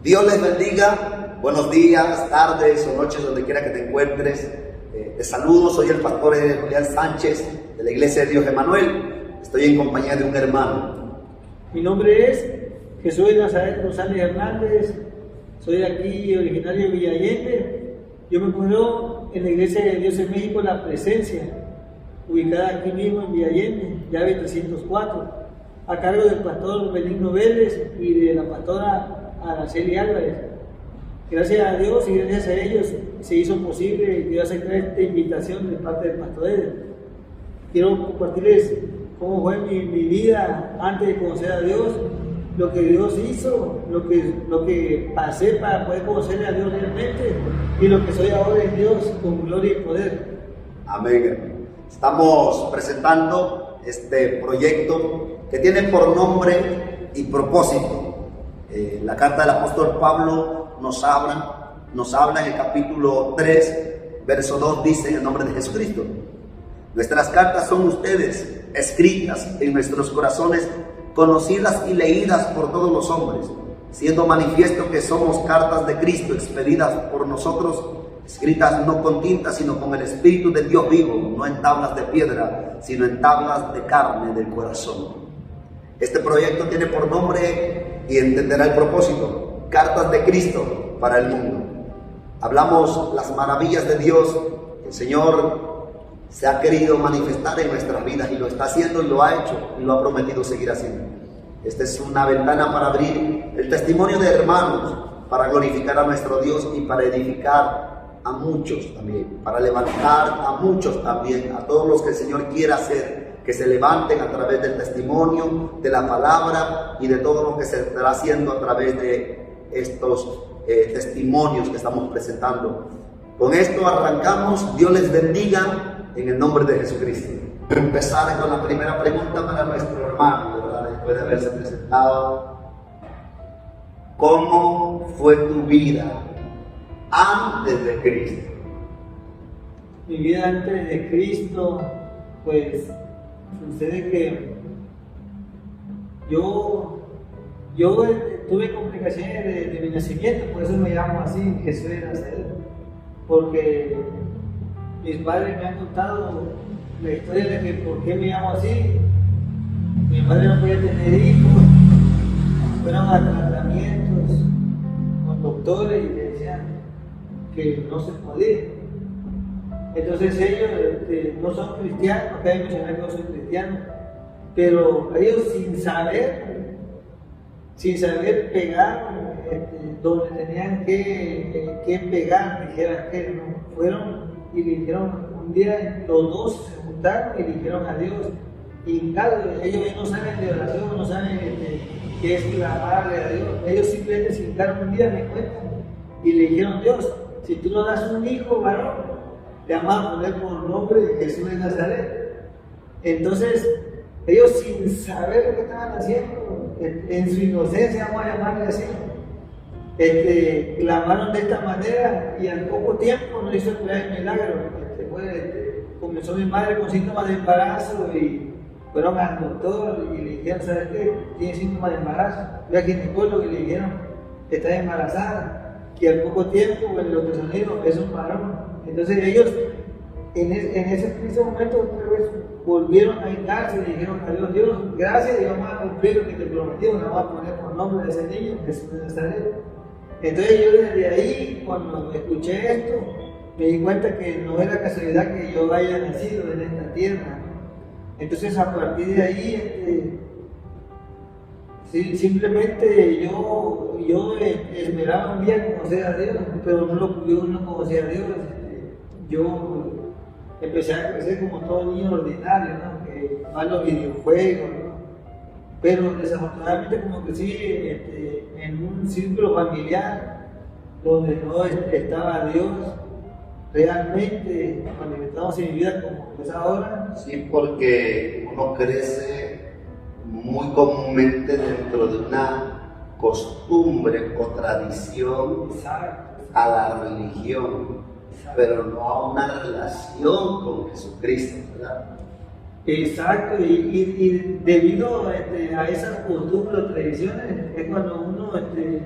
Dios les bendiga. Buenos días, tardes o noches, donde quiera que te encuentres. Te saludo, soy el pastor Julián Sánchez de la Iglesia de Dios Emanuel. Estoy en compañía de un hermano. Mi nombre es Jesús de Nazaret González Hernández. Soy de aquí, originario de Villa Allende. Yo me encuentro en la Iglesia de Dios en México, La Presencia, ubicada aquí mismo en Villa Allende, llave 304, a cargo del pastor Benigno Vélez y de la pastora Araceli Álvarez. Gracias a Dios y gracias a ellos se hizo posible que yo aceptara esta invitación de parte del pastor Eder. Quiero compartirles cómo fue mi vida antes de conocer a Dios, lo que Dios hizo, lo que pasé para poder conocer a Dios realmente y lo que soy ahora en Dios con gloria y poder. Amén. Estamos presentando este proyecto que tiene por nombre y propósito. La carta del apóstol Pablo nos habla en el capítulo 3, verso 2, dice en el nombre de Jesucristo: nuestras cartas son ustedes, escritas en nuestros corazones, conocidas y leídas por todos los hombres, siendo manifiesto que somos cartas de Cristo expedidas por nosotros, escritas no con tinta, sino con el Espíritu de Dios vivo, no en tablas de piedra, sino en tablas de carne del corazón. Este proyecto tiene por nombre, y entenderá el propósito, Cartas de Cristo para el mundo. Hablamos las maravillas de Dios. El Señor se ha querido manifestar en nuestras vidas y lo está haciendo y lo ha hecho y lo ha prometido seguir haciendo. Esta es una ventana para abrir el testimonio de hermanos, para glorificar a nuestro Dios y para edificar a muchos también, para levantar a muchos también, a todos los que el Señor quiera hacer, que se levanten a través del testimonio, de la palabra y de todo lo que se estará haciendo a través de estos testimonios que estamos presentando. Con esto arrancamos. Dios les bendiga en el nombre de Jesucristo. Empezar con la primera pregunta para nuestro hermano, ¿verdad? Después de haberse presentado. ¿Cómo fue tu vida antes de Cristo? Mi vida antes de Cristo, pues sucede que yo tuve complicaciones de mi nacimiento, por eso me llamo así, Jesús de Nazaret, porque mis padres me han contado la historia de que por qué me llamo así. Mi madre no podía tener hijos, fueron a tratamientos con doctores y le decían que no se podía. Entonces ellos no son cristianos, acá hay mencionar que no son cristianos, pero ellos sin saber pegar donde tenían que pegar, dijeran que no, fueron y le dijeron un día, los dos se juntaron y le dijeron a Dios, y claro, ellos no saben de oración, no saben qué es clamarle a Dios, ellos simplemente se hincaron un día, me cuentan, y le dijeron: Dios, si tú nos das un hijo varón, le vamos a poner por nombre de Jesús de Nazaret. Entonces, ellos sin saber lo que estaban haciendo, en su inocencia, vamos a llamarle así, clamaron de esta manera y al poco tiempo nos hizo el milagro. Comenzó mi madre con síntomas de embarazo y fueron al doctor y le dijeron: ¿sabes qué? Tiene síntomas de embarazo. Fui al ginecólogo y le dijeron: está embarazada. Y al poco tiempo, en lo que sonido, es un varón. Entonces ellos, en ese preciso momento, otra vez volvieron a hincarse y le dijeron a Dios: Dios, gracias, y vamos a cumplir lo que te prometimos, le vamos a poner por nombre de ese niño, Jesús de Nazaret. Entonces yo desde ahí, cuando escuché esto, me di cuenta que no era casualidad que yo haya nacido en esta tierra. Entonces a partir de ahí, simplemente yo esperaba un día conocer a Dios, pero yo no conocía a Dios. Yo empecé a crecer como todo niño ordinario, ¿no? Que va a los videojuegos, ¿no? Pero desafortunadamente como crecí en un círculo familiar donde no estaba Dios realmente manifestados en mi vida como es ahora. Sí, porque uno crece muy comúnmente dentro de una costumbre o tradición. Exacto. A la religión, pero no a una relación con Jesucristo, ¿verdad? Exacto, y debido a esas costumbres o tradiciones es cuando uno uno,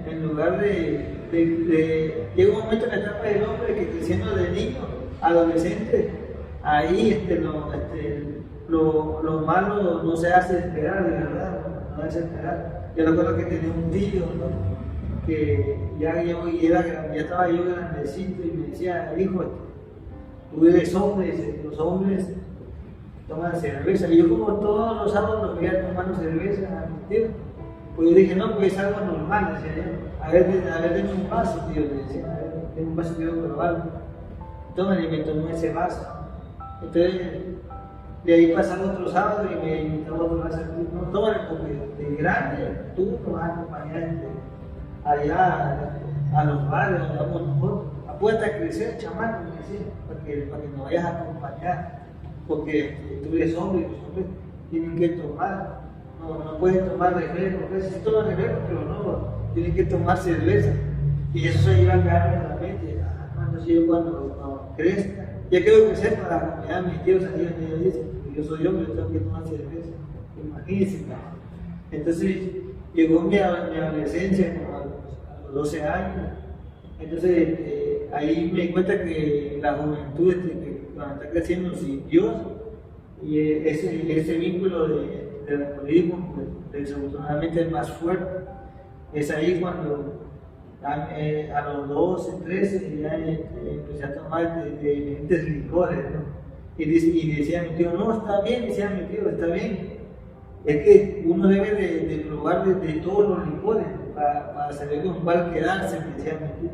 en lugar llega un momento en la etapa del hombre que creciendo de niño, adolescente, ahí lo malo no se hace esperar, de verdad, no hace esperar. Yo recuerdo que tenía un tío, ¿no? Que ya estaba yo grandecito y me decía, hijo, tú eres hombre, dice, los hombres toman cerveza. Y yo como todos los sábados lo veía tomando cerveza a mi tío. Pues yo dije, no, pues es algo normal, decía yo. A ver, denme un vaso, tío, le decía, a ver, denme un vaso, quiero probarlo. Entonces me tomó ese vaso. Entonces, de ahí pasaron otro sábado y me invitaba otro vaso. No, tómale, porque de grande tú nos vas a acompañar allá a los bares, donde vamos nosotros. Apuesta a crecer, chamaco, me decía, para que nos vayas a acompañar. Porque tú eres hombre y los hombres tienen que tomar. No pueden tomar refresco, sí toman refresco, pero no, tienen que tomar cerveza. Y eso se iba a quedar en la mente. Cuando crezca, ya quiero crecer para acompañar a mis tíos allí donde ellos dicen, yo soy hombre, yo tengo que tomar cerveza. Imagínense. Entonces llegó mi adolescencia como a los 12 años. Entonces ahí me di cuenta que la juventud, que cuando está creciendo sin Dios, y ese vínculo del alcoholismo, pues, desafortunadamente es más fuerte. Es ahí cuando a los 12, 13 ya empecé a tomar de diferentes licores, ¿no? Y decía mi tío, no, está bien, decía mi tío, está bien. Es que uno debe de probar de todos los licores para saber con cuál quedarse, me decía mi tío.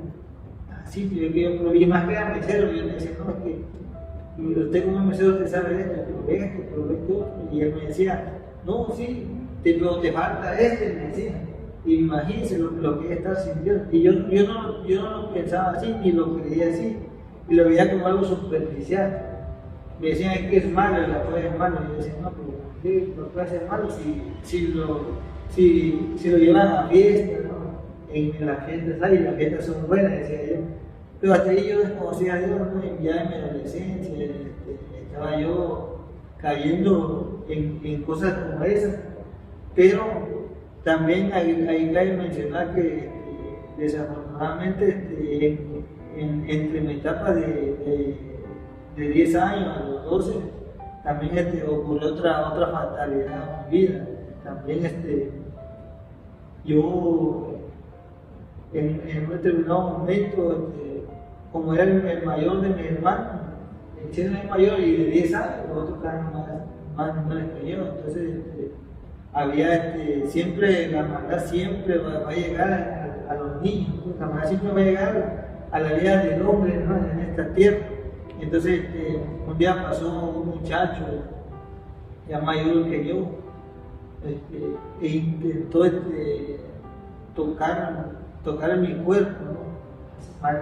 Así, yo probé más que era mesero, yo le decía, no, es que usted como mesero te sabe esto, probé esto, y él me decía, no, sí, pero te falta me decía. Imagínense lo que es estar sin Dios. Y yo no lo pensaba así, ni lo creía así, y lo veía como algo superficial. Me decían, es que es malo, el alcohol es malo. Y yo decía, no, pero ¿qué no puede ser malo si lo llevan a fiestas, ¿no? En las fiestas, y las fiestas son buenas, decía yo. Pero hasta ahí yo desconocía a Dios, ¿no? Ya en mi adolescencia estaba yo cayendo en cosas como esas. Pero también ahí cabe mencionar que desafortunadamente entre mi etapa de 10 años a los 12 también ocurrió otra fatalidad en mi vida. También yo en un determinado momento, como era el mayor de mis hermanos, siendo el mayor y de 10 años, los otros estaban más menores que yo, entonces había siempre, la maldad siempre va a llegar a los niños, la maldad siempre va a llegar a la vida del hombre, ¿no? En esta tierra. Entonces un día pasó un muchacho ya mayor que yo, e intentó tocar mi cuerpo, ¿no?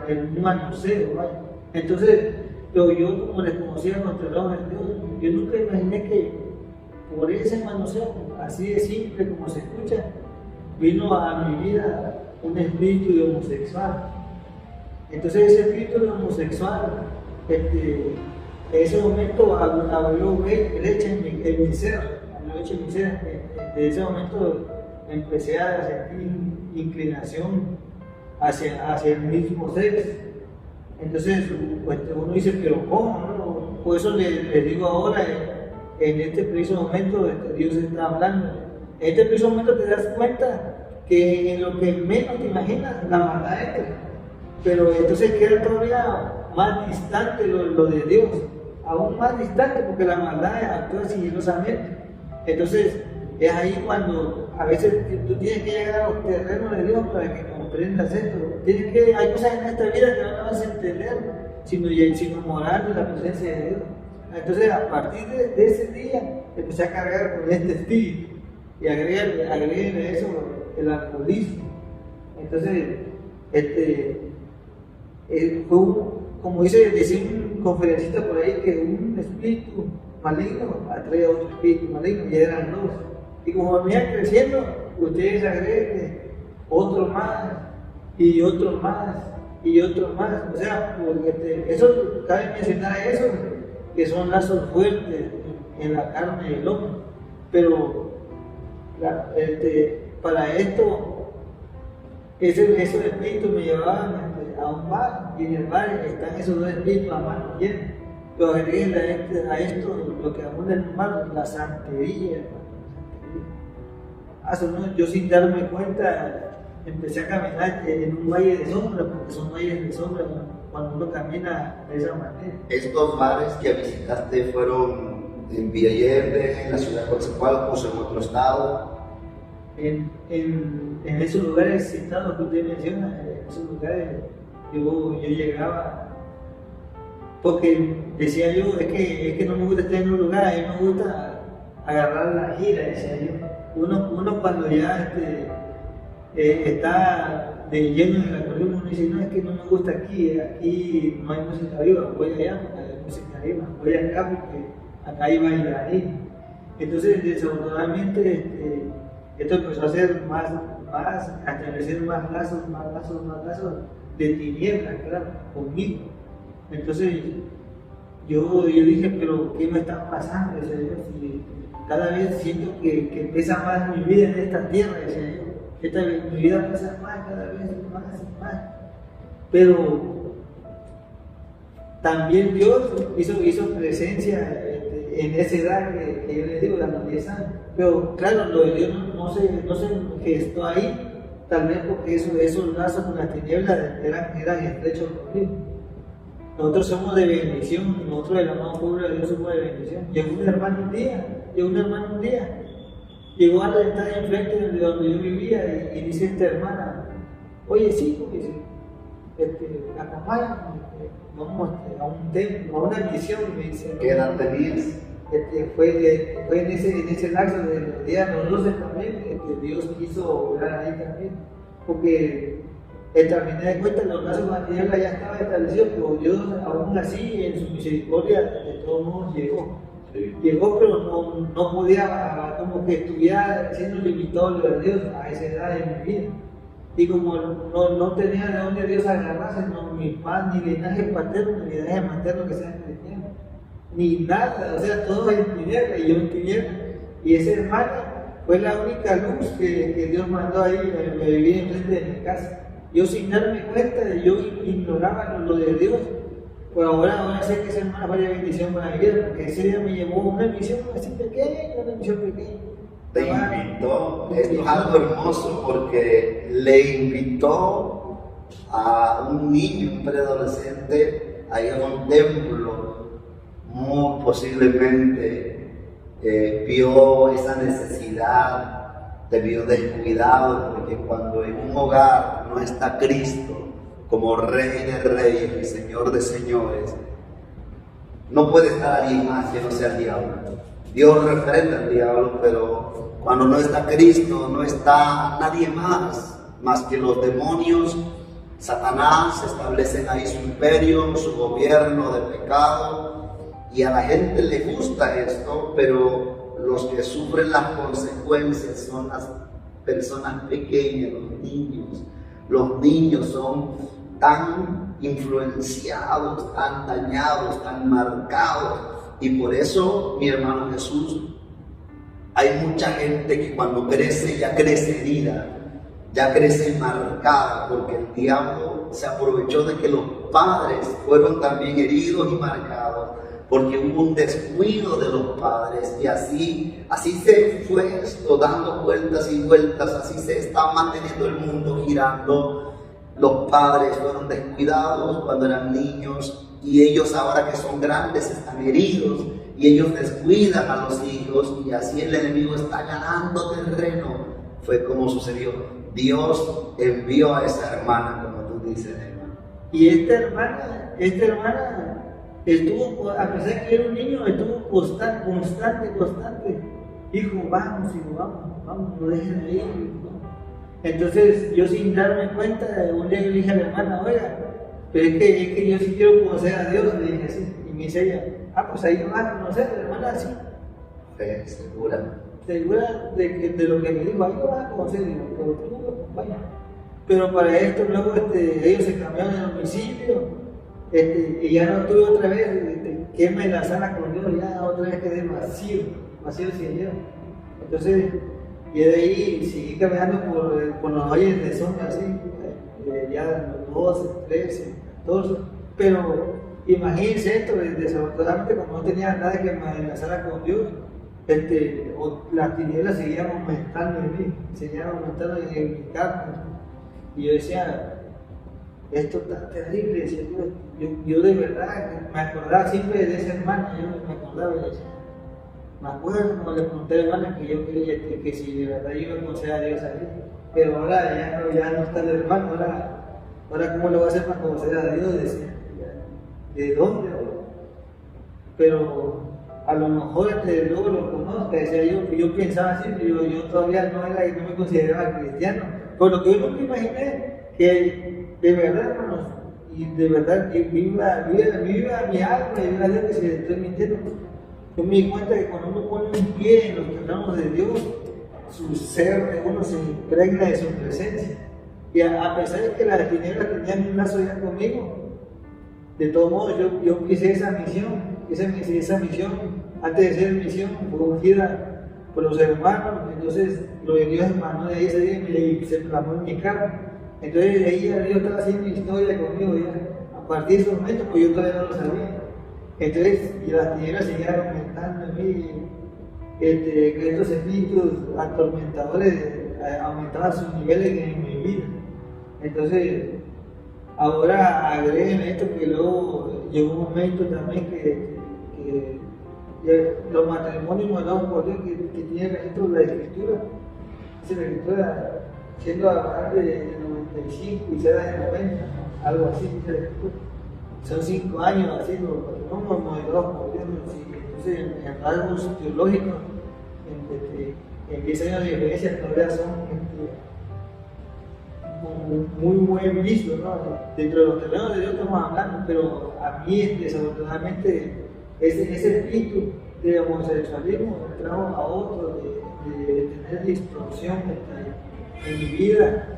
En un manoseo, ¿vale? Entonces yo como les conocía nuestro Dios, yo nunca imaginé que por ese manoseo, así de simple como se escucha, vino a mi vida un espíritu de homosexual. Entonces ese espíritu de homosexual, en ese momento abrió brecha en mi ser, desde ese momento empecé a sentir inclinación hacia el mismo sexo. Entonces uno dice, pero ¿cómo? ¿No? Por eso les digo ahora, en este preciso momento Dios está hablando. En este preciso momento te das cuenta que en lo que menos te imaginas, la maldad entra. Pero entonces queda todavía más distante lo de Dios, aún más distante, porque la maldad actúa sigilosamente. Entonces es ahí cuando a veces tú tienes que llegar a los terrenos de Dios para que comprendas esto. Hay cosas en esta vida que no vas a entender, sino morar de la presencia de Dios. Entonces a partir de ese día empecé a cargar con este espíritu y agregué a eso el alcoholismo. Entonces fue como decía un conferencista por ahí, que un espíritu maligno atrae a otro espíritu maligno, y eran dos. Y como venían creciendo, ustedes agreguen otro más, y otro más, y otro más. O sea, porque eso, cabe mencionar eso, que son lazos fuertes en la carne del hombre. Pero para esto esos espíritus me llevaban a un bar, y en el bar están esos dos espíritus a mano llena. Pero agreguen a esto lo que abunda en el bar, la santería. Yo sin darme cuenta empecé a caminar en un valle de sombra, porque son valles de sombra cuando uno camina de esa manera. ¿Estos bares que visitaste fueron en Villa Allende, en la ciudad de Coatzacoalcos, en otro estado? En esos lugares citados que usted menciona, en esos lugares yo llegaba, porque decía yo, es que no me gusta estar en un lugar, a mí me gusta agarrar la gira, decía yo. Uno cuando ya está de lleno en la columna, uno dice, no, es que no me gusta aquí no hay música viva, voy allá porque hay música viva, voy acá porque acá hay bailarín. Entonces, desafortunadamente, esto empezó a hacer a establecer más lazos de tinieblas, claro, conmigo. Entonces, yo dije, pero ¿qué me está pasando? Decía yo, si cada vez siento que pesa más mi vida en esta tierra, decía yo. Mi vida pesa más, cada vez más. Pero también Dios hizo presencia en esa edad que yo les digo, de los 10 años. Pero claro, lo de Dios no se gestó ahí, tal vez porque esos lazos con las tinieblas eran estrechos conmigo. Nosotros somos de bendición, nosotros del amado pueblo de Dios somos de bendición. Llegó un hermano un día, llegó a la entrada enfrente de donde yo vivía y dice esta hermana, oye, sí, acompáñame, vamos a un templo, a una misión, me dice. ¿Qué edad tenías? Fue en ese lapso del día de los 12 también, Dios quiso obrar ahí también, porque al final de cuentas los lazos materiales ya estaba establecido, pero Dios aún así en su misericordia de todos modos llegó. Llegó, pero no podía, como que estuviera siendo limitado a Dios a esa edad de mi vida. Y como no tenía de dónde Dios agarrarse, ni padre, ni linaje paterno, ni linaje materno que sea cristiano, ni nada, o sea, todo en tiniebla y yo en tiniebla. Y esa hermana fue la única luz que Dios mandó ahí, me vivía enfrente de mi casa. Yo sin darme cuenta, yo ignoraba lo de Dios. Pues ahora sé que esa hermana fue de bendición para mi vida, porque ese día me llevó una misión así pequeña, Te invitó, esto es algo hermoso porque le invitó a un niño, un preadolescente, a ir a un templo. Muy posiblemente vio esa necesidad, te vio descuidado, porque cuando en un hogar no está Cristo como Rey de Reyes y Señor de Señores, no puede estar alguien más que no sea el diablo. Dios reprende al diablo, pero cuando no está Cristo, no está nadie más que los demonios. Satanás establecen ahí su imperio, su gobierno de pecado, y a la gente le gusta esto, pero los que sufren las consecuencias son las personas pequeñas, los niños. Los niños son tan influenciados, tan dañados, tan marcados, y por eso, mi hermano Jesús, hay mucha gente que cuando crece, ya crece herida, ya crece marcada, porque el diablo se aprovechó de que los padres fueron también heridos y marcados, porque hubo un descuido de los padres, y así se fue esto, dando vueltas y vueltas, así se está manteniendo el mundo girando. Los padres fueron descuidados cuando eran niños, y ellos ahora que son grandes están heridos, y ellos descuidan a los hijos, y así el enemigo está ganando terreno. Fue como sucedió. Dios envió a esa hermana, como tú dices, hermano. Y esta hermana estuvo, a pesar de que era un niño, estuvo constante. Hijo, vamos, no dejen de ir. Entonces, yo sin darme cuenta, un día yo le dije a la hermana, oiga, pero es que yo sí quiero conocer a Dios, le dije así. Y me dice ella, pues ahí vas a conocer, la hermana así. Fe, segura. Segura de lo que me dijo, ahí lo vas a conocer, pero tú, vaya. Pero para esto, luego ellos se cambiaron de domicilio, y ya no tuve otra vez que me la sala con Dios, ya otra vez quedé vacío sin Dios. Entonces, Y de ahí seguí caminando por los valles de sombra, así, ya los 12, 13, 14. Pero imagínense esto, desafortunadamente, como no tenía nada que me enlazara con Dios, las tinieblas seguían aumentando en mí, seguían aumentando en mi carne. Y yo decía, esto está terrible, decía yo de verdad me acordaba siempre de ese hermano, yo me acordaba y decía, me acuerdo cuando le pregunté al hermano que yo creía que si de verdad yo iba a conocer a Dios ahí, pero ahora ya no está el hermano, ahora cómo lo voy a hacer para conocer a Dios, decía, ¿de dónde? Pero a lo mejor luego lo conozco, decía yo pensaba así, pero yo todavía no me consideraba cristiano, por lo que yo nunca imaginé que de verdad, hermanos, y de verdad que viva mi alma y viva Dios, que si le estoy mintiendo. Yo me di cuenta que cuando uno pone un pie en los terrenos de Dios, su ser de uno se impregna de su presencia. Y a pesar de que las tinieblas tenían un lazo ya conmigo, de todos modos yo quise esa misión, antes de ser misión, fue ungida por los hermanos. Entonces lo de Dios emanó de ahí ese día y se plasmó en mi carne. Entonces de ahí Dios estaba haciendo historia conmigo ya. A partir de ese momento, pues yo todavía no lo sabía. Entonces, y las tinieblas seguían aumentando en mí, que estos espíritus atormentadores aumentaban sus niveles en mi vida. Entonces, ahora agreguen esto que luego llegó un momento también que los matrimonios mandados por Dios que tiene registro de la Escritura, dice la Escritura, siendo hablar de 95 y sea de 90, algo así, dice la Escritura. Son 5 años haciendo modelados por Dios, entonces en rasgos teológicos, en 10 años de diferencia todavía son muy bien vistos, ¿no? Dentro de los terrenos de Dios estamos hablando, pero a mí desafortunadamente ese espíritu de homosexualismo trajo a otros de tener distorsión en mi vida,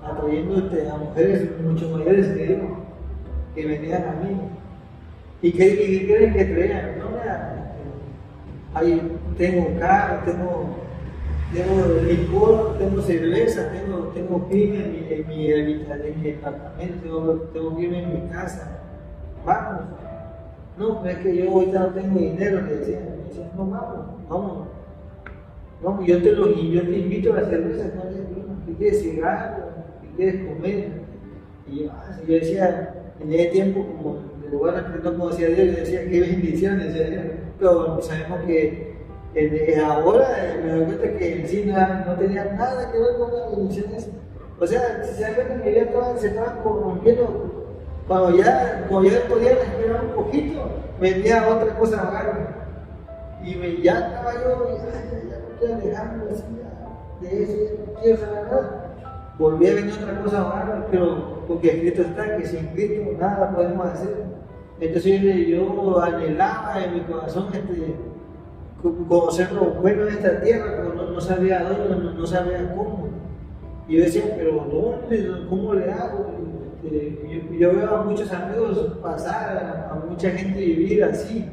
atrayendo a mujeres mucho mayores que yo, que venían a mí. ¿Y qué creen que traían? No, mira, ahí tengo carro, tengo licor, tengo cerveza, tengo firme en mi departamento, tengo firme en mi casa. Vamos. No, es que yo ahorita no tengo dinero, le decían. Me decían, no, vamos. Vamos, yo te invito a la cerveza, no hay problema. ¿Qué quieres cigarro? ¿Qué quieres comer? Y yo decía, en ese tiempo, como de lugar que no conocía a Dios, yo decía, qué bendición, decía Dios. Pero sabemos que ahora me doy cuenta que en sí no tenía nada que ver con la bendición esa. O sea, si se dan cuenta, mi vida se estaba corrompiendo. Cuando ya podía esperar un poquito, venía otra cosa a agarrarme. Y ya estaba yo, ya no estoy alejando así, de eso, ya no quiero saber nada. Volví a venir otra cosa a agarrarme, pero porque escrito está que sin Cristo nada podemos hacer. Entonces yo anhelaba en mi corazón conocer lo bueno de esta tierra, pero no sabía dónde, no sabía cómo. Y yo decía, pero ¿dónde? ¿Cómo le hago? Yo veo a muchos amigos pasar, a mucha gente vivir así,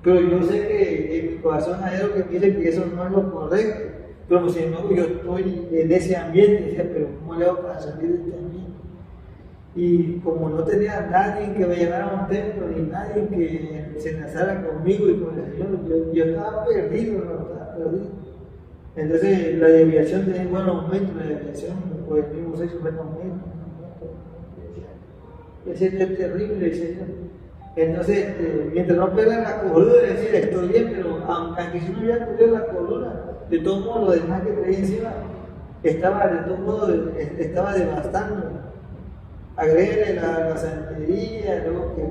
pero yo sé que en mi corazón hay algo que me dice que eso no es lo correcto, pero sin embargo yo estoy en ese ambiente, decía, pero ¿cómo le hago para salir de este ambiente? Y como no tenía nadie que me llevara a un templo, ni nadie que se enlazara conmigo y con el Señor, yo estaba perdido. Entonces la desviación tenía un buen aumento, la desviación por el mismo sexo fue un aumento. Ese es terrible, decía yo. Entonces, mientras no pega la columna, decía, estoy bien, pero aunque si no hubiera perdido la columna, de todos modos lo demás que traía encima, estaba devastando. Agréguele la santería, luego que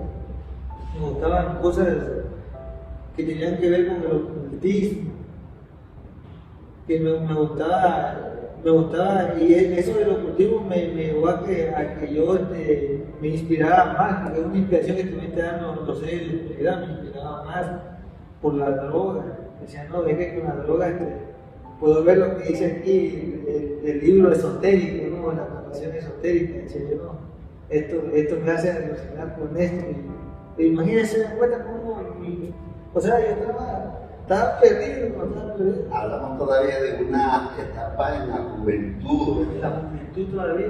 me gustaban cosas que tenían que ver con el ocultismo, que me gustaba, y eso del ocultismo me llevó a que yo me inspirara más, porque es una inspiración que también te dan los seres de espiritualidad, me inspiraba más por la droga. Decía, no, es que con la droga puedo ver lo que dice aquí el libro esotérico, ¿no? La narración esotérica. Decía yo, no, esto me hace relacionar con esto. Imagínense, me cuenta cómo, o sea, yo estaba estaba perdido, cuando estaba perdido. Hablamos todavía de una etapa en la juventud. En la juventud todavía.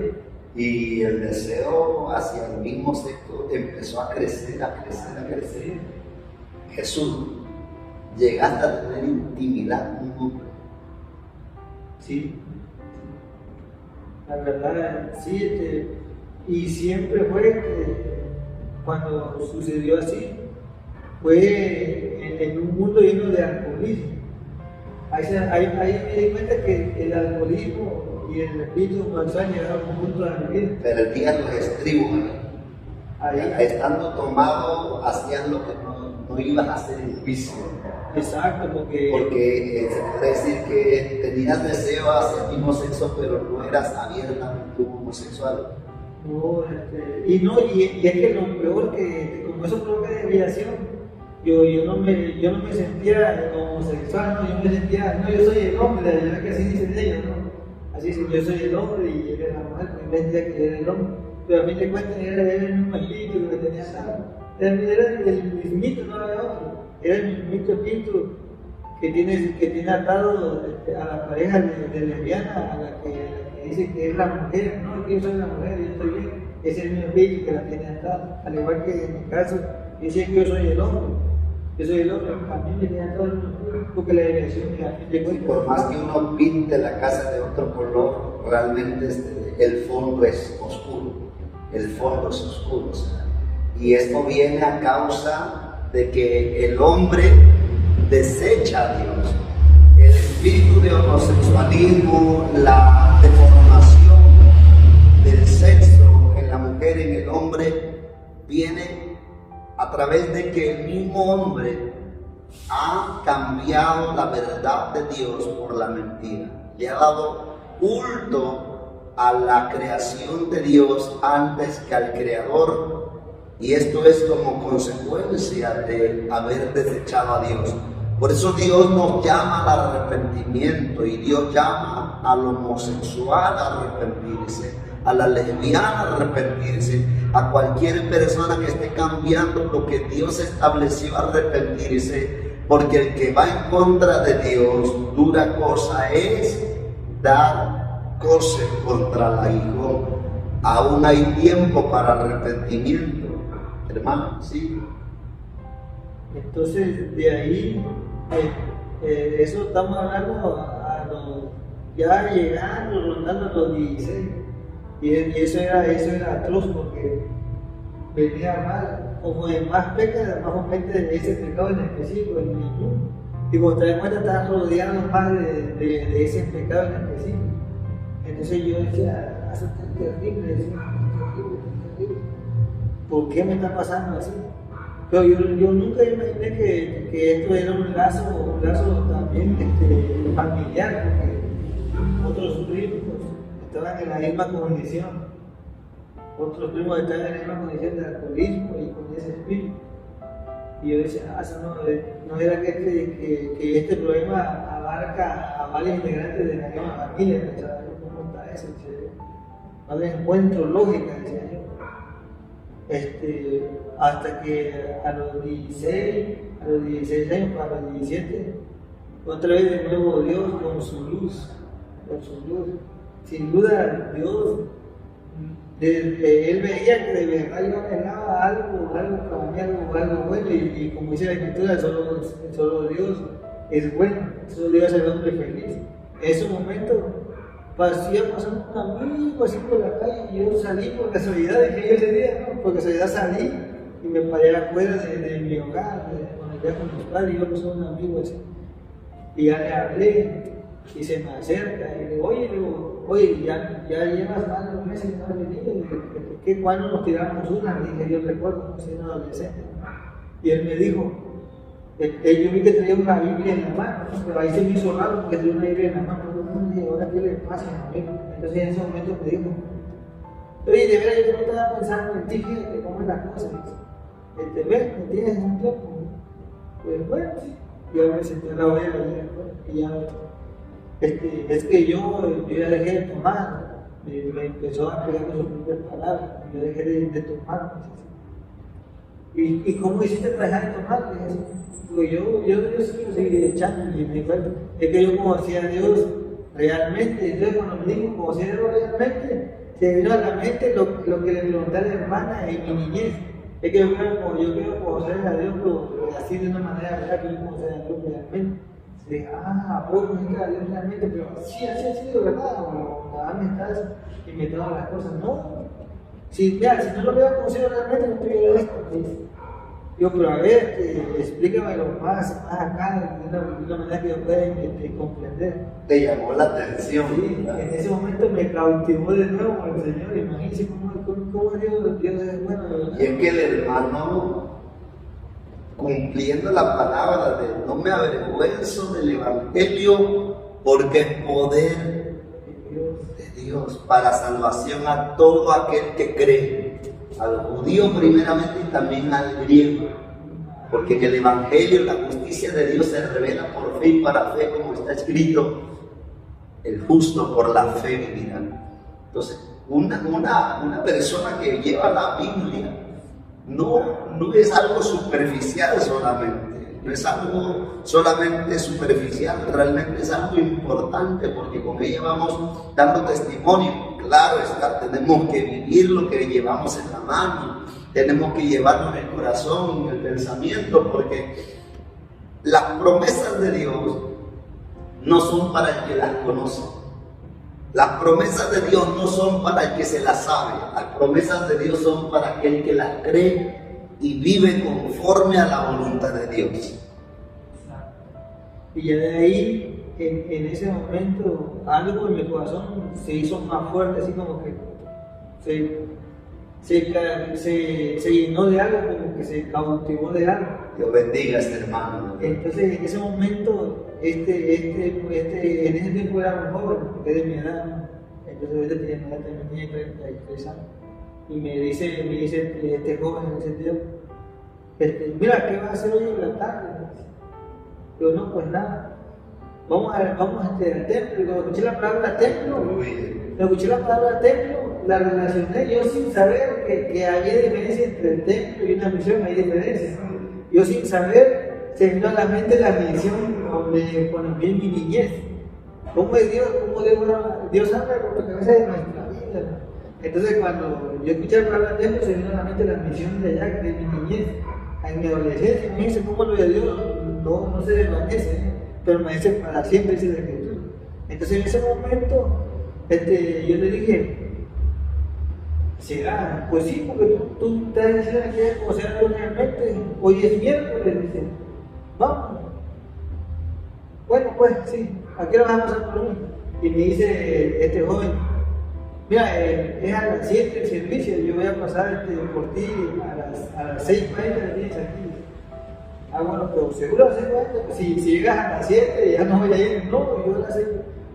Y el deseo hacia el mismo sexo empezó a crecer, a crecer, a crecer. Jesús, llegaste a tener intimidad con un hombre. Sí. La verdad, sí, y siempre fue cuando sucedió así, fue en un mundo lleno de alcoholismo. Ahí me di cuenta que el alcoholismo y el espíritu sexual llegaron a un punto de la vida. Perdían los estribos. Ahí. Estando tomado, hacían lo que no ibas a hacer en juicio. Exacto, porque se puede decir que tenías deseo hacia el mismo sexo, pero no eras abiertamente homosexual. No, y es que lo peor que como eso provoca desviación, yo no me sentía homosexual, no, yo me sentía, no, yo soy el hombre, la verdad que así dicen ellos, ¿no? Así dicen, yo soy el hombre y él es la mujer, porque me sentía que era el hombre, pero a mí te cuentan, era el mismo espíritu que tenía acá, era el mismito, no era otro, era el mismito espíritu que tiene atado a la pareja de lesbiana, a la que dice que es la mujer, no, que yo soy la mujer, yo estoy bien, es el mismo espíritu que la tiene atada, al igual que en mi caso, dice que yo soy el hombre, a mí me tiene atado porque la dirección de por más que uno pinte la casa de otro color, realmente el fondo es oscuro, o sea, y esto viene a causa de que el hombre desecha a Dios. El espíritu de homosexualismo, la deformación del sexo en la mujer, en el hombre, viene a través de que el mismo hombre ha cambiado la verdad de Dios por la mentira. Le ha dado culto a la creación de Dios antes que al Creador. Y esto es como consecuencia de haber desechado a Dios. Por eso Dios nos llama al arrepentimiento y Dios llama al homosexual a arrepentirse, a la lesbiana a arrepentirse, a cualquier persona que esté cambiando lo que Dios estableció a arrepentirse, porque el que va en contra de Dios, dura cosa es dar cosas contra la hijo. Aún hay tiempo para arrepentimiento. Hermano, sí. Entonces, de ahí, eso estamos hablando ya llegando, rondando los 16. Y eso era atroz porque venía mal, como de más pecas, más aumente ese pecado en específico, en mi mundo. Y cuando te das cuenta, estás rodeado más de ese pecado en específico. Entonces yo decía, eso es terrible, eso es terrible. ¿Por qué me está pasando así? Pero yo nunca imaginé que esto era un lazo también familiar, porque otros primos estaban en la misma condición. Otros primos estaban en la misma condición de alcoholismo y con ese espíritu. Y yo decía, eso no era que este problema abarca a varios integrantes de la misma familia. ¿Cómo está eso? No le encuentro lógica, decía yo. Hasta que a los 16 años, para los 17, otra vez de nuevo Dios con su luz. Sin duda, Dios, él veía que de verdad yo anhelaba algo para mí, algo bueno, y como dice la Escritura, solo Dios es bueno, solo Dios es el hombre feliz. En ese momento, pasando un amigo así por la calle, y yo salí por casualidad, dije yo ese día, ¿no? Por casualidad salí y me paré afuera de mi hogar, cuando ya con mis padres, y yo pasé un amigo así, y ya le hablé, y se me acerca, y le digo, oye, ya llevas más de un mes y no has venido, ¿qué cuando nos tiramos una? Dije, yo recuerdo, no soy un adolescente, y él me dijo, yo vi que traía una Biblia en la mano, pero ahí se me hizo raro porque traía una Biblia en la mano. Y ahora, ¿qué le pasa? Entonces, en ese momento me dijo, oye, de verdad, yo no estaba pensando en ti, fíjate cómo es la cosa. ¿Ves? ¿Me tienes un tiempo? Pues bueno, sí. Y ahora me senté a la orilla y ya, es que yo ya dejé de tomar. Me empezó a pegar con sus propias palabras. Yo dejé de tomar. ¿Y cómo hiciste para dejar de tomar? Le dije, pues yo sí quiero seguir echando. Y me dijo, es que yo conocía a Dios realmente. Y entonces cuando me dijo, conocía a Dios realmente, se vino a la mente lo que le pregunté a la hermana en mi niñez. Es que yo quiero conocer a Dios, pero así de una manera, ¿verdad? Que yo conocer a Dios realmente. Y dije, puedo conocer a Dios realmente, pero sí, así ha sido, ¿verdad? O nada me estás inventando las cosas. No. Si no lo veo conocido realmente, no estoy viendo esto. Yo, pero a ver, explícamelo más acá, de una manera que yo pueda comprender. Te llamó la atención. Sí, en ese momento me cautivó de nuevo con el Señor. Imagínense cómo Dios es bueno, ¿verdad? Y es que el hermano, cumpliendo la palabra de no me avergüenzo del Evangelio, porque es poder de Dios para salvación a todo aquel que cree, al judío primeramente y también al griego, porque en el Evangelio la justicia de Dios se revela por fe y para fe, como está escrito, el justo por la fe vivirá. Entonces, una persona que lleva la Biblia no es algo superficial solamente, no es algo solamente superficial, realmente es algo importante, porque con ella vamos dando testimonio. Claro está, tenemos que vivir lo que llevamos en la mano, tenemos que llevarlo en el corazón, en el pensamiento, porque las promesas de Dios no son para el que las conoce. Las promesas de Dios no son para el que se las sabe, las promesas de Dios son para aquel que las cree y vive conforme a la voluntad de Dios. Y ya de ahí, en ese momento, algo en mi corazón se hizo más fuerte, así como que se llenó de algo, como que se cautivó de algo. Dios bendiga a este hermano. Entonces, en ese momento, en ese tiempo era un joven, porque de mi edad, ¿no? Entonces también tenía 33 años. Y me dice este joven en ese tiempo, mira, ¿qué vas a hacer hoy en la tarde? Yo, no, pues nada, vamos al templo. Y cuando escuché la palabra templo, la relacioné yo sin saber que había diferencia entre el templo y una misión, hay diferencia. Yo sin saber, se vino a la mente la misión cuando vi mi niñez. ¿Cómo es Dios? Dios habla por la cabeza de nuestra vida. Entonces cuando yo escuché la palabra templo, se vino a la mente la misión de allá, de mi niñez. En mi adolescencia, me dice, ¿cómo lo de Dios? No se desvanece, pero me dice, para siempre, dice la Escritura. Entonces en ese momento, yo le dije, ¿será? Pues sí, porque tú estás diciendo que conocer a Dios realmente. Hoy es miércoles, dice, vamos. Bueno, pues sí, ¿a qué hora vas a pasar por mí? Y me dice este joven, mira, es a las 7 el servicio, yo voy a pasar por ti a las 6:40 que tienes aquí. Bueno, pero seguro a las 6:40, pues si llegas a las 7 ya no voy a ir. No, yo a las 6.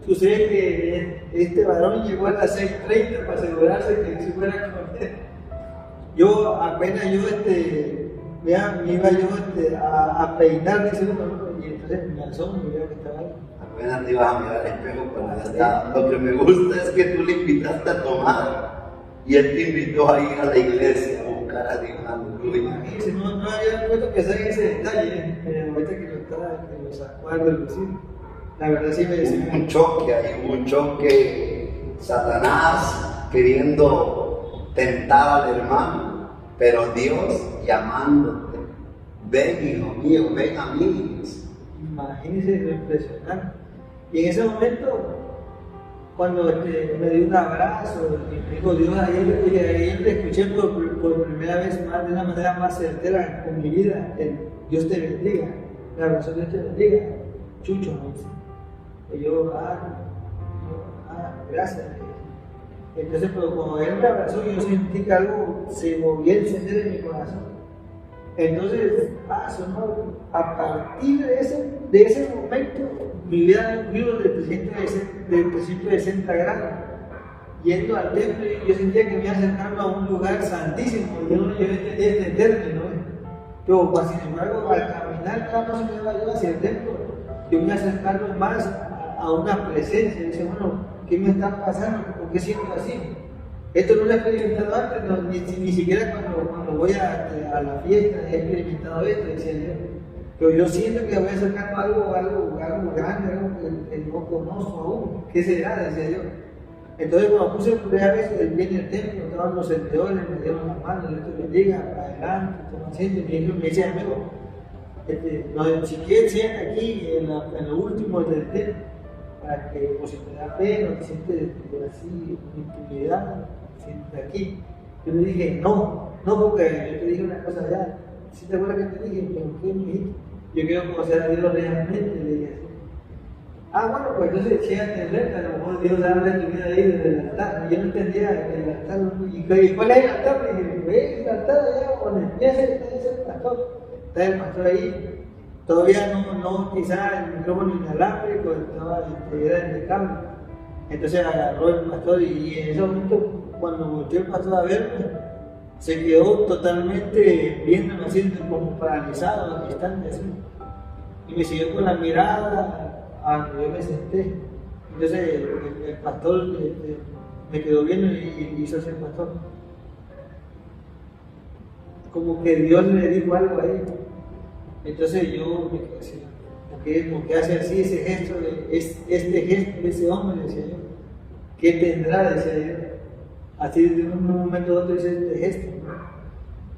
Sucede que este varón llegó a las 6:30 para asegurarse que se fuera a comer. Yo apenas me iba yo a peinar, dice uno, y entonces me asomo y veo que estaba ahí. Apenas te ibas a mirar al espejo cuando ya está. Lo que me gusta es que tú le invitaste a tomar y él te invitó a ir a la iglesia a buscar a Dios. Aleluya. No había puesto que pensar en ese detalle, pero ahorita que lo sacó a relucir. La verdad sí me decía. Hubo un choque, Satanás queriendo tentar al hermano, pero Dios llamándote, ven hijo mío, ven a mí. Imagínense lo impresionante. Y en ese momento, cuando me dio un abrazo, me dijo Dios, ayer te escuché por primera vez más, de una manera más certera en mi vida, Dios te bendiga, la razón Dios te bendiga, Chucho, me dice. Y yo, gracias. Entonces, pero cuando él me abrazó, yo sentí que algo se movía a encender en mi corazón. Entonces, a partir de ese momento, mi vida dio un giro de 360 grados. Yendo al templo, yo sentía que me iba acercando a un lugar santísimo. Yo no entendía este término. Pero, pues, sin embargo, al caminar cada paso que iba yo hacia el templo, yo me iba acercando más a una presencia. Dice, bueno, ¿qué me está pasando? ¿Por qué siento así? Esto no lo he experimentado antes, ni siquiera cuando voy a la fiesta he experimentado esto, decía yo. Pero yo siento que voy acercando algo grande, algo que no conozco aún. ¿Qué será? Decía yo. Entonces, cuando puse por primera vez el bien del templo, estaban los servidores, me dieron la mano, Dios te bendiga, adelante, toma asiento. Me decía, amigo, si quieres, siéntate aquí en lo último del templo, para que, por si te da pena, te sientes así, con intimidad, siéntate aquí. Yo le dije, no, porque yo te dije una cosa allá. Si te acuerdas que te dije, ¿por qué me dijiste? Yo quiero conocer a Dios realmente, le dije así. Bueno, pues entonces siéntate en renta, a lo mejor Dios habla en tu vida ahí desde el altar. Y yo no entendía el altar, ¿y cuál es el altar? Le dije, ve el altar allá, donde empieza el pastor. Está el pastor ahí. Todavía no quizá el micrófono inalámbrico, era en el cable. Entonces agarró el pastor y en ese momento, cuando volteó el pastor a verme, se quedó totalmente viéndome así, como paralizado al instante así. Y me siguió con la mirada a donde yo me senté. Entonces el pastor me quedó viendo y hizo así el pastor. Como que Dios le dijo algo a él. Entonces yo me quedé así. ¿Por qué hace así ese gesto? Este gesto de ese hombre, decía yo. ¿Qué tendrá? Decía yo. Así de un momento a otro dice este gesto.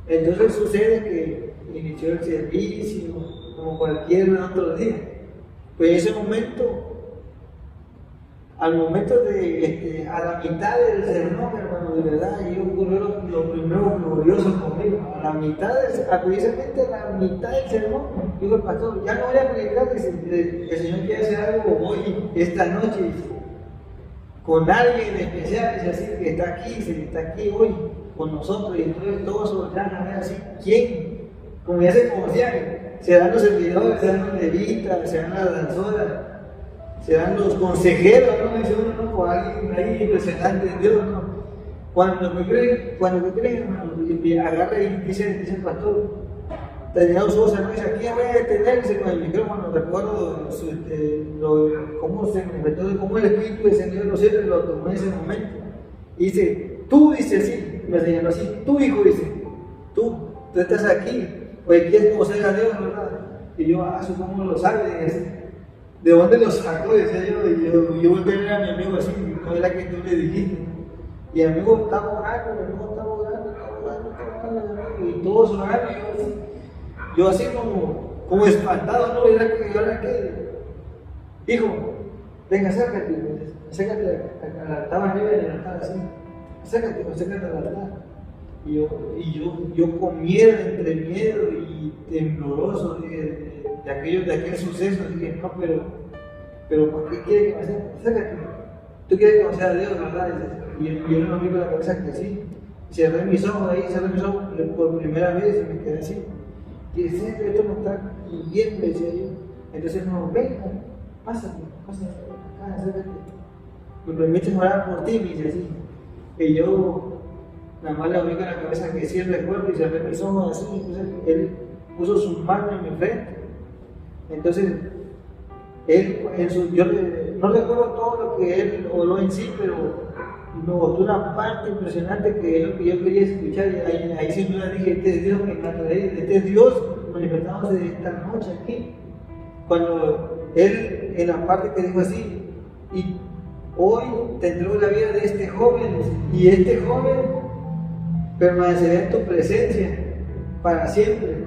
Entonces sucede que inició el servicio como cualquier otro día. Pues en ese momento, al momento a la mitad del sermón, hermano, de verdad, y ocurrió lo primero glorioso conmigo. A la mitad, precisamente a la mitad del sermón, dijo el pastor, ya no voy a predicar, el Señor quiere hacer algo hoy, esta noche, con alguien especial, es así, que está aquí hoy con nosotros, y entonces todos voltean a ver así, ¿quién? Como ya se conocían, serán los servidores, serán los levitas, serán las danzoras, serán los consejeros, ¿no? Dice uno, no, por alguien ahí impresionante de Dios, ¿no? Cuando me creen, agarra y dice el pastor, tenía los ojos hermanos, aquí voy a detenerse con el micrófono, recuerdo cómo el Espíritu descendió de los cielos y lo tomó en ese momento. Y dice, tú, dice así, me señaló así, tú hijo, dice, tú estás aquí, pues quieres conocer a Dios, ¿verdad? Y yo, ¿cómo lo sabe? ¿De dónde lo sacó? Decía yo, y yo volví a ver a mi amigo así, no es la que tú le dijiste. Y el amigo estaba orando, y todos orando, y yo así como espantado, ¿no? ¿Ahora qué? Hijo, venga, acércate al altar arriba del altar, así. Acércate al altar. Y yo con miedo, entre miedo y tembloroso de aquel suceso, dije, no, pero ¿por qué quiere que me acerque? Acércate. Tú quieres conocer a Dios, ¿verdad? Y yo no me con la cabeza que sí. Cerré mis ojos por primera vez y me quedé así. Y decía, esto no está bien, decía yo. Entonces, no, venga, pásate, acércate. Me permites orar por ti, me dice así. Y yo, nada más le abrí con la cabeza que sí recuerdo y cerré mis ojos así. Entonces, él puso sus manos en mi frente. Entonces, yo no recuerdo todo lo que él habló en sí, pero me gustó una parte impresionante que es lo que yo quería escuchar. Y ahí sin duda dije, este es Dios, me encanta, este es Dios manifestándose esta noche aquí. Cuando él, en la parte que dijo así, y hoy te entrego la vida de este joven, y este joven permanecerá en tu presencia para siempre.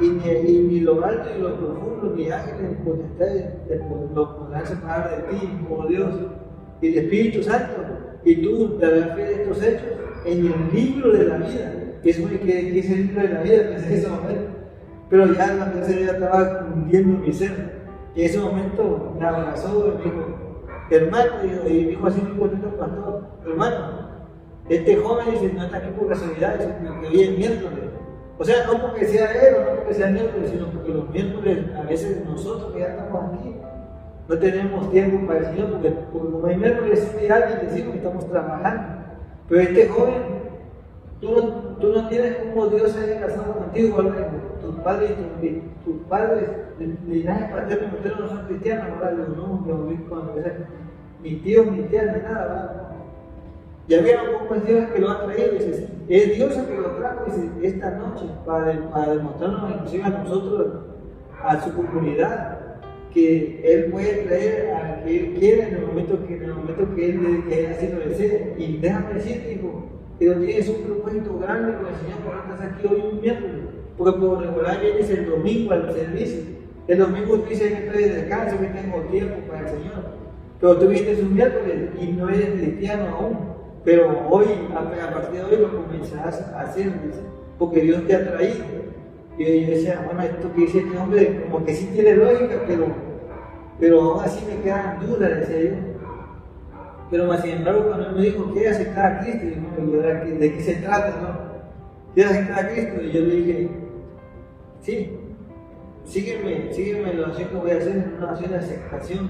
Y ni lo alto ni lo profundo, ni ángeles, ni potestades lo podrán separar de ti, oh Dios, y el Espíritu Santo. Y tú darás fe de estos hechos en el libro de la vida. ¿Qué es el libro de la vida? Pues en ese momento. Pero ya la tercera ya estaba cundiendo mi ser. Y en ese momento me abrazó y me dijo, hermano, y dijo así muy bonito el pastor, hermano, este joven dice, no está aquí por casualidad, sino que hoy es miércoles. O sea, no porque sea él o no porque sea miércoles, sino porque los miércoles, a veces nosotros que ya estamos aquí, no tenemos tiempo para el Señor, porque como hay miércoles es muy hábil decimos que estamos trabajando. Pero este joven, tú no tienes como Dios se haya casado contigo, ¿verdad? Tus padres, linaje paterno y materno no son cristianos, ¿verdad? No, mis tíos, mis tías, ni nada, ¿verdad? Ya vieron cómo es Dios que lo ha traído, dice, es Dios el que lo trajo, dice, esta noche, para demostrarnos inclusive a nosotros, a su comunidad, que Él puede traer al que Él quiera en el momento que Él así lo desee. Y déjame decirte, hijo, que Dios tienes un propósito grande con el Señor, por lo estás aquí hoy un miércoles, porque por regular vienes el domingo al servicio. El domingo tú dices que estoy de descanso, que tengo tiempo para el Señor, pero tú vienes un miércoles y no eres cristiano aún, pero hoy, a partir de hoy lo comenzarás a hacer, dice, porque Dios te ha traído. Y yo decía, bueno, esto que dice este hombre, como que sí tiene lógica, pero aún así me quedan dudas, decía yo. Pero más sin embargo, cuando él me dijo, ¿quieres aceptar a Cristo? Y yo, ¿de qué se trata, no? ¿Quieres aceptar a Cristo? Y yo le dije, sí, sígueme la oración que voy a hacer, una oración de aceptación.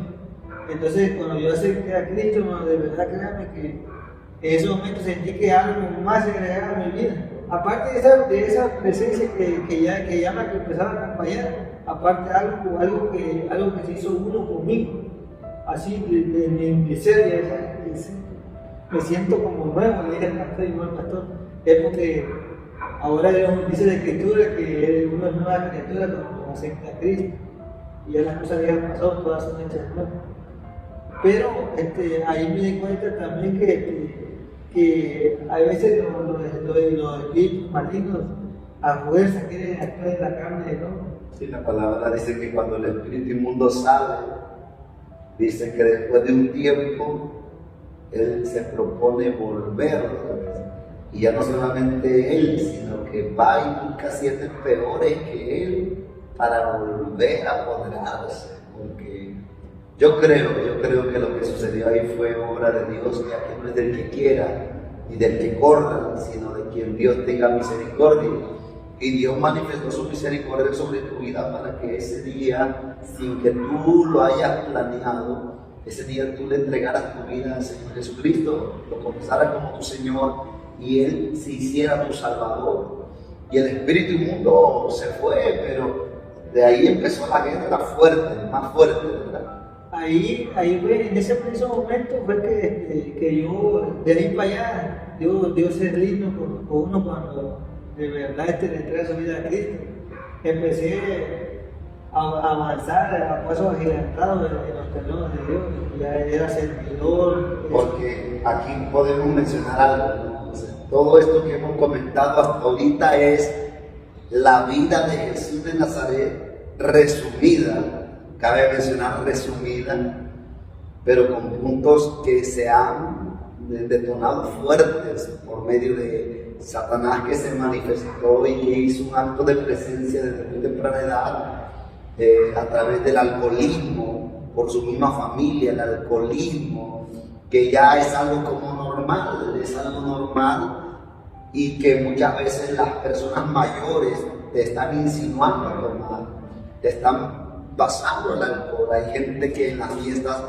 Entonces, cuando yo acepté a Cristo, no, de verdad, créanme que en ese momento sentí que algo más se agregaba a mi vida. Aparte de esa presencia que ya me empezaba a acompañar, aparte algo que se hizo uno conmigo, así de mi ser, me siento como nuevo, le dije al pastor y no al pastor, es porque ahora Dios dice la Escritura que uno es nueva criatura cuando acepta a Cristo, y ya las cosas que han pasado, todas son hechas nuevas. Pero ahí me di cuenta también que a veces los espíritus malignos a fuerza quieren actuar en la carne del hombre. Sí, la palabra dice que cuando el espíritu inmundo sale, dice que después de un tiempo él se propone volver otra vez. Y ya no solamente él, sino que va y busca siete peores que él para volver a apoderarse. Porque yo creo que lo que sucedió ahí fue obra de Dios, que aquí no es del que quiera y del que corra, sino de quien Dios tenga misericordia. Y Dios manifestó su misericordia sobre tu vida para que ese día, sin que tú lo hayas planeado, ese día tú le entregaras tu vida al Señor Jesucristo, lo confesaras como tu Señor y Él se hiciera tu Salvador. Y el espíritu inmundo se fue, pero de ahí empezó la guerra fuerte, más fuerte, ¿verdad? Ahí fue, en ese preciso momento fue que yo, de ahí para allá, Dios es lindo con uno cuando de verdad le entrega su vida a Cristo. Empecé a avanzar a pasos agigantados en los terrenos de Dios, ya era servidor. Porque aquí podemos mencionar algo, ¿no? O sea, todo esto que hemos comentado hasta ahorita es la vida de Jesús de Nazaret resumida. Cabe mencionar resumida, pero con puntos que se han detonado fuertes por medio de Satanás, que se manifestó y que hizo un acto de presencia desde muy temprana edad a través del alcoholismo, por su misma familia, el alcoholismo, que ya es algo como normal, y que muchas veces las personas mayores te están insinuando a tomar, te están pasando el alcohol. Hay gente que en las fiestas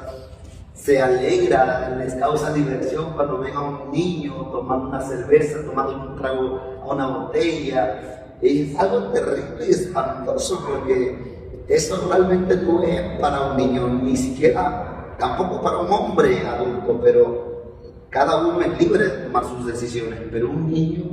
se alegra, les causa diversión cuando ven a un niño tomando una cerveza, tomando un trago a una botella. Es algo terrible y espantoso, porque eso realmente no es para un niño, ni siquiera tampoco para un hombre adulto, pero cada uno es libre de tomar sus decisiones. Pero un niño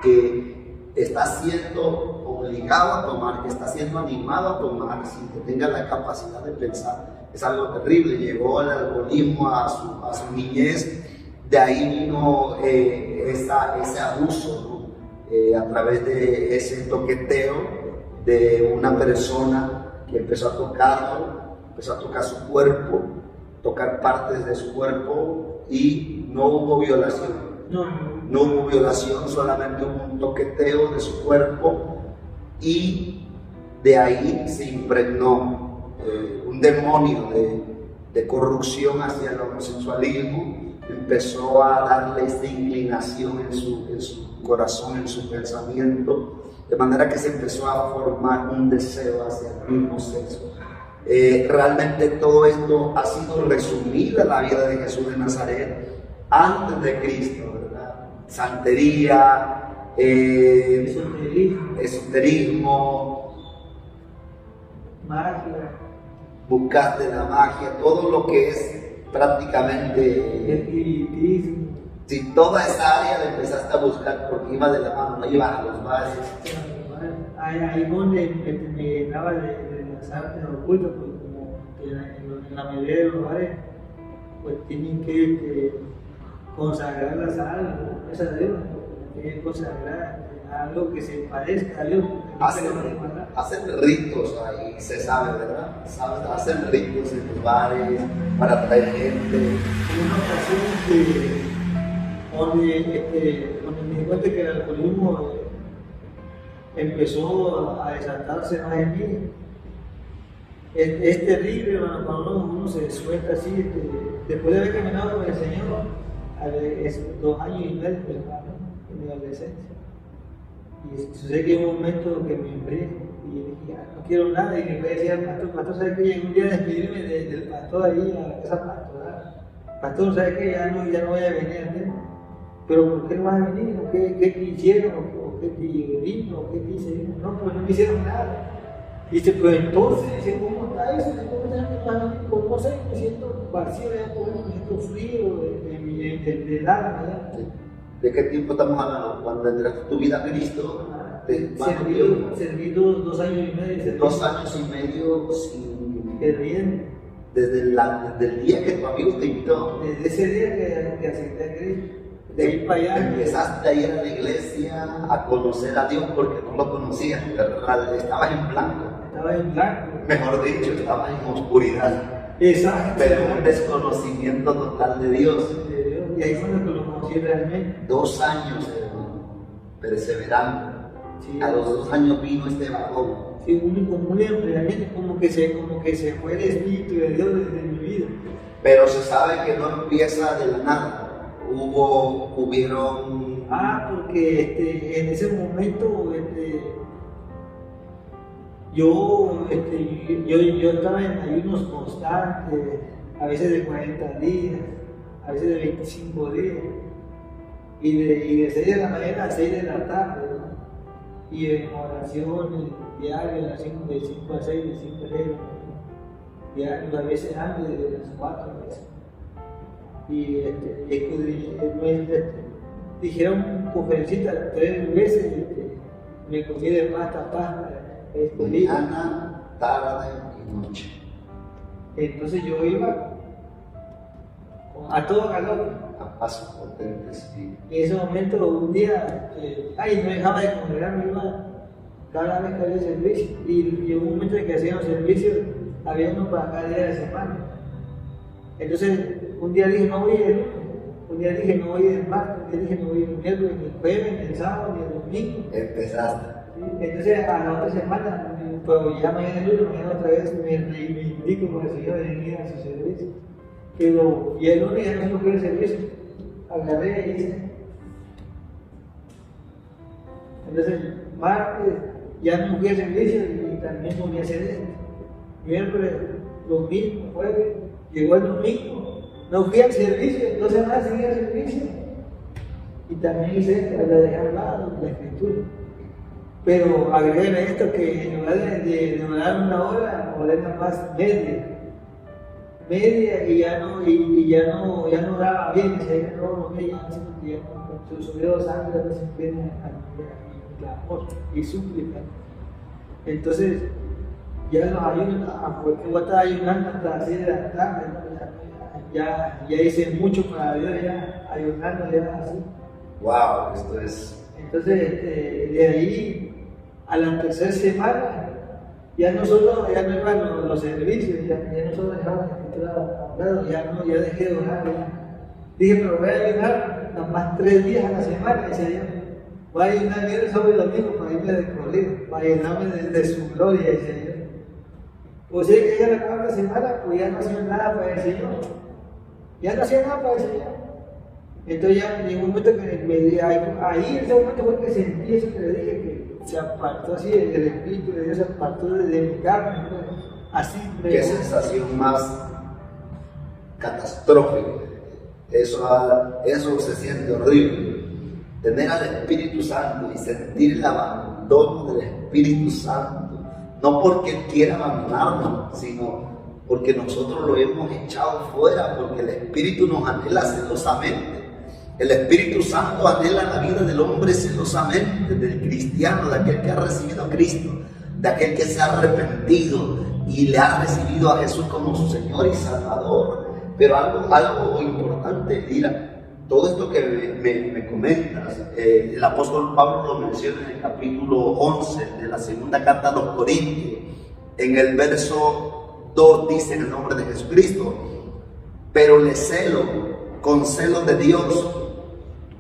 que está siendo obligado a tomar, que está siendo animado a tomar sin que tenga la capacidad de pensar, es algo terrible. Llegó el alcoholismo a su niñez, de ahí vino ese abuso, ¿no? A través de ese toqueteo de una persona que empezó a tocar su cuerpo, tocar partes de su cuerpo, y no hubo violación. No hubo violación, solamente hubo un toqueteo de su cuerpo, y de ahí se impregnó un demonio de corrupción hacia el homosexualismo. Empezó a darle esta inclinación en su corazón, en su pensamiento, de manera que se empezó a formar un deseo hacia el mismo sexo. Realmente todo esto ha sido resumido en la vida de Jesús de Nazaret antes de Cristo, ¿verdad? Santería, esoterismo, magia, buscaste la magia, todo lo que es prácticamente espiritismo. Si toda esa área la empezaste a buscar porque iba de la mano, no ibas a los bares. Ahí donde me llenaba de las artes ocultas, pues como en la mayoría de los bares, pues tienen que consagrar las almas, esa Dios, tienen que consagrar algo que se parezca a Dios. Hacen ritos ahí, se sabe, ¿verdad? Hacen ritos en los bares para atraer gente. En una ocasión donde me di cuenta que el alcoholismo empezó a desatarse más en mí. Es terrible, hermano, cuando uno se suelta así, después de haber caminado con el Señor, es 2 años y medio, hermano, en mi adolescencia. Y sucede que hubo un momento que me enfrié y dije, ya, no quiero nada. Y le decía al pastor, ¿sabes qué? Llegué un día a despedirme del pastor ahí a la casa pastoral. Pastor, ¿sabes qué? Ya no voy a venir a ti. Pero ¿por qué no vas a venir? ¿Qué te hicieron? ¿O qué te vino? ¿O qué te hicieron? No, pues no me hicieron nada. Y dice, pues entonces, dice, ¿cómo está eso? Pues no sé, me siento vacío, me siento frío del alma. ¿De qué tiempo estamos hablando? Cuando entregaste tu vida a Cristo, serví 2 años y medio. 2 años y medio sin... Qué bien. Desde el día que tu amigo te invitó. Desde ese día que acepté a Cristo. De ahí para allá. Empezaste a ir a la iglesia a conocer a Dios porque no lo conocías, estabas en blanco. Estaba en blanco. Mejor dicho, estabas en oscuridad. Exacto. Pero un desconocimiento total de Dios. Y ahí fue cuando lo conocí realmente. 2 años, hermano, perseverando. Sí. A los 2 años vino este bajón. Sí, un realmente como que se fue el Espíritu de Dios desde mi vida. Pero se sabe que no empieza de la nada. Hubieron... Porque en ese momento yo estaba en ayunos constantes, a veces de 40 días, a veces de 25 días, y de 6 de la mañana a 6 de la tarde, ¿no? Y en oraciones diarias, de 5 a 6, de 5 a 6, diarios, a veces antes de las 4 veces. Y dijeron conferencita 3 veces, me comí de pasta. Mañana, tarde y noche. Entonces yo iba a todo calor. A paso potente, sí. Y en ese momento, un día, no dejaba de congregarme, iba cada vez que había servicio. Y llegó un momento en que hacíamos servicio, había uno para cada día de la semana. Entonces, un día dije, no voy el lunes, un día dije, no voy el martes, un día dije, no voy el miércoles, ni el jueves, ni el sábado, ni el domingo. Empezaste. Entonces, a la otra semana, pues ya mañana el lunes, mañana otra vez me indico por el Señor de venir a su servicio. Pero, y el lunes ya no fui al servicio, agarré y hice. Entonces, martes ya no fui al servicio y también volví a hacer esto. Miércoles, domingo, jueves, llegó el domingo, no fui al servicio, 2 semanas seguí al servicio. Y también hice esto, la dejé al lado, la escritura. Pero agregué esto que en lugar de orar 1 hora, oré nada más media y ya no oraba bien, decía no, ya no subió sangre, a veces viene a clamor y súplica. Entonces, ya los ayunos, porque voy a estar ayunando hasta las 6 de la tarde, ya hice mucho para Dios, ya ayunando, ya así. Wow, esto es... Entonces, de ahí a la 3ª semana, ya no iban los servicios, ya no solo dejaban la escritura hablada, ya dejé de orar. Dije, pero voy a ayunar nada más 3 días a la semana, decía yo. Voy a ayunar viernes, sábado y domingo para irme de corrido, para llenarme de su gloria, decía yo. Pues si que ya la 4ª semana, pues ya no hacía nada para el Señor. Ya no hacía nada para el Señor. Entonces ya llegó un momento que ahí en ese momento fue que sentí eso que le dije, que se apartó así, el Espíritu de Dios se apartó de mi carne, ¿no? Así. Qué sensación más catastrófica. Eso se siente horrible. Tener al Espíritu Santo y sentir el abandono del Espíritu Santo, no porque Él quiera abandonarnos, sino porque nosotros lo hemos echado fuera, porque el Espíritu nos anhela celosamente. El Espíritu Santo anhela la vida del hombre celosamente, del cristiano, de aquel que ha recibido a Cristo, de aquel que se ha arrepentido y le ha recibido a Jesús como su Señor y Salvador. Pero algo importante, mira, todo esto que me comentas, el apóstol Pablo lo menciona en el capítulo 11 de la segunda carta a los Corintios. En el verso 2 dice en el nombre de Jesucristo: pero les celo con celo de Dios,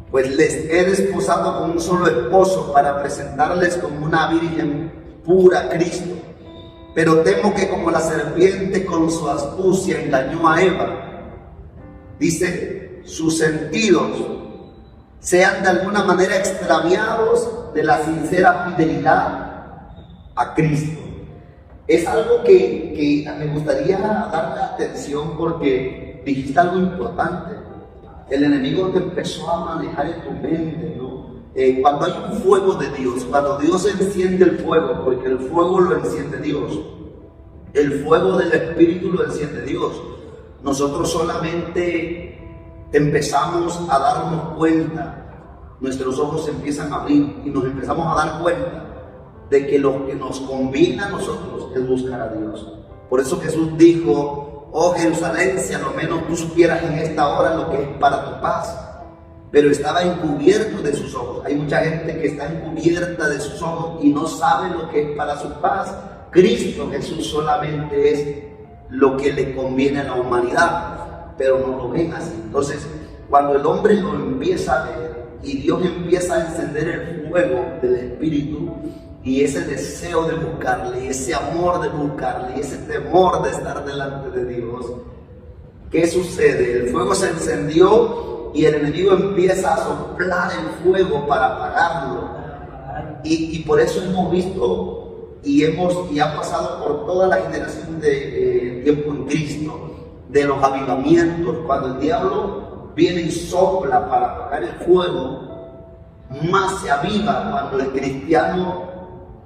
pues les he desposado con un solo esposo para presentarles como una virgen pura a Cristo. Pero temo que como la serpiente con su astucia engañó a Eva, dice, sus sentidos sean de alguna manera extraviados de la sincera fidelidad a Cristo. Es algo que me gustaría darle atención, porque dijiste algo importante. El enemigo te empezó a manejar en tu mente, ¿no? Cuando hay un fuego de Dios, cuando Dios enciende el fuego, porque el fuego lo enciende Dios, el fuego del Espíritu lo enciende Dios, nosotros solamente empezamos a darnos cuenta, nuestros ojos se empiezan a abrir y nos empezamos a dar cuenta de que lo que nos conviene a nosotros es buscar a Dios. Por eso Jesús dijo: oh Jerusalén, si a lo menos tú supieras en esta hora lo que es para tu paz. Pero estaba encubierto de sus ojos. Hay mucha gente que está encubierta de sus ojos y no sabe lo que es para su paz. Cristo Jesús solamente es lo que le conviene a la humanidad, pero no lo ven así. Entonces, cuando el hombre lo empieza a ver y Dios empieza a encender el fuego del Espíritu, y ese deseo de buscarle, ese amor de buscarle, ese temor de estar delante de Dios, ¿qué sucede? El fuego se encendió y el enemigo empieza a soplar el fuego para apagarlo. Y por eso hemos visto y ha pasado por toda la generación de tiempo en Cristo, de los avivamientos, cuando el diablo viene y sopla para apagar el fuego, más se aviva cuando el cristiano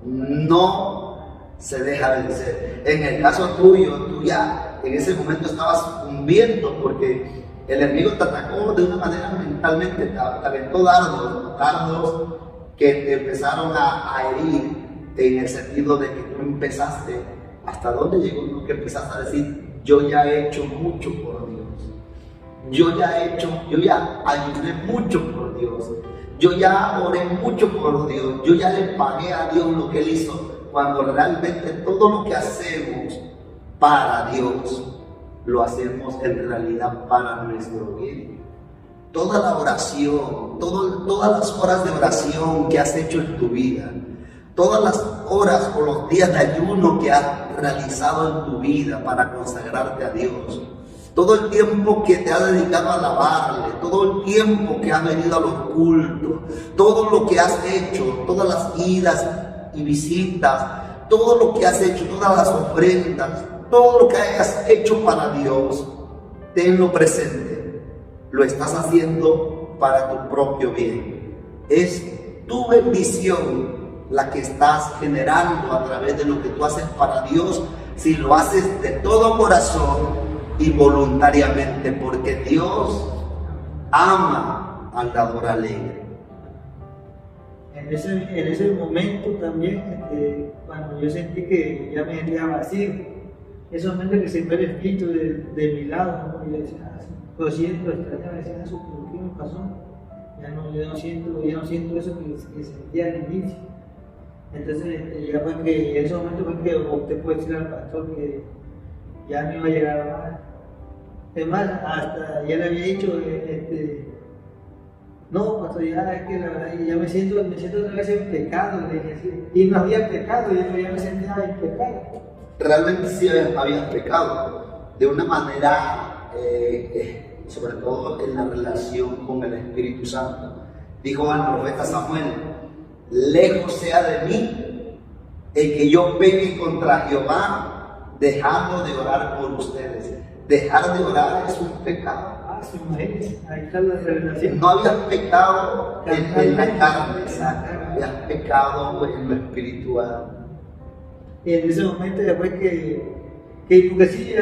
no se deja vencer. En el caso tuyo, tú ya en ese momento estabas sucumbiendo porque el enemigo te atacó de una manera mentalmente, te aventó dardos que te empezaron a herir, en el sentido de que tú empezaste, ¿hasta dónde llegó? Que empezaste a decir: yo ya he hecho mucho por Dios, yo ya ayudé mucho por Dios, yo ya oré mucho por Dios, yo ya le pagué a Dios lo que Él hizo, cuando realmente todo lo que hacemos para Dios, lo hacemos en realidad para nuestro bien. Toda la oración, todas las horas de oración que has hecho en tu vida, todas las horas o los días de ayuno que has realizado en tu vida para consagrarte a Dios, todo el tiempo que te has dedicado a alabarle, todo el tiempo que has venido a los cultos, todo lo que has hecho, todas las idas y visitas, todo lo que has hecho, todas las ofrendas, todo lo que hayas hecho para Dios, tenlo presente. Lo estás haciendo para tu propio bien. Es tu bendición la que estás generando a través de lo que tú haces para Dios, si lo haces de todo corazón y voluntariamente, porque Dios ama al dador alegre. En ese momento también, cuando yo sentí que ya me sentía vacío, ese momento que se ve el Espíritu de mi lado, ¿no? Y yo decía: lo siento, extrañaba, decía: ¿por qué me pasó? Ya no siento eso que sentía al inicio. Entonces ya fue que en ese momento fue que opté por decirle al pastor que ya no iba a llegar más. Es más, hasta ya le había dicho, no, pastor, ya es que la verdad ya me siento otra vez en pecado, le dije así. Y no había pecado, yo ya me sentía en pecado. Realmente sí habías pecado, de una manera, sobre todo en la relación con el Espíritu Santo. Dijo el profeta Samuel: lejos sea de mí el que yo peque contra Jehová, dejando de orar por ustedes. Dejar de orar es un pecado. Ahí está la revelación. No habías pecado en la carne, habías pecado en lo espiritual. Y en ese momento ya fue porque sí,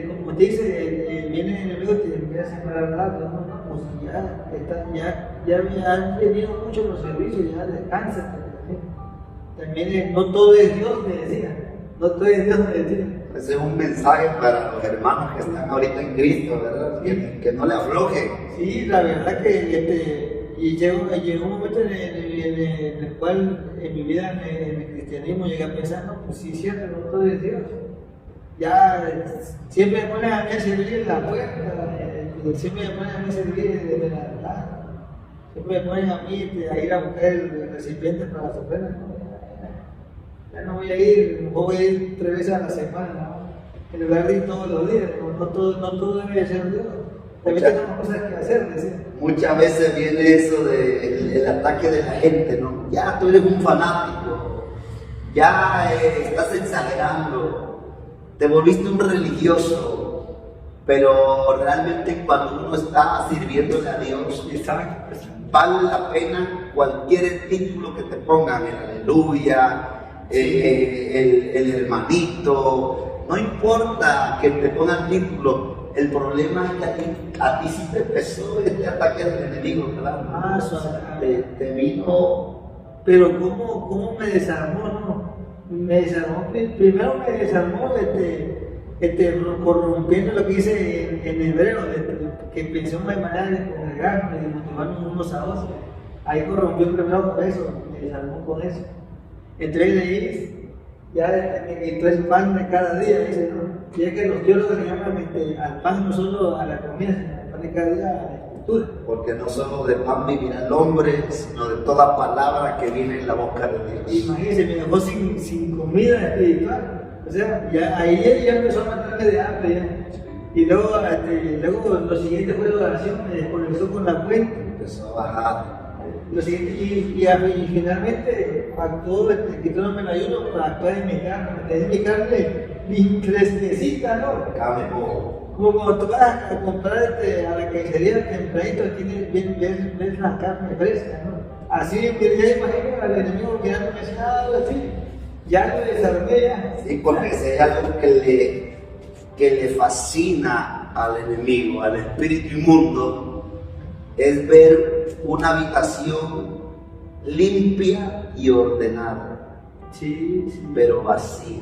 como te dice, viene el enemigo y te empieza a sembrar datos, ¿no? como si ya han venido mucho los servicios, ya descansan. También no todo es Dios, me decía. No todo es Dios, me decía. Ese es un mensaje para los hermanos que están ahorita en Cristo, ¿verdad? Que no le aflojen. Sí, la verdad que y llegó un momento en el cual en mi vida, en el cristianismo, llegué a pensar, no, pues sí, cierto, no todo es Dios. Ya siempre me ponen a mí a servir en la puerta, siempre me ponen a mí a servir desde la altar, siempre me ponen a mí a ir a buscar el recipiente para las ofrendas. Ya no voy a ir, voy a ir 3 veces a la semana, ¿no? En lugar de ir todos los días, no todo debe ser Dios. También tenemos cosas que hacer, decía. Muchas veces viene eso del ataque de la gente, ¿no? Ya tú eres un fanático, ya estás exagerando, te volviste un religioso, pero realmente cuando uno está sirviéndole a Dios, vale la pena cualquier título que te pongan, el aleluya, el hermanito, no importa que te pongan título. El problema es que a ti sí te empezó este ataque del enemigo, ¿verdad? Te vino. Pero ¿cómo me desarmó, no? Me desarmó, primero me desarmó corrompiendo lo que dice en hebreo, que pensé una manera de congregarnos y motivarnos unos a otros. Ahí corrompió primero con eso, me desarmó con eso. Entré de ahí, ya me quitó el pan de cada día, dice, ¿no? Y es que los teólogos le llaman al pan no solo a la comida, sino al pan de cada día a la escritura. Porque no solo de pan vivirá el hombre, sino de toda palabra que viene en la boca de Dios. Imagínense, me dejó sin comida espiritual. O sea, ahí ya empezó a matarme de hambre. Ya. Y luego lo siguiente fue la oración, me desconectó con la fuente. Empezó a bajar. Lo siguiente, y finalmente actuó quitándome el ayuno para actuar en mi carne. En mi carne fresquecita, ¿no? Como cuando tú vas a comprar a la quesería tempranito, ves la carne fresca, ¿no? Así, ya imagino al enemigo mirándome así, ya lo desarmé ya. Sí, porque es algo que le fascina al enemigo, al espíritu inmundo, es ver una habitación limpia y ordenada, sí. Pero vacía.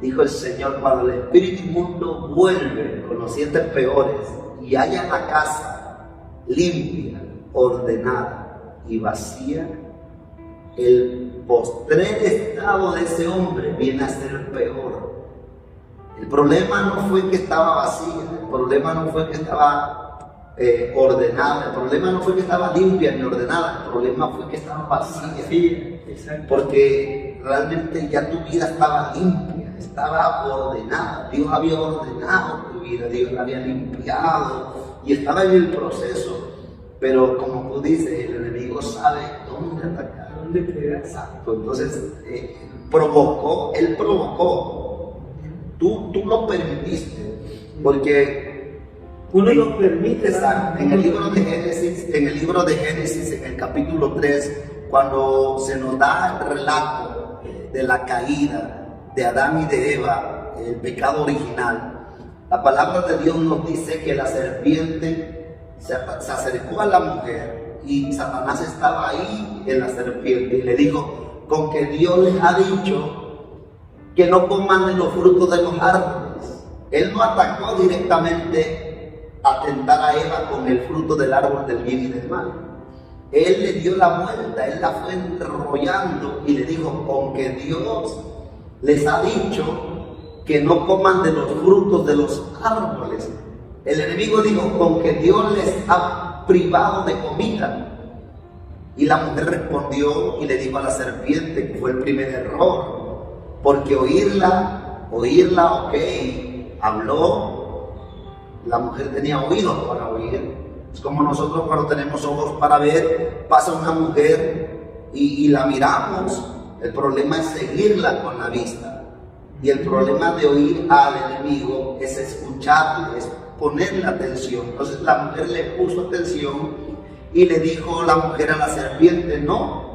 Dijo el Señor, cuando el espíritu inmundo vuelve con los 7 peores y haya la casa limpia, ordenada y vacía, el postrer estado de ese hombre viene a ser peor. El problema no fue que estaba vacía, el problema no fue que estaba ordenada, el problema no fue que estaba limpia ni ordenada, el problema fue que estaba vacía. Sí, exacto. Porque realmente ya tu vida estaba limpia, estaba ordenada. Dios había ordenado tu vida, Dios la había limpiado y estaba en el proceso. Pero como tú dices, el enemigo sabe dónde atacar, dónde pegar. Exacto. Entonces, él provocó. Tú lo permitiste, porque uno lo permite. Exacto. En el libro de Génesis, en el capítulo 3, cuando se nos da el relato de la caída de Adán y de Eva, el pecado original, la palabra de Dios nos dice que la serpiente se acercó a la mujer y Satanás estaba ahí en la serpiente y le dijo, con que Dios les ha dicho que no coman de los frutos de los árboles. Él no atacó directamente a tentar a Eva con el fruto del árbol del bien y del mal. Él le dio la vuelta, él la fue enrollando y le dijo, con que Dios les ha dicho que no coman de los frutos de los árboles. El enemigo dijo, con que Dios les ha privado de comida. Y la mujer respondió y le dijo a la serpiente, que fue el primer error, porque oírla, ok, habló. La mujer tenía oídos para oír. Es como nosotros cuando tenemos ojos para ver, pasa una mujer y la miramos. El problema es seguirla con la vista. Y el problema de oír al enemigo es escucharle, es ponerle atención. Entonces la mujer le puso atención y le dijo la mujer a la serpiente, no,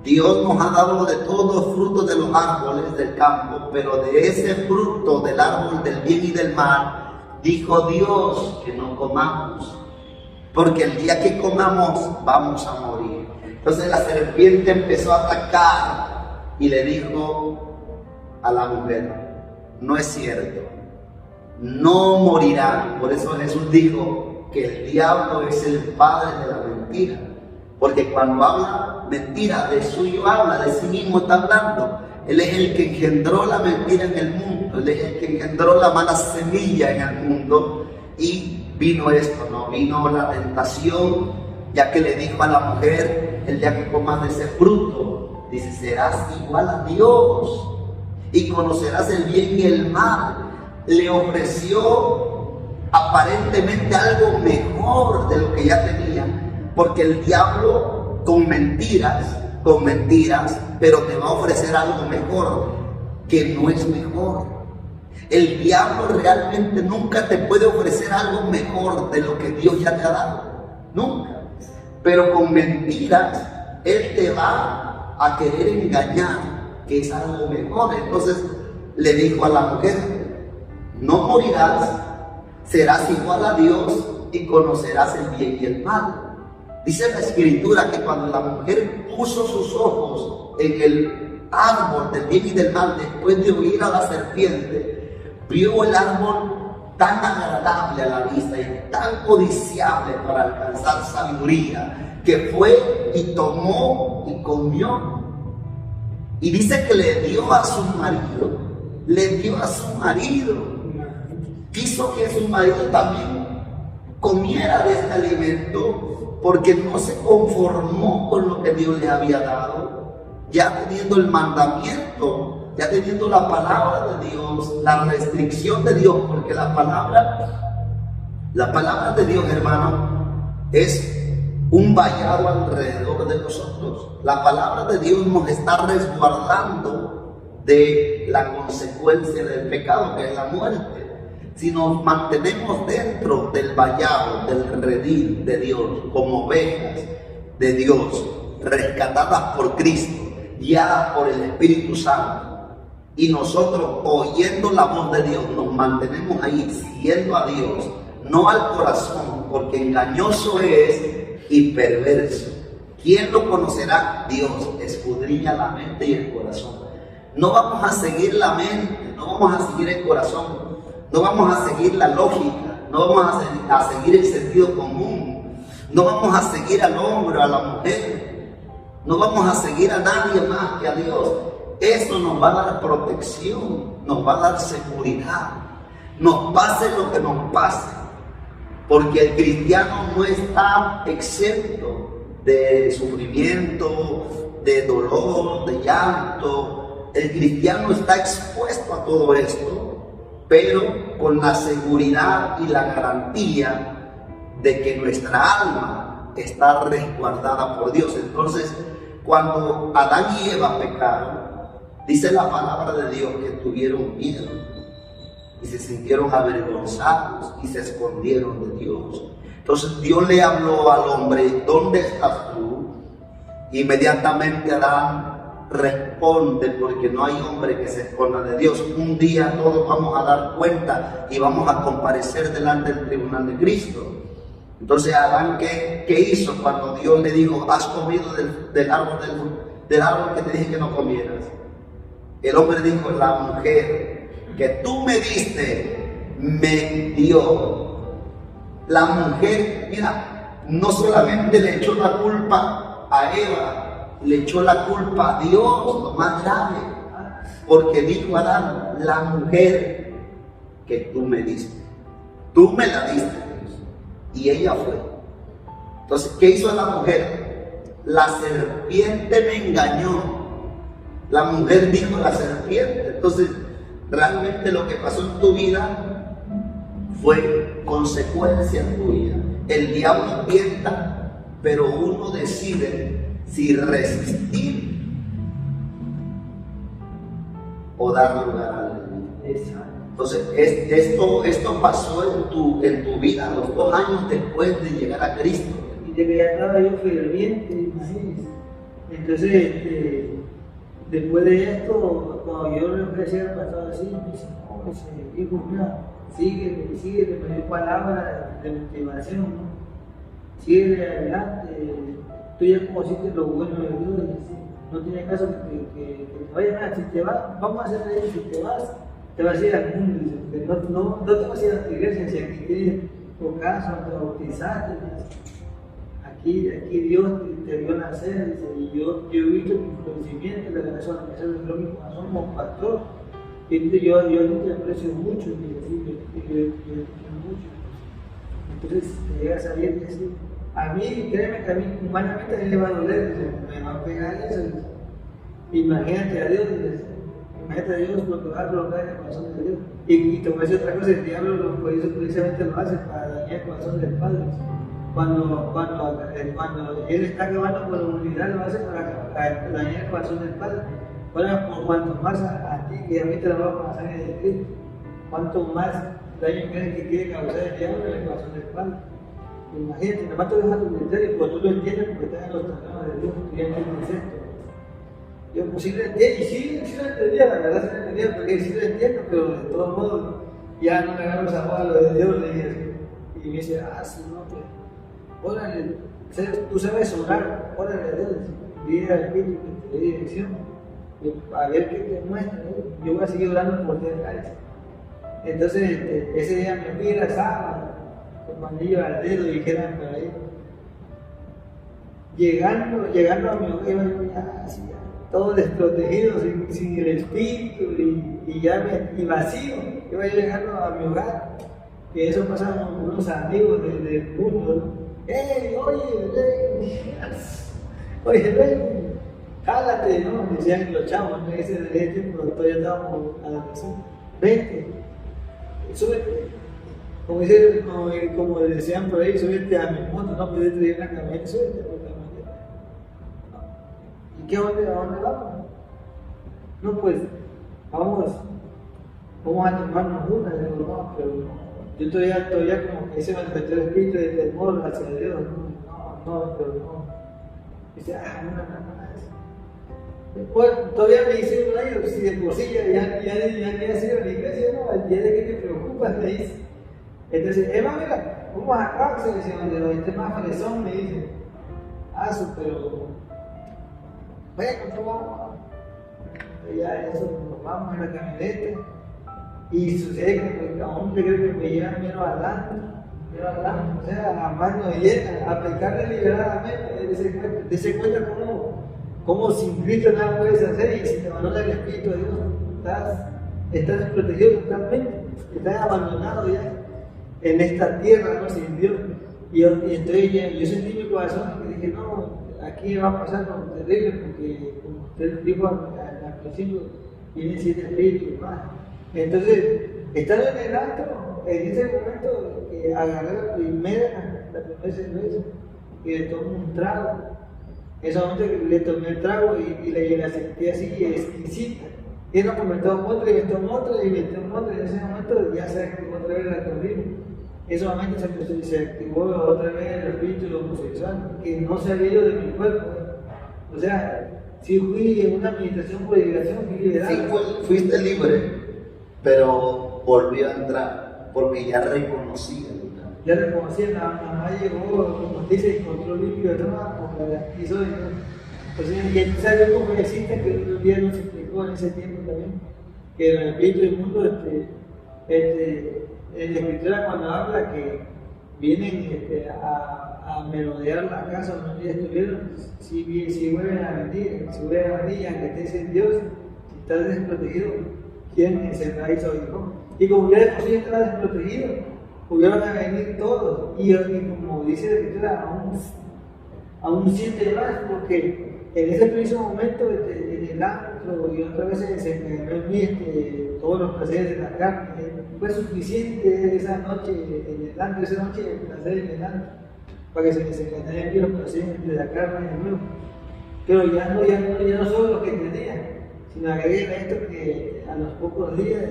Dios nos ha dado de todos los frutos de los árboles del campo, pero de ese fruto del árbol del bien y del mal dijo Dios que no comamos, porque el día que comamos vamos a morir. Entonces la serpiente empezó a atacar y le dijo a la mujer: no es cierto, no morirán. Por eso Jesús dijo que el diablo es el padre de la mentira, porque cuando habla mentira, de suyo habla, de sí mismo está hablando. Él es el que engendró la mentira en el mundo, Él es el que engendró la mala semilla en el mundo. Y vino esto, ¿no? Vino la tentación, ya que le dijo a la mujer: el día que comas de ese fruto, dice, serás igual a Dios y conocerás el bien y el mal. Le ofreció aparentemente algo mejor de lo que ya tenía, porque el diablo con mentiras, pero te va a ofrecer algo mejor, que no es mejor. El diablo realmente nunca te puede ofrecer algo mejor de lo que Dios ya te ha dado, nunca. Pero con mentiras, él te va a querer engañar, que es algo mejor. Entonces le dijo a la mujer: no morirás, serás igual a Dios y conocerás el bien y el mal. Dice la Escritura que cuando la mujer puso sus ojos en el árbol del bien y del mal, después de oír a la serpiente, vio el árbol tan agradable a la vista y tan codiciable para alcanzar sabiduría, que fue y tomó y comió. Y dice que le dio a su marido, quiso que su marido también comiera de este alimento, porque no se conformó con lo que Dios le había dado, ya teniendo el mandamiento, ya teniendo la palabra de Dios, la restricción de Dios, porque la palabra de Dios, hermano, es un vallado alrededor de nosotros. La palabra de Dios nos está resguardando de la consecuencia del pecado, que es la muerte. Si nos mantenemos dentro del vallado, del redil de Dios, como ovejas de Dios, rescatadas por Cristo, guiadas por el Espíritu Santo, y nosotros oyendo la voz de Dios, nos mantenemos ahí siguiendo a Dios, no al corazón, porque engañoso es y perverso. ¿Quién lo conocerá? Dios escudriña la mente y el corazón. No vamos a seguir la mente, no vamos a seguir el corazón, no vamos a seguir la lógica, no vamos a seguir el sentido común, no vamos a seguir al hombre, a la mujer, no vamos a seguir a nadie más que a Dios. Eso nos va a dar protección, nos va a dar seguridad, nos pase lo que nos pase, porque el cristiano no está exento de sufrimiento, de dolor, de llanto. El cristiano está expuesto a todo esto, pero con la seguridad y la garantía de que nuestra alma está resguardada por Dios. Entonces, cuando Adán y Eva pecaron, dice la palabra de Dios que tuvieron miedo y se sintieron avergonzados y se escondieron de Dios. Entonces Dios le habló al hombre: ¿dónde estás tú? Inmediatamente Adán responde, porque no hay hombre que se esconda de Dios. Un día todos vamos a dar cuenta y vamos a comparecer delante del tribunal de Cristo. Entonces Adán, ¿qué hizo cuando Dios le dijo: has comido del árbol que te dije que no comieras? El hombre dijo: la mujer que tú me diste me dio. La mujer, mira, no solamente le echó la culpa a Eva, le echó la culpa a Dios, lo más grave, porque dijo Adán: la mujer que tú me diste, tú me la diste, Dios, y ella fue. Entonces, ¿qué hizo la mujer? La serpiente me engañó. La mujer dijo: la serpiente. Entonces, realmente lo que pasó en tu vida fue consecuencia tuya. El diablo tienta, pero uno decide si resistir o dar lugar al enemigo. Entonces, esto pasó en tu vida, los 2 años después de llegar a Cristo. Y de que ya estaba yo ferviente, imagínense. Entonces, después de esto, cuando yo le ofrecí al pastor así, me dice: hijo, mira, sigue, me dio palabras de motivación, ¿no? Sigue adelante, tú ya conociste lo bueno de Dios, no tiene caso que te vayas nada, si te vas, vamos a hacer eso, si te vas a ir al mundo, dice, no te vas a ir a tu iglesia, si aquí tienes tu casa, te bautizaste, aquí Dios te vio nacer, dice, y yo he visto tu conocimiento, la relación de mi corazón como pastor, y yo te aprecio mucho, y yo te quiero mucho. Entonces te llega a salir y decir, a mí, créeme que a mí humanamente me va a doler, me va a pegar eso. Imagínate a Dios, imagínate a Dios lo que va a provocar en el corazón de Dios. Y te voy a decir otra cosa, el diablo por eso precisamente lo hace, para dañar el corazón del Padre. Cuando Él está acabando con la humanidad, lo hace para dañar el corazón del Padre. Ahora, por cuanto más a ti, que a mí te lo va a pasar en el Cristo, cuanto más daño crees que quiere causar el diablo en el corazón del Padre. Imagínate, nomás te dejas tu criterio, porque tú lo entiendes porque estás en los terrenos de Dios, tú ya entiendes esto. Yo pues sí lo entiendo, y sí lo entendía, la verdad sí lo entendía, porque sí lo entiendo, pero de todos modos ya no me agarro esa bola de Dios, le dije así. Y me dice, sí, no, pues, órale, tú sabes orar, órale a Dios, dile al Espíritu que te dé dirección, a ver qué te muestra, ¿no? Yo voy a seguir orando por ti acá. Entonces, ese día me fui a la sala, con anillo al dedo, dijeran por ahí. Llegando a mi hogar, iba yo ya así, todo desprotegido, sin el espíritu y vacío. Iba yo llegando a mi hogar, y eso pasaba con unos amigos del mundo, ¿no? ¡Ey, oye, ven, jálate, ¿no? Decían los chavos, ¿no? Ese tiempo todavía estábamos a la misión. Vente, súbete. Como decían por ahí, súbete a mi moto, no puedes traer una camioneta, súbete a la camioneta. ¿Y a dónde vamos? No, pues, vamos a tomarnos una, digo, no, pero yo todavía como que se me metió el espíritu de temor hacia Dios, pero no. Dice, una más. Después, todavía me dice un año, si de por sí ya ni ha sido la iglesia, no, al día de que te preocupas, me dice. Entonces, Emma, mira, vamos acá, se decía, este más fresón, me dice, pero, bueno, no vamos. Ya eso, nos vamos en la camioneta, y sucede que a hombre creo que me llevan menos adelante, o sea, a mano llena, a pecar deliberadamente, dése cuenta cómo sin Cristo nada puedes hacer, y si te abandona el Espíritu de Dios, estás desprotegido totalmente, estás abandonado ya en esta tierra, ¿no? Sin Dios. Y entonces yo sentí mi corazón y dije, no, aquí va a pasar algo terrible, porque como usted dijo al principio, viene siete espíritus y más. Entonces, estando en el antro, en ese momento, agarré la primera cerveza y le tomé un trago. En ese momento le tomé el trago y la sentí así exquisita. Y no, pues me tomó otra y me tomó otra y me tomó otra. Y en ese momento ya se activó otra vez la corriente. En ese momento se activó otra vez el espíritu homosexual, que no se había ido de mi cuerpo. O sea, si fui en una meditación por liberación, fui liberado. Sí, fuiste libre, pero volvió a entrar, porque ya reconocía. Ya reconocía, la mamá llegó, como dice, encontró limpio de ropa, como la hizo de pues, y sabes cómo existe, que un día nos explicó en ese tiempo también, que el espíritu del mundo, en la escritura cuando habla que vienen a merodear la casa donde ellos estuvieron, si vuelven a venir, aunque estés en Dios, si estás desprotegido, ¿quién se la hizo hijo? Y como ya de por sí estás desprotegido, pudieron a venir todos, y como dice la escritura, aún siente más, porque en ese preciso momento, en el antro, y otra vez se me ganó en mí todos los placeres de la carne, fue suficiente esa noche en el antro, esa noche de placer en el antro, para que se me desencadenaran en mí los placeres de la carne de nuevo. Pero ya no solo lo que tenía, sino agregué a esto que a los pocos días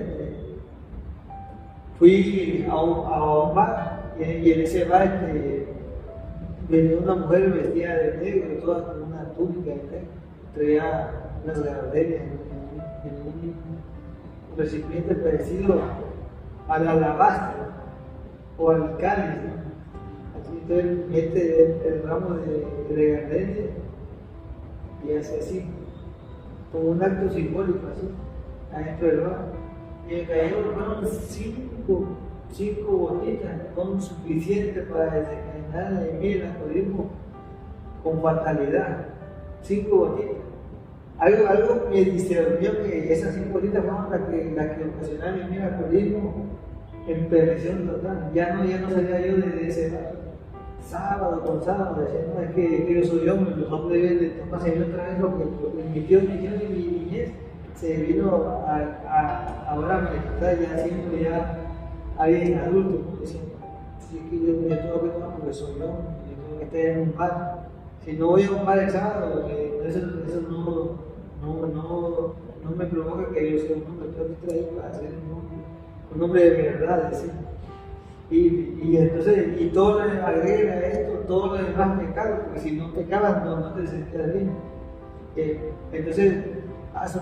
fui a un bar, y en ese bar venía una mujer vestida de negro, toda con una túnica, traía unas gardenias en un recipiente parecido al alabastro o al cáliz, ¿no? Aquí entonces mete el ramo de gardenia y hace así, como un acto simbólico así, adentro del vaso. Y me cayeron, fueron cinco gotitas, son suficientes para desencadenar en mí el alcoholismo con fatalidad. 5 gotitas. Algo me discernió que esas 5 gotitas fueron las que ocasionaron en mí el alcoholismo en perdición total. Ya no salía yo de ese vaso. Sábado con sábado, decía, no, es que yo soy hombre, los hombres deben de tomarse otra vez lo que mi tío me dio en mi niñez. Se vino ahora a manifestar ya siendo ya alguien adulto, como diciendo, así que yo tengo que tomar porque soy hombre, yo tengo que estar en un bar. Si no voy a un bar el sábado, eso no me provoca que yo sea un hombre, tengo que traer para ser un hombre de verdad, ¿sí? Y entonces, y todo le agrega a esto, todo lo demás pecado, porque si no pecabas no te sentías bien. Entonces,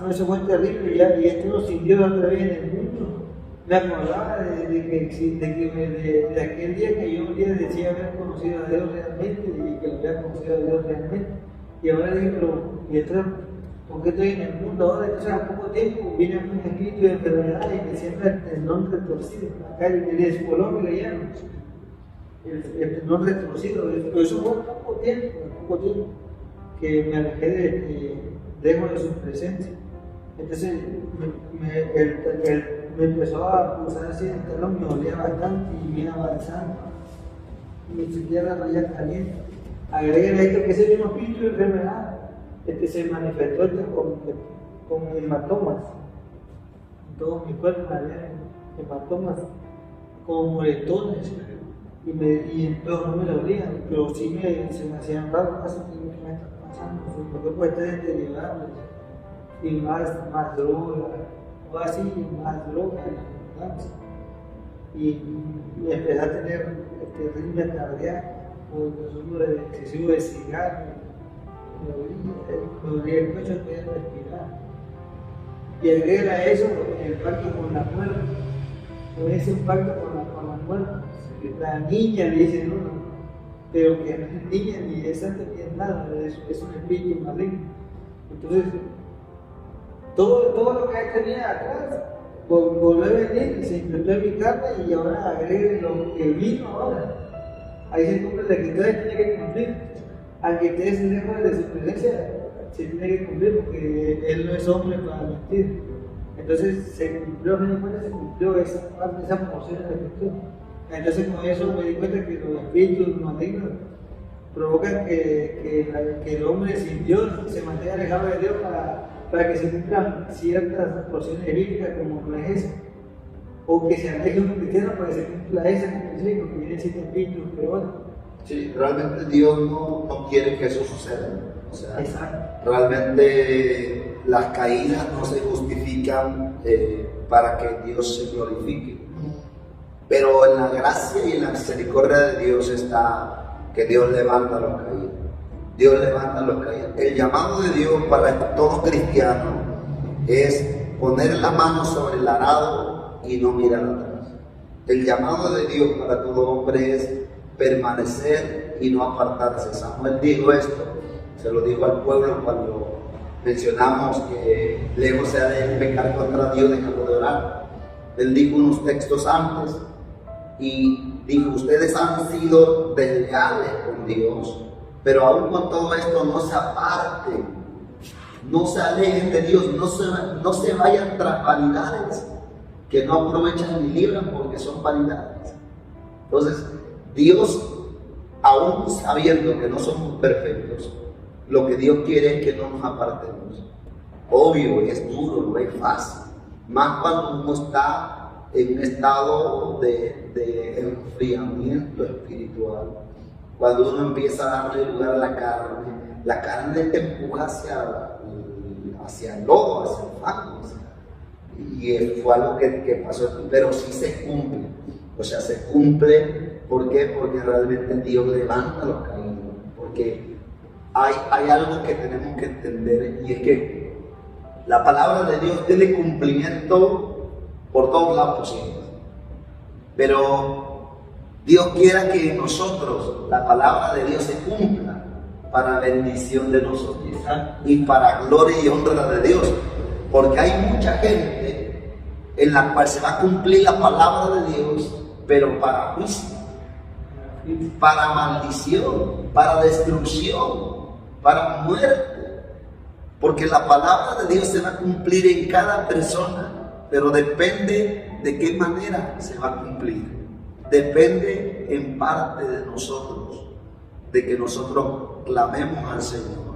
eso fue terrible, y esto nos sintió otra vez en el mundo. Me acordaba de aquel día que yo un día decía haber conocido a Dios realmente y que lo había conocido a Dios realmente. Y ahora digo, pero ¿por qué estoy en el mundo ahora? Entonces a poco tiempo viene un espíritu de enfermedad y me siembra el tendón retorcido. Acá el espolón le llaman. El tendón retorcido. Pero eso fue poco tiempo que me alejé dejo de su presencia. Entonces me empezó a pulsar así el talón, me dolía bastante y me iba avanzando. Y ni siquiera la veía caliente. Agreguen a esto que ese mismo espíritu de enfermedad se manifestó con hematomas. En todo mi cuerpo había hematomas, como moretones. Y entonces no me lo dolían, pero sí se me hacían raros, casi que me está pasando. Mi cuerpo está deteriorado. Y más droga, o así, más droga, y empecé a tener ritmo cardíaco, o el consumo excesivo de cigarros, me dolía el pecho antes de respirar. Y agrega a eso el pacto con la muerte. No es un pacto con la muerte. La niña le dice uno, pero que no es niña ni es santa ni es nada, es un espíritu maligno. Entonces, todo lo que tenía atrás volvió a venir y se implementó en mi carne y ahora agregue lo que vino ahora. Ahí se cumple la que ustedes tienen que cumplir. Aunque ustedes se lejos de su presencia, se tiene que cumplir porque él no es hombre para mentir. Entonces se cumplió, se cumplió esa parte, esa porción de la escritura. Entonces con eso me di cuenta que los espíritus malignos provocan que el hombre sin Dios se mantenga alejado de Dios para que se cumplan ciertas porciones bíblicas como la es esa. O que se aleje un cristiano para que se cumpla esa, porque viene siendo espíritus, pero bueno. Sí, realmente Dios no quiere que eso suceda. O sea, exacto. Realmente las caídas no se justifican para que Dios se glorifique. Pero en la gracia y en la misericordia de Dios está que Dios levanta a los caídos. Dios levanta a los caídos. El llamado de Dios para todo cristiano es poner la mano sobre el arado y no mirar atrás. El llamado de Dios para todo hombre es permanecer y no apartarse. Samuel dijo esto, se lo dijo al pueblo cuando mencionamos que lejos sea de pecar contra Dios, dejando de orar. Él dijo unos textos antes y dijo, ustedes han sido desleales con Dios, pero aún con todo esto no se aparten, no se alejen de Dios, no se vayan tras vanidades que no aprovechan ni libran porque son vanidades. Entonces, Dios, aún sabiendo que no somos perfectos, lo que Dios quiere es que no nos apartemos. Obvio, es duro, no es fácil, más cuando uno está en un estado de enfriamiento espiritual. Cuando uno empieza a darle lugar a la carne te empuja hacia el lodo, hacia el fango. Y fue algo que pasó, pero sí se cumple. O sea, se cumple, ¿por qué? Porque realmente Dios levanta a los caídos. Porque hay algo que tenemos que entender, y es que la palabra de Dios tiene cumplimiento por todos lados posibles. pero Dios quiera que en nosotros la palabra de Dios se cumpla para bendición de nosotros y para gloria y honra de Dios, porque hay mucha gente en la cual se va a cumplir la palabra de Dios, pero para juicio, para maldición, para destrucción, para muerte, porque la palabra de Dios se va a cumplir en cada persona, pero depende de qué manera se va a cumplir. Depende en parte de nosotros, de que nosotros clamemos al Señor,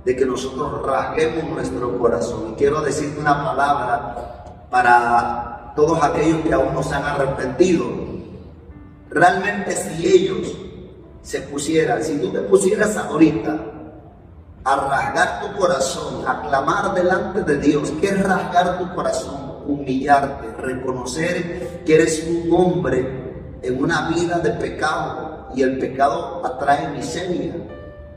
de que nosotros rasguemos nuestro corazón. Y quiero decirte una palabra para todos aquellos que aún no se han arrepentido. Realmente si ellos se pusieran, si tú te pusieras ahorita a rasgar tu corazón, a clamar delante de Dios, ¿qué es rasgar tu corazón? Humillarte, reconocer que eres un hombre en una vida de pecado, y el pecado atrae miseria.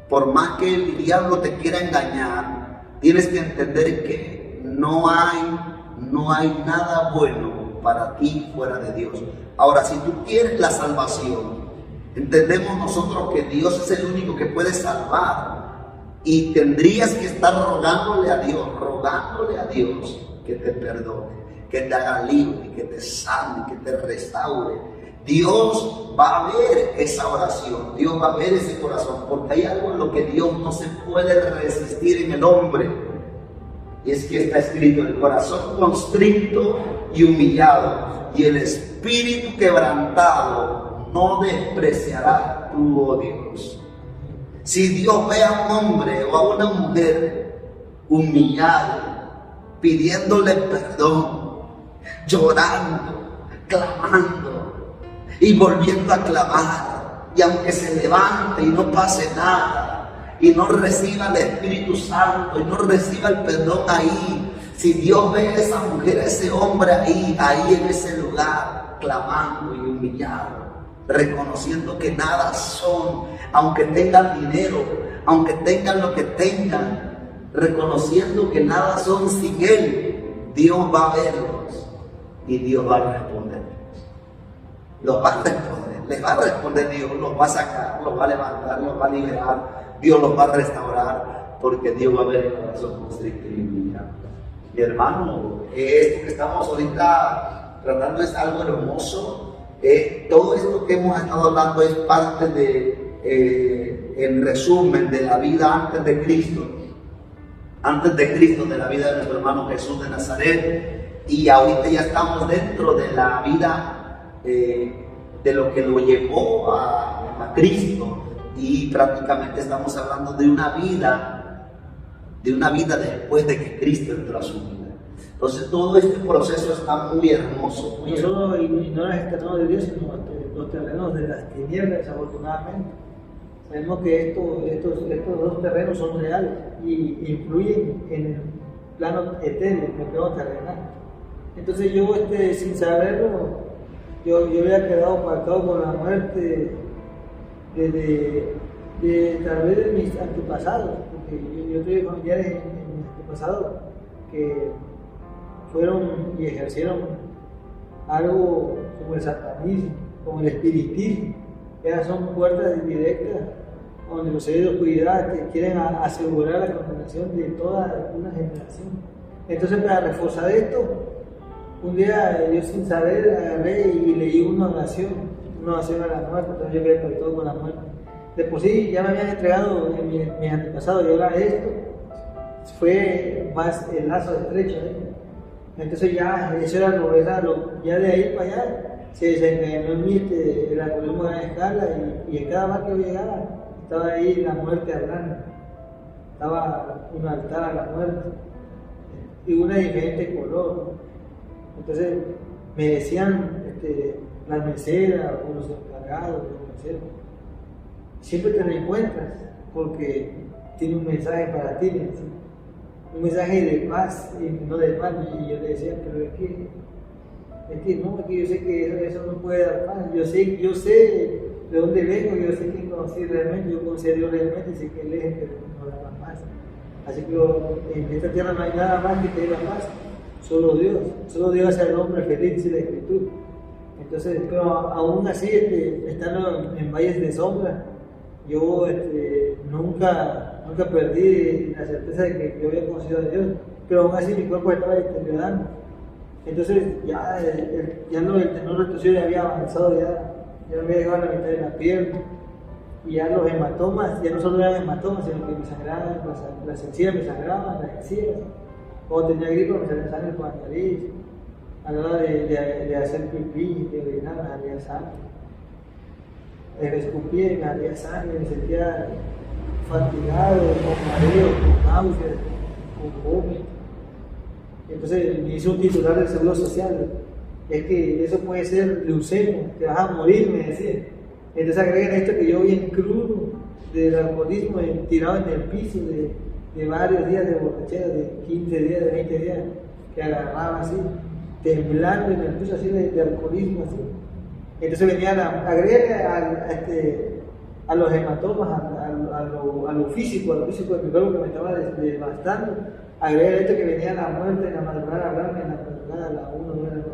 Por más que el diablo te quiera engañar, tienes que entender que no hay nada bueno para ti fuera de Dios. Ahora, si tú quieres la salvación, entendemos nosotros que Dios es el único que puede salvar, y tendrías que estar rogándole a Dios que te perdone, que te haga libre, que te sane, que te restaure. Dios va a ver esa oración, Dios va a ver ese corazón, porque hay algo en lo que Dios no se puede resistir en el hombre, y es que está escrito: el corazón constricto y humillado, y el espíritu quebrantado no despreciará tú, oh Dios. Si Dios ve a un hombre o a una mujer humillado, pidiéndole perdón, llorando, clamando y volviendo a clamar, y aunque se levante y no pase nada, y no reciba el Espíritu Santo, y no reciba el perdón ahí, si Dios ve a esa mujer, a ese hombre ahí en ese lugar, clamando y humillado, reconociendo que nada son, aunque tengan dinero, aunque tengan lo que tengan, reconociendo que nada son sin Él, Dios va a verlos y Dios va a responder. Los va a responder, les va a responder Dios, los va a sacar, los va a levantar, los va a liberar, Dios los va a restaurar, porque Dios va a ver el corazón constricto y humillado. Mi hermano, esto que estamos ahorita tratando es algo hermoso. Todo esto que hemos estado hablando es parte en resumen, de la vida antes de Cristo, de la vida de nuestro hermano Jesús de Nazaret, y ahorita ya estamos dentro de la vida de lo que lo llevó a Cristo, y prácticamente estamos hablando de una vida después de que Cristo entró a su vida. Entonces todo este proceso está muy hermoso. No solo ignoras el terreno de Dios, sino los terrenos de las tinieblas, desafortunadamente. Sabemos que estos dos terrenos son reales y influyen en el plano etéreo, en el plano terrenal. Entonces yo, sin saberlo, yo había quedado marcado con la muerte tal vez de mis antepasados, porque yo tuve familiares en mis antepasados que fueron y ejercieron algo como el satanismo, como el espiritismo. Esas son puertas directas donde los seres de oscuridad que quieren asegurar la condenación de toda una generación. Entonces, para reforzar esto, un día yo sin saber agarré y leí una oración a la muerte. Entonces yo quedé conectado con la muerte. De por sí ya me habían entregado mis antepasados, y ahora esto fue más el lazo estrecho. Entonces ya eso era novedad, ya de ahí para allá se desencadenó en mí el alcoholismo a gran escala, y en cada bar que yo llegaba estaba ahí la muerte hablando, estaba un altar a la muerte y una diferente color. Entonces me decían las meseras o los encargados, los meseros, siempre te lo encuentras porque tiene un mensaje para ti, un mensaje de paz y no de mal. Y yo le decía, pero es que yo sé que eso no puede dar paz. Yo sé de dónde vengo, yo sé quién conocí realmente, yo conocí a Dios realmente, y sé que Él es el que nos da la paz. Así que en esta tierra no hay nada más que te dé la paz, solo Dios hace al hombre feliz, dice la Escritura. Entonces, pero aún así, estando en valles de sombra, yo nunca perdí la certeza de que yo había conocido a Dios, pero aún así mi cuerpo estaba deteriorando. Entonces ya el tenor retorcido ya había avanzado, ya me había llegado a la mitad de la pierna, y ya los hematomas, ya no solo eran hematomas, sino que me sangraban, las encías me sangraban, las encías. Cuando tenía gripe me salía sangre por la nariz, a la hora de hacer pipí, de orinar me salía sangre. Me escupía y me salía sangre, me sentía fatigado, con mareo, con náuseas, con vómito. Entonces me hizo un titular del Seguro Social, es que eso puede ser leucemia, te vas a morir, me decía. Entonces agregan esto que yo bien crudo del alcoholismo, tirado en el piso de varios días de borrachera, de 15 días, de 20 días, que agarraba así, temblando en el piso así de alcoholismo así. Entonces venía a los hematomas, a lo físico de mi cuerpo que me estaba devastando. Agregar esto que venía la muerte en la madrugada blanca, en la madrugada a las 1 de la mañana.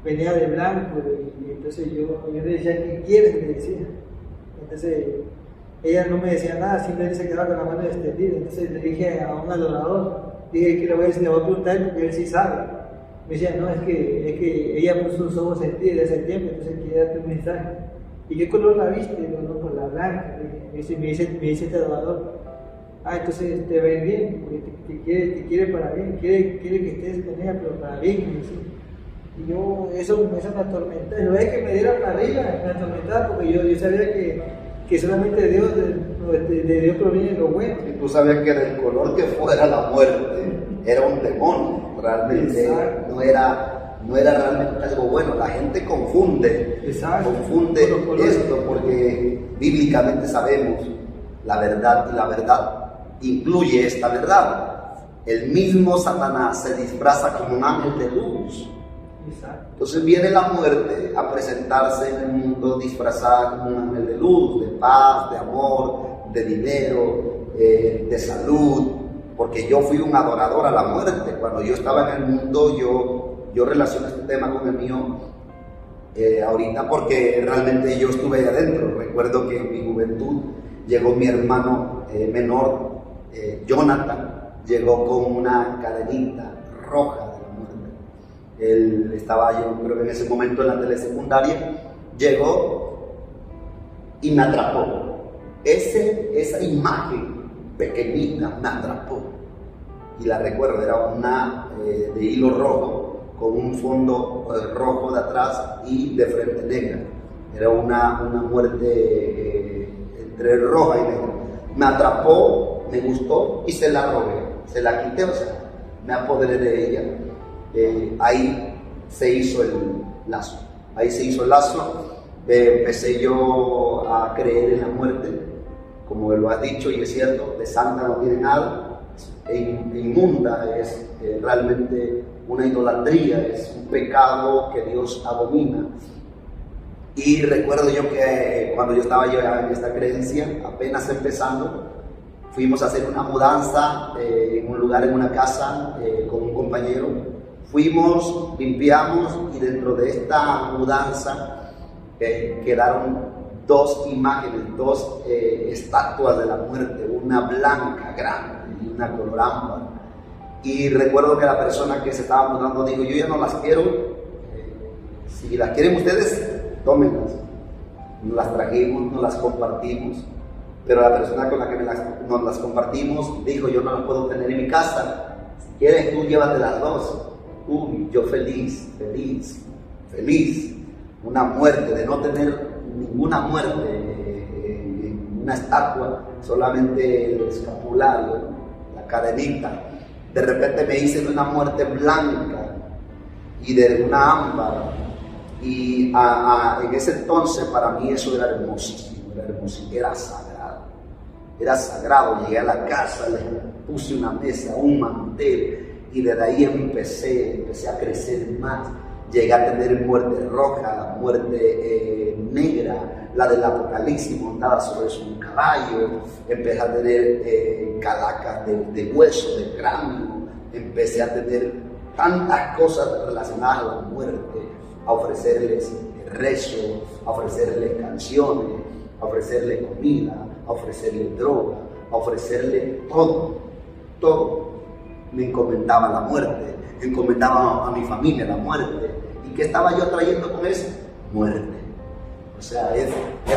Venía de blanco, y entonces yo le decía, ¿qué quieres? Me decía. Entonces ella no me decía nada, simplemente se quedaba con la mano extendida. Entonces le dije a un adorador, dije que le voy a preguntar porque él sí sabe. Me decía, no, es que ella puso sus ojos en ti desde ese tiempo, entonces quiere darte un mensaje. ¿Y qué color la viste? No, por la blanca. Me dice este adorador, entonces te va a ir bien, porque te quiere para bien, quiere que estés con ella, pero para bien, me dice. Y yo, eso me atormentaba, en vez de que me diera para arriba, me atormentaba, porque yo sabía que solamente de Dios proviene lo bueno. Y tú sabías que del color que fuera la muerte, era un demonio, realmente. No era realmente algo bueno. La gente confunde esto, porque bíblicamente sabemos la verdad, y la verdad incluye esta verdad. El mismo Satanás se disfraza como un ángel de luz. Exacto. Entonces viene la muerte a presentarse en el mundo disfrazada como un ángel de luz, de paz, de amor, de dinero, de salud, porque yo fui un adorador a la muerte. Cuando yo estaba en el mundo, yo relaciono este tema con el mío ahorita, porque realmente yo estuve ahí adentro. Recuerdo que en mi juventud llegó mi hermano menor, Jonathan, llegó con una cadenita roja de la muerte. Él estaba, yo creo que en ese momento en la telesecundaria, llegó y me atrapó. Esa imagen pequeñita me atrapó, y la recuerdo, era una de hilo rojo con un fondo rojo de atrás y de frente negra. Era una muerte entre roja y negra. Me atrapó, me gustó y se la robé, se la quité, o sea, me apoderé de ella. Ahí se hizo el lazo. Empecé yo a creer en la muerte, como lo has dicho, y es cierto, de santa no tiene nada, inmunda, es realmente una idolatría, es un pecado que Dios abomina. Y recuerdo yo que cuando yo estaba en esta creencia, apenas empezando, fuimos a hacer una mudanza en un lugar, en una casa, con un compañero. Fuimos, limpiamos, y dentro de esta mudanza quedaron dos imágenes, dos estatuas de la muerte, una blanca grande y una color ámbar. Y recuerdo que la persona que se estaba mudando dijo, yo ya no las quiero, si las quieren ustedes, tómenlas. Nos las trajimos, nos las compartimos, pero la persona con la que nos las compartimos dijo, yo no las puedo tener en mi casa, si quieres tú llévate las dos. Yo feliz, una muerte, de no tener ninguna muerte, una estatua, solamente el escapulario, la cadenita. De repente me hice de una muerte blanca y de una ámbar, y en ese entonces para mí eso era hermosísimo, era sagrado. Llegué a la casa, le puse una mesa, un mantel, y desde ahí empecé a crecer más. Llegué a tener muerte roja, muerte negra, la del Apocalipsis montada sobre un caballo. Empecé a tener calacas de hueso, de cráneo. Empecé a tener tantas cosas relacionadas a la muerte, a ofrecerles rezo, a ofrecerles canciones, a ofrecerles comida, a ofrecerles droga, a ofrecerles todo. Me encomendaba la muerte, encomendaba a mi familia la muerte. ¿Y qué estaba yo trayendo con eso? Muerte. O sea, es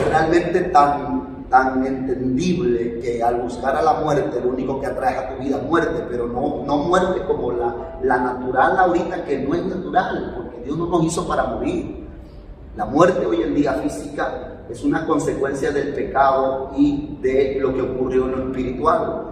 realmente tan entendible que al buscar a la muerte, lo único que atrae a tu vida es muerte, pero no muerte como la natural ahorita, que no es natural, porque Dios no nos hizo para morir. La muerte hoy en día física es una consecuencia del pecado y de lo que ocurrió en lo espiritual.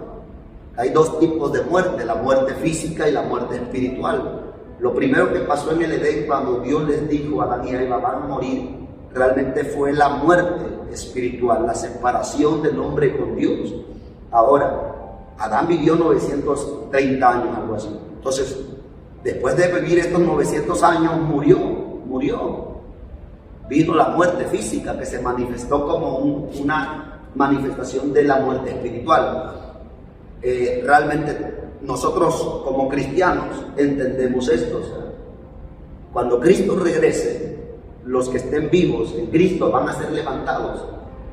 Hay dos tipos de muerte, la muerte física y la muerte espiritual. Lo primero que pasó en el Edén, cuando Dios les dijo a Adán y a Eva, van a morir, realmente fue la muerte espiritual, la separación del hombre con Dios. Ahora, Adán vivió 930 años, algo así. Entonces, después de vivir estos 900 años, murió. Vino la muerte física, que se manifestó como una manifestación de la muerte espiritual. Realmente nosotros como cristianos entendemos esto. O sea, cuando Cristo regrese, los que estén vivos en Cristo van a ser levantados.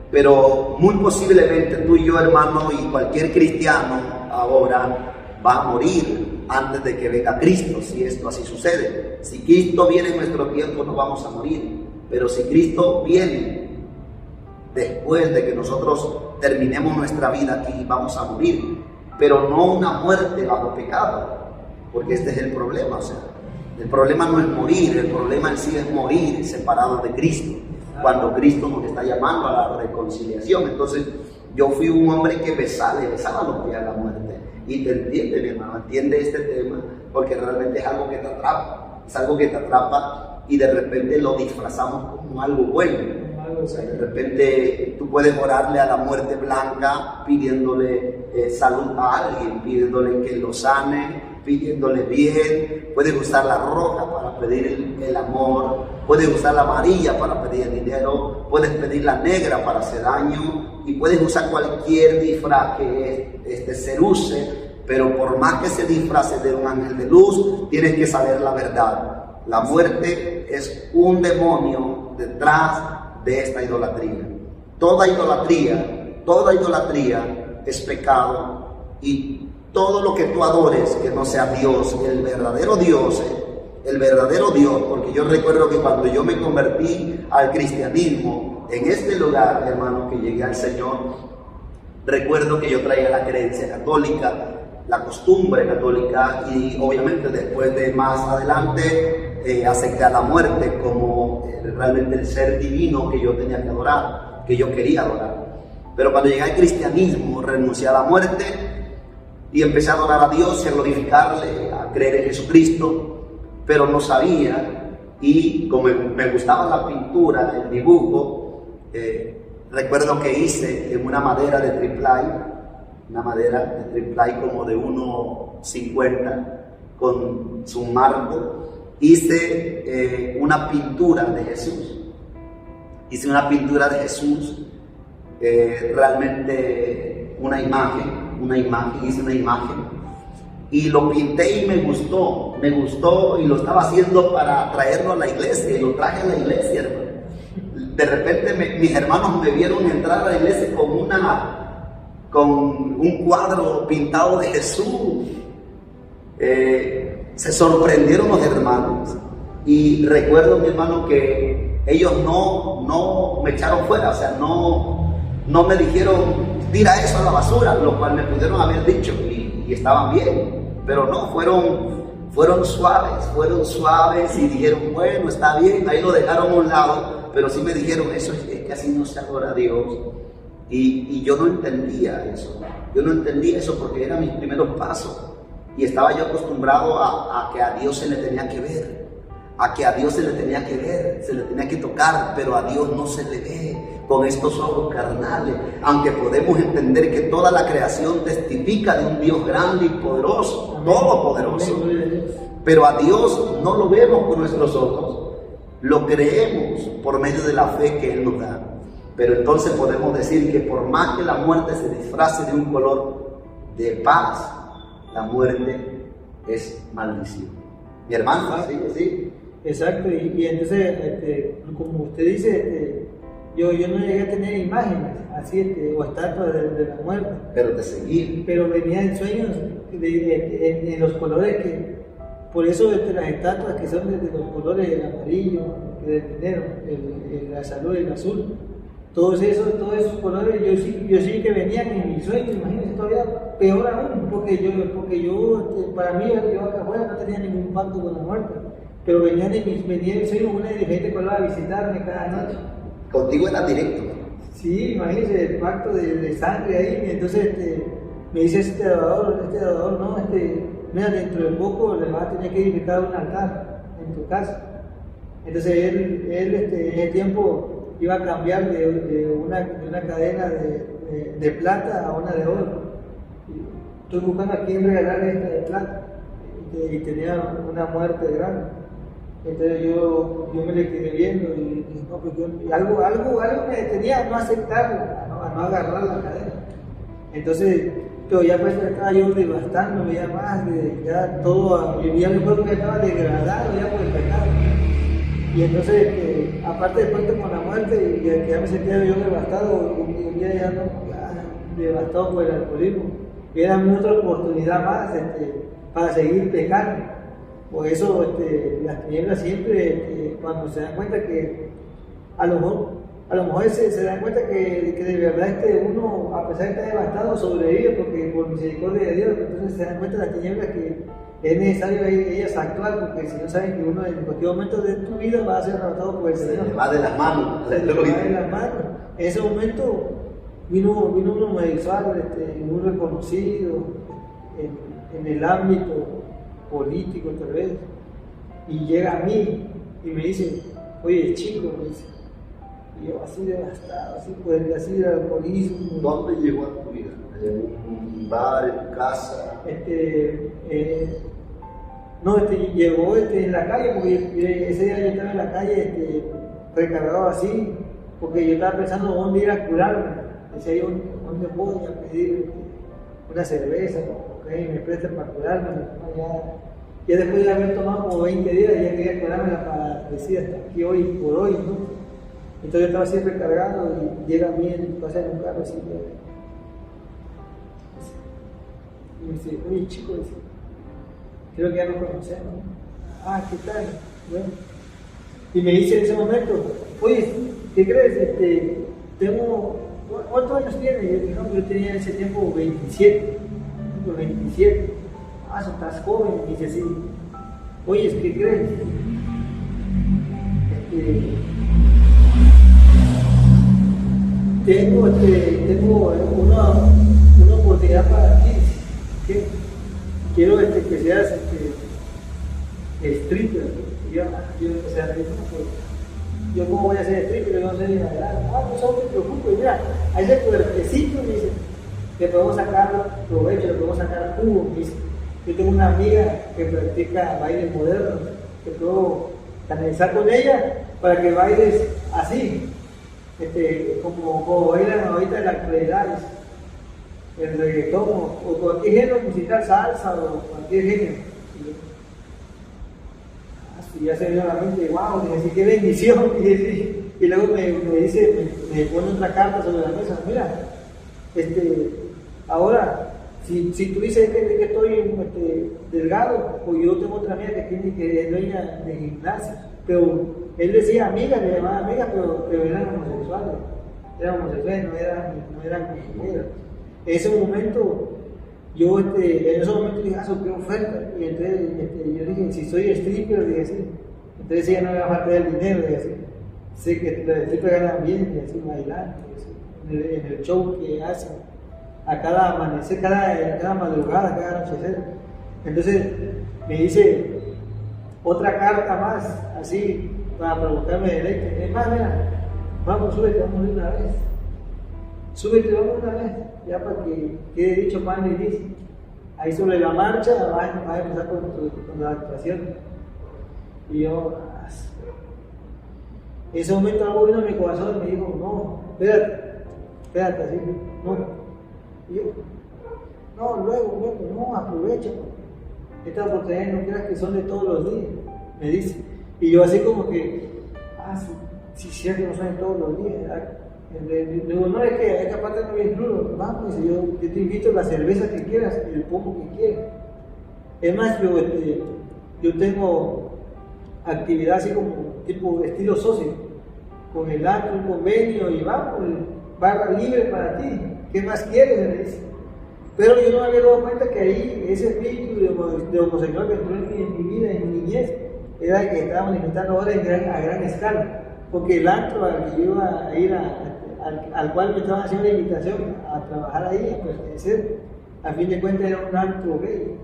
Pero muy posiblemente tú y yo, hermano, y cualquier cristiano ahora va a morir antes de que venga Cristo, si esto así sucede. Si Cristo viene en nuestro tiempo, no vamos a morir. Pero si Cristo viene después de que nosotros terminemos nuestra vida aquí, vamos a morir. Pero no una muerte bajo pecado, porque este es el problema. O sea, el problema no es morir, el problema en sí es morir separado de Cristo, cuando Cristo nos está llamando a la reconciliación. Entonces, yo fui un hombre que besaba los pies a la muerte. Y te entiende, mi hermano, entiende este tema, porque realmente es algo que te atrapa. Es algo que te atrapa y de repente lo disfrazamos como algo bueno. O sea, de repente tú puedes orarle a la muerte blanca pidiéndole salud a alguien, pidiéndole que lo sane, pidiéndole bien. Puedes usar la roja para pedir el amor, puedes usar la amarilla para pedir el dinero, puedes pedir la negra para hacer daño, y puedes usar cualquier disfraz que se use, pero por más que se disfrace de un ángel de luz, tienes que saber la verdad. La muerte es un demonio detrás de esta idolatría. Toda idolatría es pecado, y todo lo que tú adores que no sea Dios, el verdadero Dios, porque yo recuerdo que cuando yo me convertí al cristianismo, en este lugar, hermano, que llegué al Señor, recuerdo que yo traía la creencia católica, la costumbre católica, y obviamente después de más adelante acepté a la muerte como realmente el ser divino que yo tenía que adorar, que yo quería adorar. Pero cuando llegué al cristianismo, renuncié a la muerte y empecé a adorar a Dios y a glorificarle, a creer en Jesucristo, pero no sabía, y como me gustaba la pintura, el dibujo, recuerdo que hice en una madera de triplay como de 1.50, con su marco, hice una pintura de Jesús. Hice una pintura de Jesús, realmente una imagen, hice una imagen, y lo pinté y me gustó, y lo estaba haciendo para traerlo a la iglesia, y lo traje a la iglesia, hermano. De repente mis hermanos me vieron entrar a la iglesia con un cuadro pintado de Jesús. Se sorprendieron los hermanos, y recuerdo, mi hermano, que ellos no me echaron fuera, o sea, no me dijeron tira eso a la basura, lo cual me pudieron haber dicho y estaban bien, pero no, fueron suaves y dijeron, bueno, está bien, ahí lo dejaron a un lado, pero sí me dijeron, eso es que así no se adora a Dios. Y yo no entendía eso porque eran mis primeros pasos, y estaba yo acostumbrado a que a Dios se le tenía que ver, se le tenía que tocar, pero a Dios no se le ve con estos ojos carnales, aunque podemos entender que toda la creación testifica de un Dios grande y poderoso, todopoderoso, pero a Dios no lo vemos con nuestros ojos, lo creemos por medio de la fe que Él nos da. Pero entonces podemos decir que por más que la muerte se disfrace de un color de paz, la muerte es maldición. Mi hermano, sí, sí. Exacto, y entonces, como usted dice, yo no llegué a tener imágenes así, o estatuas de la muerte. Pero te seguí. Pero venía en sueños en los colores que, por eso las estatuas que son de los colores del amarillo, del dinero, la salud, el azul, todos esos colores, yo sí que venían en mis sueños, imagínense, todavía peor aún, porque yo para mí, yo acá afuera no tenía ningún pacto con la muerte, pero venía en sueños una dirigente que iba a visitarme cada noche. Contigo era directo. Sí, imagínense el pacto de sangre ahí, entonces me dice este adorador, no, mira, dentro de poco le vas a tener que edificar un altar en tu casa. Entonces él en ese tiempo iba a cambiar de una cadena de plata a una de oro. Estoy buscando a quién regalarle esta de plata y tenía una muerte grande. Entonces yo me le quedé viendo y no, pues algo me detenía a no aceptarla, a no agarrar la cadena. Entonces, pero ya pues estaba yo devastándome ya más, ya todo, ya mi cuerpo ya estaba degradado ya por el pecado. Y entonces, aparte después con la muerte, y que ya me sentía yo devastado, un día ya devastado por el alcoholismo, y era mi otra oportunidad más para seguir pecando. Por eso las tinieblas siempre, cuando se dan cuenta que a lo mejor se dan cuenta que de verdad uno, a pesar de estar devastado, sobrevive porque por misericordia de Dios, entonces se dan cuenta las tinieblas que es necesario ellas actuar, porque si no saben que uno en cualquier momento de tu vida va a ser arrebatado por el Señor. Se le va de las manos. Se le va de las manos. En ese momento vino un homosexual muy reconocido en el ámbito político tal vez, y llega a mí y me dice, oye chico, me dice, y yo así devastado, así del alcoholismo. ¿Dónde llegó a tu vida? ¿En un bar, en tu casa? Llegó en la calle, porque ese día yo estaba en la calle recargado así, porque yo estaba pensando dónde ir a curarme. Decía yo, ¿dónde voy a pedir una cerveza? Okay, me prestan para curarme. Ya después de haber tomado como 20 días, ya quería curármela para decir hasta aquí hoy por hoy, ¿no? Entonces yo estaba siempre cargado y llega a mí, pasa en un carro así. Y me dice, oye chico, dice, creo que ya lo conocemos. Ah, ¿qué tal? Bueno. Y me dice en ese momento, oye, ¿qué crees? ¿Cuántos años tienes? Y yo dije, no, yo tenía en ese tiempo 27. 27. Ah, estás joven. Y dice así, oye, ¿qué crees? Tengo una oportunidad para ti. ¿Qué? Quiero que seas stripper. Y yo empecé a reír, yo cómo voy a ser stripper, yo no sé ni nada. No te preocupes, mira, a ese cuerpecito, me dice, le podemos sacar provecho, le podemos sacar jugo, me dice. Yo tengo una amiga que practica baile moderno, que puedo canalizar con ella para que bailes así, como bailan ahorita en la actualidad, el reggaetón o cualquier género musical, salsa o cualquier género. Y ya se vio a la mente, wow, dije, qué bendición. Y luego me dice, me pone otra carta sobre la mesa, mira, ahora, si tú dices que estoy delgado, pues yo tengo otra amiga que es dueña de gimnasio, pero él decía amiga, le llamaba amiga, pero eran homosexuales, no eran mujeres. En ese momento, yo dije, qué oferta, y entonces yo dije, si soy stripper, dije sí, entonces ella no me va a faltar el dinero, dije así, sé que los strippers ganan bien, dije así, bailando, en el show que hacen, a cada amanecer, cada madrugada, cada anochecer. Entonces me dice otra carta más, así, para provocarme deleite. Es más, mira, vamos, súbete, vamos de una vez. Súbete, vamos de una vez, ya para que quede dicho pan y dice. Ahí sobre la marcha vas a empezar con la actuación. Y yo, en ese momento algo vino a mi corazón y me dijo, no, espérate, así, no. Y yo, no, luego, no, aprovecha. estas oportunidades no creas que son de todos los días, me dice. Y yo así como que, sí, cierto, no son de todos los días. Digo, no, es que aparte no me incluyo, vamos, yo te invito a la cerveza que quieras, el poco que quieras. Es más, yo tengo actividad así como tipo estilo socio, con el antro, un convenio, y vamos, barra libre para ti, ¿qué más quieres? Me dice. Pero yo no me había dado cuenta que ahí ese espíritu de homosexual que entró en mi vida, en mi niñez, era el que estaba manifestando ahora a gran escala. Porque el antro al que yo iba a ir al cual me estaban haciendo la invitación a trabajar ahí, a pertenecer, a fin de cuentas era un antro gay.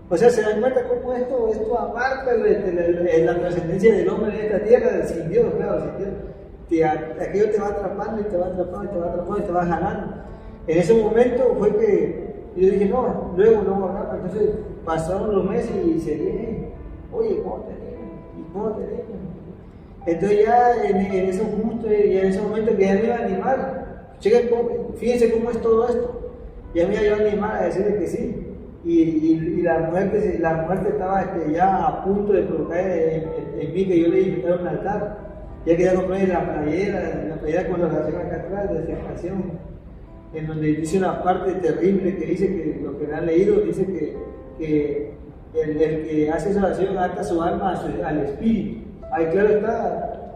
O sea, se dan cuenta cómo esto abarca la trascendencia del hombre en esta tierra, sin Dios, claro, sin Dios. Aquello te va atrapando y te va atrapando y te va atrapando y te va jalando. En ese momento fue que yo dije, no, luego no voy a hablar. Entonces pasaron los meses y se dije, oye, ¿cómo te digo? ¿Y cómo te digo? Entonces ya en ese justo y en ese momento que ya me iba a animar, fíjense cómo es todo esto, ya me iba a animar a decirle que sí. Y la muerte estaba ya a punto de provocar en mí que yo le invitara a un altar. Ya quería comprar la playera con la oración acá atrás de aceptación, en donde dice una parte terrible que dice que lo que han leído dice que el que hace esa oración ata su alma al espíritu. Ahí claro está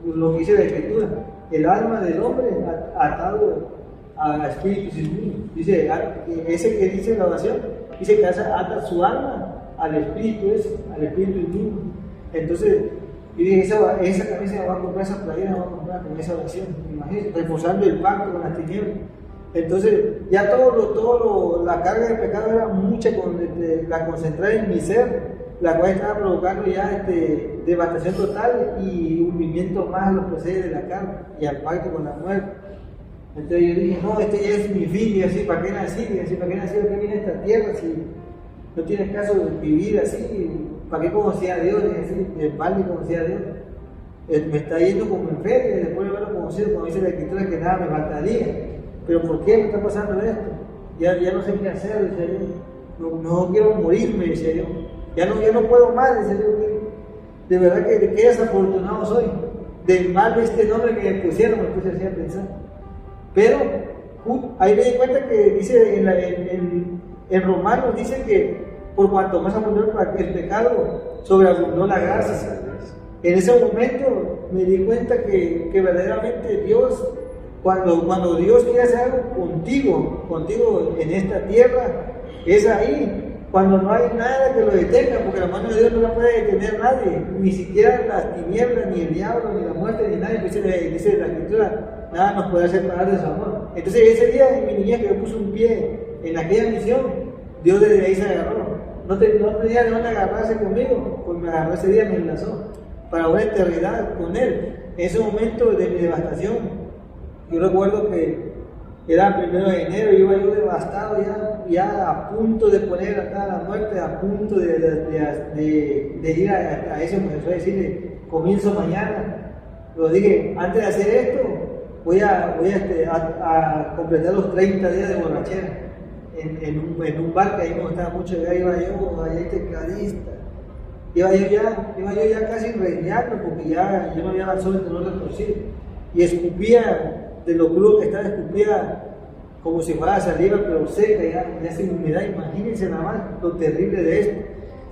lo que dice la escritura, el alma del hombre atado a espíritu sin mí. Dice, ese que dice la oración, dice que ata su alma al espíritu mismo. Entonces, yo dije, esa camisa me va a comprar, esa playera me va a comprar con esa oración, imagínense, reforzando el pacto con las tinieblas. Entonces, ya la carga de pecado era mucha, la concentrada en mi ser, la cual estaba provocando ya devastación total y hundimiento más a los placeres de la carne y al pacto con la muerte. Entonces yo dije, no, ya es mi fin, y así, ¿para qué nací? ¿Para qué nací? ¿Para qué vine a esta tierra? Si no tienes caso de vivir así, ¿para qué conocía a Dios? Y así, de mal conocía a Dios. Me está yendo como en feria, después de haberlo conocido, como dice la escritura, que nada me faltaría. Pero ¿por qué me está pasando esto? Ya no sé qué hacer, decía yo. No quiero morirme, decía yo. Ya no puedo más, decía yo. De verdad que qué desafortunado soy. Del mal de este nombre que me pusieron, me puse así a pensar. Pero ahí me di cuenta que dice en Romanos, dice que por cuanto más abundó el pecado, sobreabundó la gracia. En ese momento me di cuenta que verdaderamente Dios, cuando Dios quiere hacer algo contigo en esta tierra, es ahí, cuando no hay nada que lo detenga, porque la mano de Dios no la puede detener nadie, ni siquiera las tinieblas, ni el diablo, ni la muerte, ni nadie, dice la escritura, nada nos puede separar de su amor. Entonces ese día en mi niñez que yo puse un pie en aquella misión, Dios desde ahí se agarró. No tenía de dónde agarrarse conmigo, pues me agarró ese día, me enlazó para una eternidad con Él. En ese momento de mi devastación, yo recuerdo que era el 1 de enero, iba yo devastado, ya a punto de poner acá la muerte, a punto de ir a ese homosexual y decirle, comienzo mañana. Pero dije, antes de hacer esto, voy a completar los 30 días de borrachera en un bar que ahí me gustaba mucho. Ya iba yo, allá tecladista. Iba yo ya casi reñando, porque ya yo no había avanzado en no retorcido. Y escupía, de lo crudo que estaba, escupía como si fuera saliva, pero seca, ya sin humedad. Imagínense nada más lo terrible de esto.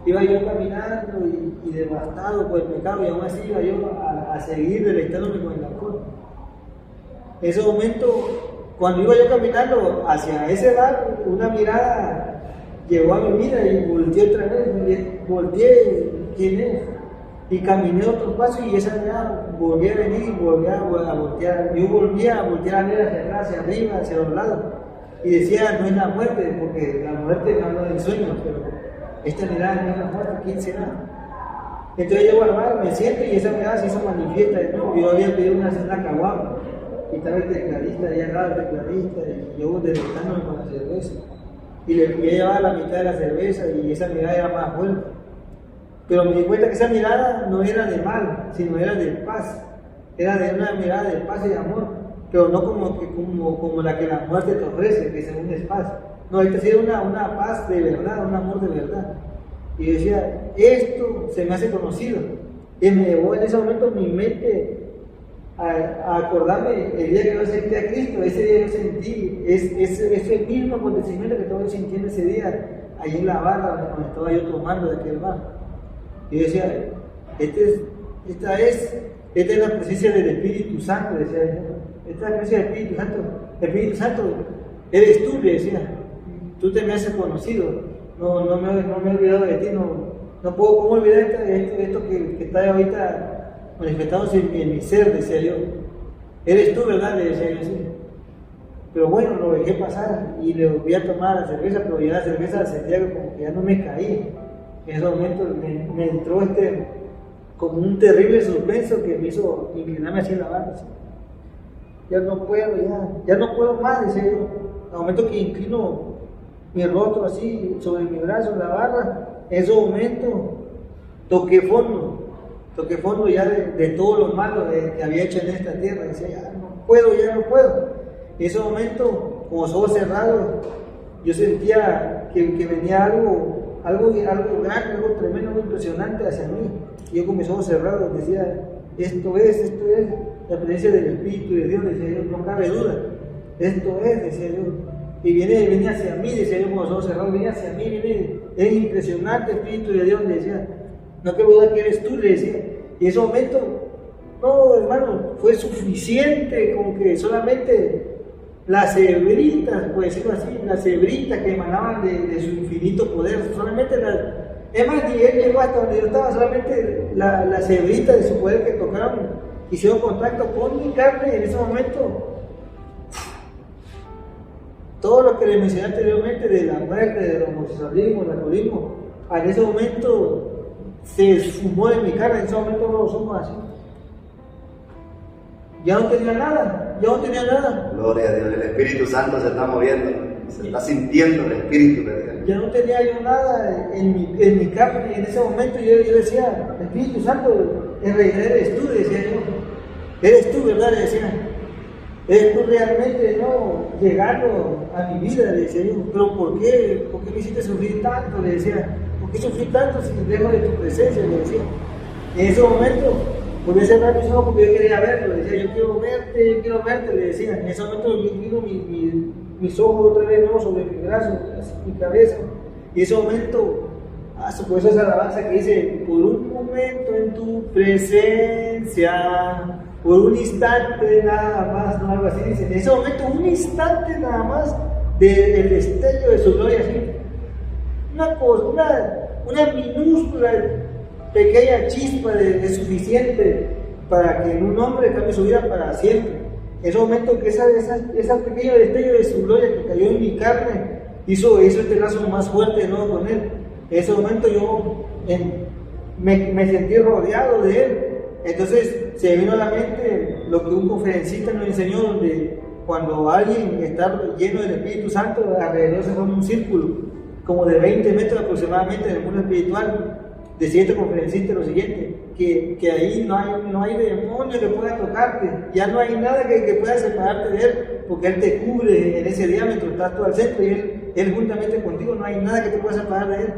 Iba yo caminando y devastado por el pecado, y aún así iba yo a seguir deleitándome con el alcohol. En ese momento, cuando iba yo caminando hacia ese bar, una mirada llegó a mi vida y volteé otra vez, ¿quién es? Y caminé otro paso y esa mirada volví a venir y volví a voltear. Yo volví a voltear a ver hacia atrás, hacia arriba, hacia los lados. Y decía, no es la muerte, porque la muerte me habla del sueño, pero esta mirada no es la muerte, ¿quién será? Entonces llego al bar, me siento y esa mirada se hizo manifiesta de nuevo. Yo había pedido una caguama y estaba el tecladista, ahí al lado el tecladista, y yo deleitándome con la cerveza. Y le llevaba la mitad de la cerveza y esa mirada era más fuerte. Pero me di cuenta que esa mirada no era de mal, sino era de paz. Era de una mirada de paz y de amor, pero no como la que la muerte te ofrece, que según es paz. No, esta sí era una paz de verdad, un amor de verdad. Y yo decía, esto se me hace conocido. Y me llevó en ese momento mi mente a acordarme el día que yo sentí a Cristo. Ese día yo sentí ese mismo acontecimiento que estaba sintiendo ese día, allí en la barra donde estaba yo tomando de aquel bar. Y yo decía, esta es la presencia del Espíritu Santo, decía yo. Esta es la presencia del Espíritu Santo. El Espíritu Santo eres tú, le decía. Tú te me haces conocido. No me he olvidado de ti. No puedo cómo olvidar esto que está ahorita manifestándose en mi ser, decía yo. Eres tú, ¿verdad? Le decía yo así. Pero bueno, lo dejé pasar y le volví a tomar la cerveza, pero ya la cerveza sentía que como que ya no me caí. En ese momento me entró como un terrible suspenso que me hizo inclinarme así en la barra. Así. Ya no puedo más, decía yo. Al momento que inclino mi rostro así sobre mi brazo en la barra, en ese momento toqué fondo ya de todo lo malo que había hecho en esta tierra. Decía, ya no puedo. En ese momento, con los ojos cerrados, yo sentía que venía algo grande, algo tremendo, algo impresionante hacia mí. Y yo con mis ojos cerrados decía, esto es la presencia del Espíritu de Dios, decía yo, no cabe duda. Esto es, decía yo. Y viene hacia mí, decía yo con los ojos cerrados, viene hacia mí, es impresionante el Espíritu de Dios, le decía. No cabe duda que eres tú, le decía. Y en ese momento, no, hermano, fue suficiente con que solamente las hebritas, por decirlo así, las hebritas que emanaban de su infinito poder, solamente es más, ni él llegó hasta donde yo estaba, solamente las hebritas de su poder que tocaron, hicieron contacto con mi carne en ese momento. Todo lo que le mencioné anteriormente de la muerte, del homosexualismo, del alcoholismo, en ese momento se esfumó de mi carne, en ese momento no somos así. Ya no tenía nada. Gloria a Dios, el Espíritu Santo se está moviendo, se está sintiendo el Espíritu de Dios. Ya no tenía yo nada en mi carne, y en ese momento yo decía, Espíritu Santo, en realidad eres tú, decía yo. Eres tú, ¿verdad? Le decía. Eres tú realmente, ¿no? Llegando a mi vida, le decía yo. Pero ¿por qué me hiciste sufrir tanto? Le decía. ¿Por qué sufrí tanto si dejo de tu presencia? Le decía. En ese momento volví a cerrar mis ojos porque yo quería verlo. Le decía, yo quiero verte, le decía. En ese momento yo miro mis ojos otra vez, ¿no? Sobre mi brazo, mi cabeza. Y en ese momento, por eso esa alabanza que dice, por un momento en tu presencia, por un instante nada más, no, algo así dice. En ese momento, un instante nada más del destello de su gloria, así. Una minúscula, pequeña chispa de suficiente para que en un hombre cambie su vida para siempre. En ese momento que esa pequeño destello de su gloria que cayó en mi carne hizo este lazo más fuerte de nuevo con él. En ese momento yo me sentí rodeado de él. Entonces se vino a la mente lo que un conferencista nos enseñó, donde cuando alguien está lleno del Espíritu Santo, alrededor se forma un círculo como de 20 metros aproximadamente en el mundo espiritual. Decía este conferencista lo siguiente, que ahí no hay demonio que pueda tocarte, ya no hay nada que pueda separarte de él, porque él te cubre en ese diámetro, estás tú al centro y él juntamente contigo, no hay nada que te pueda separar de él.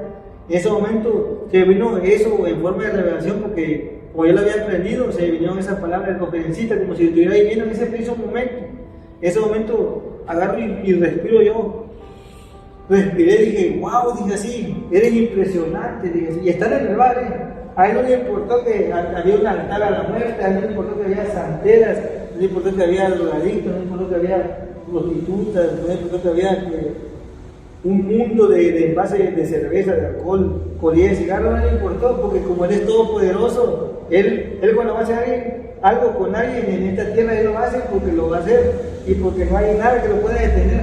En ese momento se vino eso en forma de revelación, porque como yo lo había aprendido, se vinieron esas palabras del conferencista, como si estuviera ahí viendo en ese preciso momento. En ese momento agarro y respiro yo. Respiré, dije, wow, dije así, eres impresionante, dije así. Y estar en el bar, a él no le importó que había un altar a la muerte, a él no le importó que había santeras, no le importó que había drogadictos, no le importó que había prostitutas, no le importó que había un mundo de envases de cerveza, de alcohol, colilla de cigarro, no le importó, porque como él es todopoderoso, él cuando va a hacer algo con alguien en esta tierra, él lo hace porque lo va a hacer y porque no hay nada que lo pueda detener.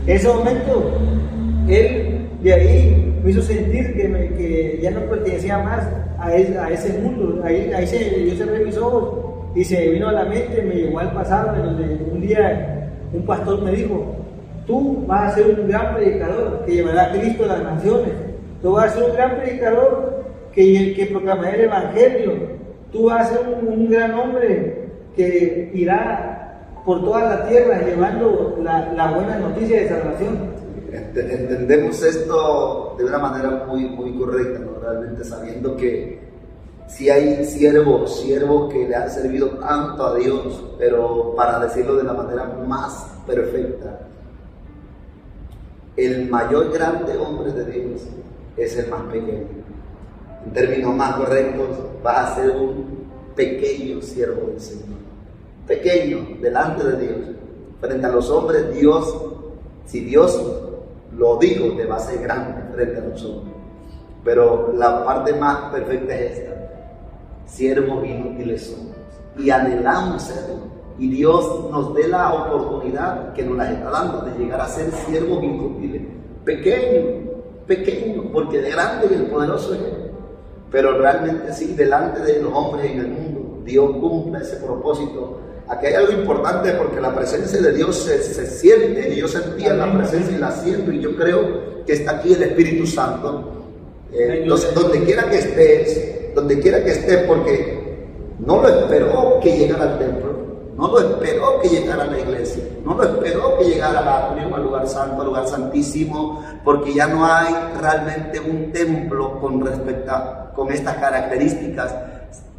En ese momento, él de ahí me hizo sentir que ya no pertenecía más a ese mundo. Yo cerré mis ojos y se vino a la mente, me llegó al pasado, en donde un día un pastor me dijo, tú vas a ser un gran predicador que llevará a Cristo a las naciones. Tú vas a ser un gran predicador que proclamará el Evangelio. Tú vas a ser un gran hombre que irá por toda la tierra llevando la buena noticia de salvación. entendemos esto de una manera muy correcta, ¿no? Realmente sabiendo que si hay siervos que le han servido tanto a Dios, pero para decirlo de la manera más perfecta, el mayor grande hombre de Dios es el más pequeño. En términos más correctos, vas a ser un pequeño siervo del Señor. Pequeño delante de Dios. Frente a los hombres, Dios, si Dios lo dijo, te va a ser grande frente a los hombres. Pero la parte más perfecta es esta. Siervos inútiles somos y anhelamos serlo, y Dios nos dé la oportunidad que nos la está dando de llegar a ser siervos inútiles, pequeños, porque de grande y el poderoso es Él. Pero realmente sí, delante de los hombres en el mundo, Dios cumple ese propósito. Aquí hay algo importante, porque la presencia de Dios se siente, y yo sentía la presencia y la siento, y yo creo que está aquí el Espíritu Santo. Entonces, donde quiera que estés, porque no lo esperó que llegara al templo, no lo esperó que llegara a la iglesia, no lo esperó que llegara al lugar santo, al lugar santísimo, porque ya no hay realmente un templo con estas características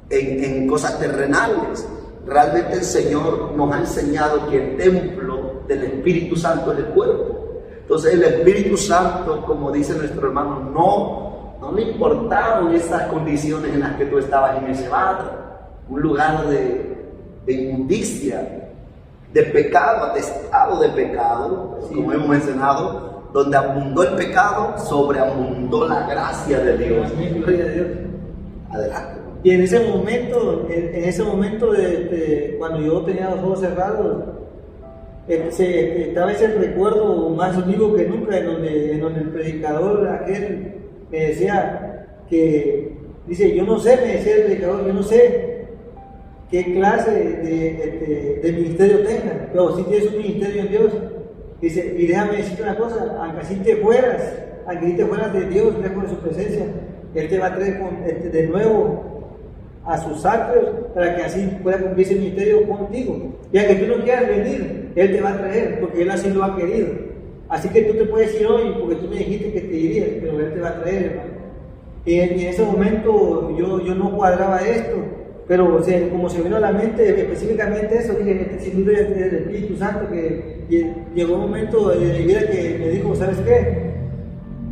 en cosas terrenales. Realmente el Señor nos ha enseñado que el templo del Espíritu Santo es el cuerpo. Entonces el Espíritu Santo, como dice nuestro hermano, no le importaron esas condiciones en las que tú estabas en ese barrio, un lugar de inmundicia, de pecado, atestado de pecado, como hemos mencionado, donde abundó el pecado, sobreabundó la gracia de Dios. Gloria a Dios. Adelante. Y en ese momento de cuando yo tenía los ojos cerrados, estaba ese recuerdo más vivo que nunca, en donde el predicador aquel me decía que, dice, yo no sé, me decía el predicador, yo no sé qué clase de ministerio tenga, pero si tienes un ministerio en Dios. Dice, y déjame decirte una cosa, aunque así te fueras de Dios, lejos de su presencia, Él te va a traer de nuevo a sus atrios para que así pueda cumplir ese ministerio contigo. Y aunque tú no quieras venir, Él te va a traer, porque Él así lo ha querido. Así que tú te puedes ir hoy, porque tú me dijiste que te irías, pero Él te va a traer, hermano. Y en ese momento yo no cuadraba esto, pero como se me vino a la mente específicamente eso, dije, sin duda es el Espíritu Santo, que llegó un momento de mi vida que me dijo, ¿sabes qué?